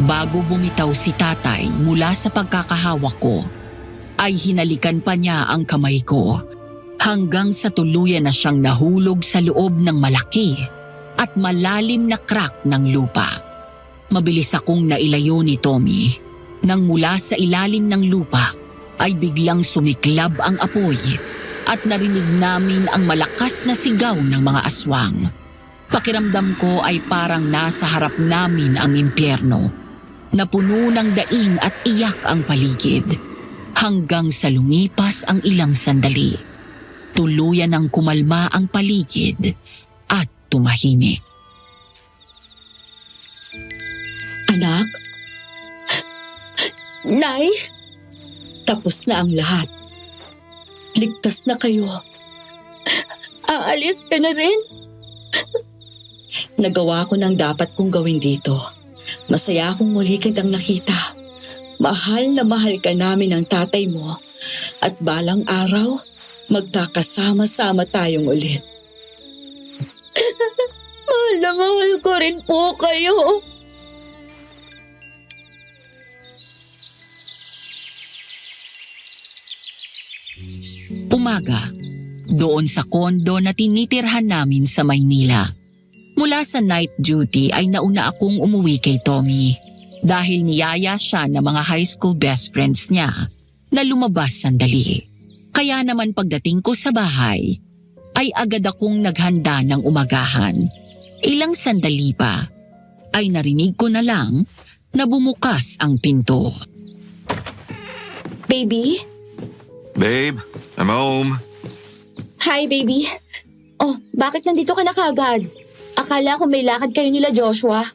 Bago bumitaw si tatay mula sa pagkakahawak ko, ay hinalikan pa niya ang kamay ko hanggang sa tuluyan na siyang nahulog sa loob ng malaki at malalim na crack ng lupa. Mabilis akong nailayo ni Tommy. Nang mula sa ilalim ng lupa ay biglang sumiklab ang apoy at narinig namin ang malakas na sigaw ng mga aswang. Pakiramdam ko ay parang nasa harap namin ang impyerno. Napuno ng daing at iyak ang paligid hanggang sa lumipas ang ilang sandali. Tuluyan ng kumalma ang paligid at tumahimik. Anak? Nay? Tapos na ang lahat. Ligtas na kayo. Aalis ka na rin? Nagawa ko ng dapat kong gawin dito. Masaya akong muli kitang nakita. Mahal na mahal ka namin ng tatay mo. At balang araw, magkakasama-sama tayong ulit. Mahal na mahal ko rin po kayo. Umaga, doon sa kondo na tinitirhan namin sa Maynila. Mula sa night duty ay nauna akong umuwi kay Tommy dahil niyaya siya ng mga high school best friends niya na lumabas sandali. Kaya naman pagdating ko sa bahay ay agad akong naghanda ng umagahan. Ilang sandali pa ay narinig ko na lang na bumukas ang pinto. Baby? Babe, I'm home. Hi, baby. Oh, bakit nandito ka na kagad? Akala ko may lakad kayo nila Joshua.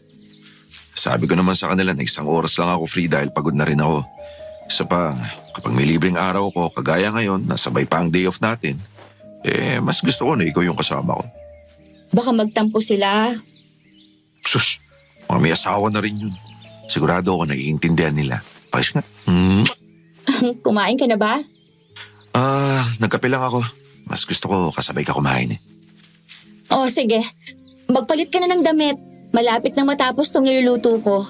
Sabi ko naman sa kanila na isang oras lang ako free dahil pagod na rin ako. Isa pa, kapag may libreng araw ko, kagaya ngayon, nasabay pa ang day off natin, mas gusto ko na ikaw yung kasama ko. Baka magtampo sila. Sus, mga may asawa na rin yun. Sigurado ako naiintindihan nila. Pakis nga. Kumain ka na ba? Nagkape lang ako. Mas gusto ko kasabay ka kumain eh. Oh, sige. Magpalit ka na ng damit. Malapit na matapos tong niluluto ko.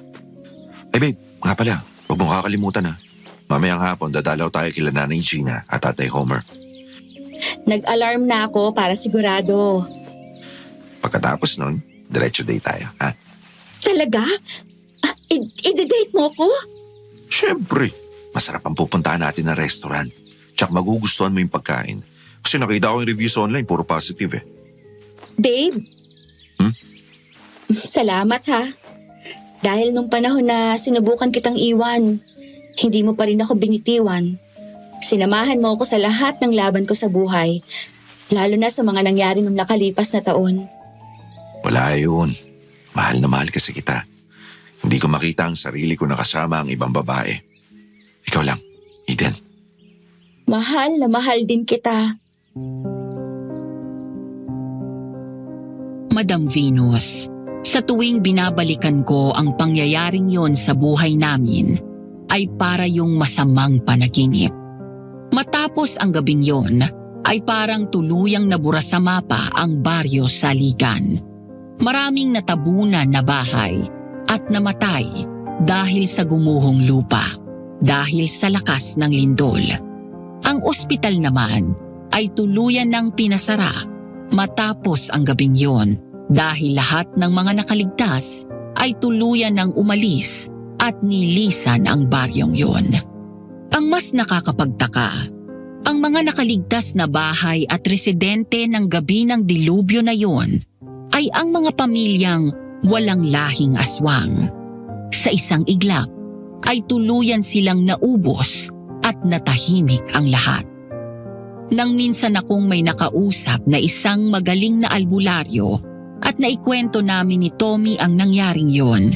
Ay babe, nga pala, huwag mong kakalimutan ha. Mamayang hapon dadalaw tayo kila Nanay Gina at Tatay Homer. Nag-alarm na ako para sigurado. Pagkatapos nun, diretso date tayo, ha? Talaga? I-date mo ko? Siyempre, masarap ang pupuntahan natin na restaurant. Tsak magugustuhan mo yung pagkain. Kasi nakita ko yung reviews online, puro positive eh. Babe? Salamat ha. Dahil nung panahon na sinubukan kitang iwan, hindi mo pa rin ako binitiwan. Sinamahan mo ako sa lahat ng laban ko sa buhay, lalo na sa mga nangyari nung nakalipas na taon. Wala yun. Mahal na mahal kasi kita. Hindi ko makita ang sarili ko na kasama ang ibang babae. Ikaw lang, Eden. Mahal na mahal din kita. Madam Venus, sa tuwing binabalikan ko ang pangyayaring yon sa buhay namin, ay para yung masamang panaginip. Matapos ang gabing yon, ay parang tuluyang nabura sa mapa ang baryo Saligan. Maraming natabunan na bahay at namatay dahil sa gumuhong lupa, dahil sa lakas ng lindol. Ang ospital naman ay tuluyan ng pinasara matapos ang gabing yon dahil lahat ng mga nakaligtas ay tuluyan ng umalis at nilisan ang baryong yon. Ang mas nakakapagtaka, ang mga nakaligtas na bahay at residente ng gabi ng dilubyo na yon ay ang mga pamilyang walang lahing aswang. Sa isang iglap ay tuluyan silang naubos at natahimik ang lahat. Nang minsan akong may nakausap na isang magaling na albularyo at naikwento namin ni Tommy ang nangyaring yon,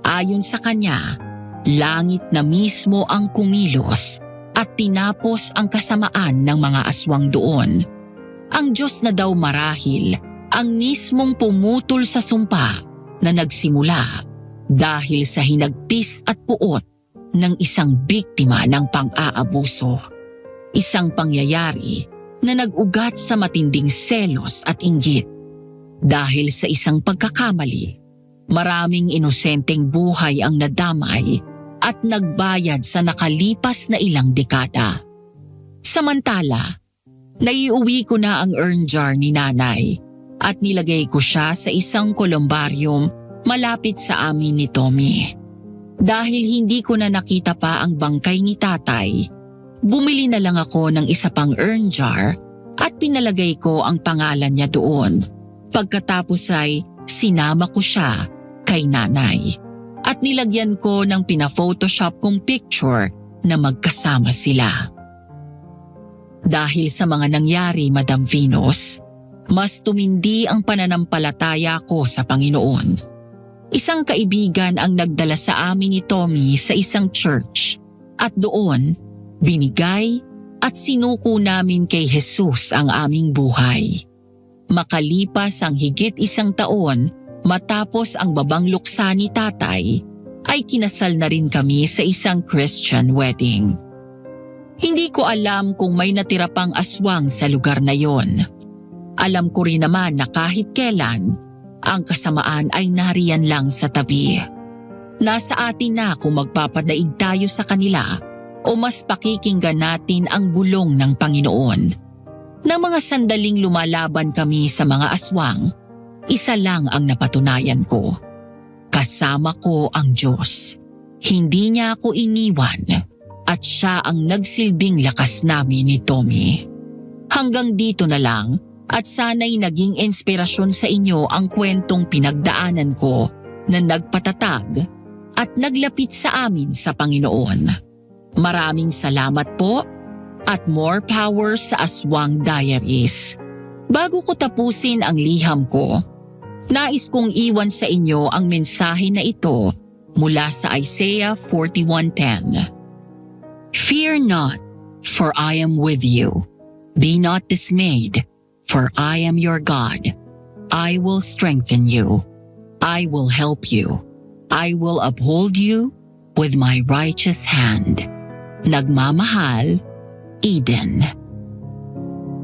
ayon sa kanya, langit na mismo ang kumilos at tinapos ang kasamaan ng mga aswang doon. Ang Diyos na daw marahil ang mismong pumutol sa sumpa na nagsimula dahil sa hinagpis at puot ng isang biktima ng pang-aabuso. Isang pangyayari na nag-ugat sa matinding selos at inggit. Dahil sa isang pagkakamali, maraming inosenteng buhay ang nadamay at nagbayad sa nakalipas na ilang dekada. Samantala, naiuwi ko na ang urn jar ni nanay at nilagay ko siya sa isang columbarium malapit sa amin ni Tommy. Dahil hindi ko na nakita pa ang bangkay ni tatay, bumili na lang ako ng isa pang urn jar at pinalagay ko ang pangalan niya doon. Pagkatapos ay sinama ko siya kay nanay at nilagyan ko ng pina-photoshop kong picture na magkasama sila. Dahil sa mga nangyari, Madam Venus, mas tumindi ang pananampalataya ko sa Panginoon. Isang kaibigan ang nagdala sa amin ni Tommy sa isang church at doon binigay at sinuko namin kay Jesus ang aming buhay. Makalipas ang higit 1 taon matapos ang babang luksa ni tatay, ay kinasal na rin kami sa isang Christian wedding. Hindi ko alam kung may natira pang aswang sa lugar na yon. Alam ko rin naman na kahit kailan, ang kasamaan ay nariyan lang sa tabi. Nasa atin na kung magpapadaig tayo sa kanila o mas pakikinggan natin ang bulong ng Panginoon. Nang mga sandaling lumalaban kami sa mga aswang, isa lang ang napatunayan ko. Kasama ko ang Diyos. Hindi niya ako iniwan at siya ang nagsilbing lakas namin ni Tommy. Hanggang dito na lang at sana'y naging inspirasyon sa inyo ang kwentong pinagdaanan ko na nagpatatag at naglapit sa amin sa Panginoon. Maraming salamat po at more power sa Aswang Diaries. Bago ko tapusin ang liham ko, nais kong iwan sa inyo ang mensahe na ito mula sa Isaiah 41:10. Fear not, for I am with you. Be not dismayed, for I am your God. I will strengthen you. I will help you. I will uphold you with my righteous hand. Nagmamahal, Eden.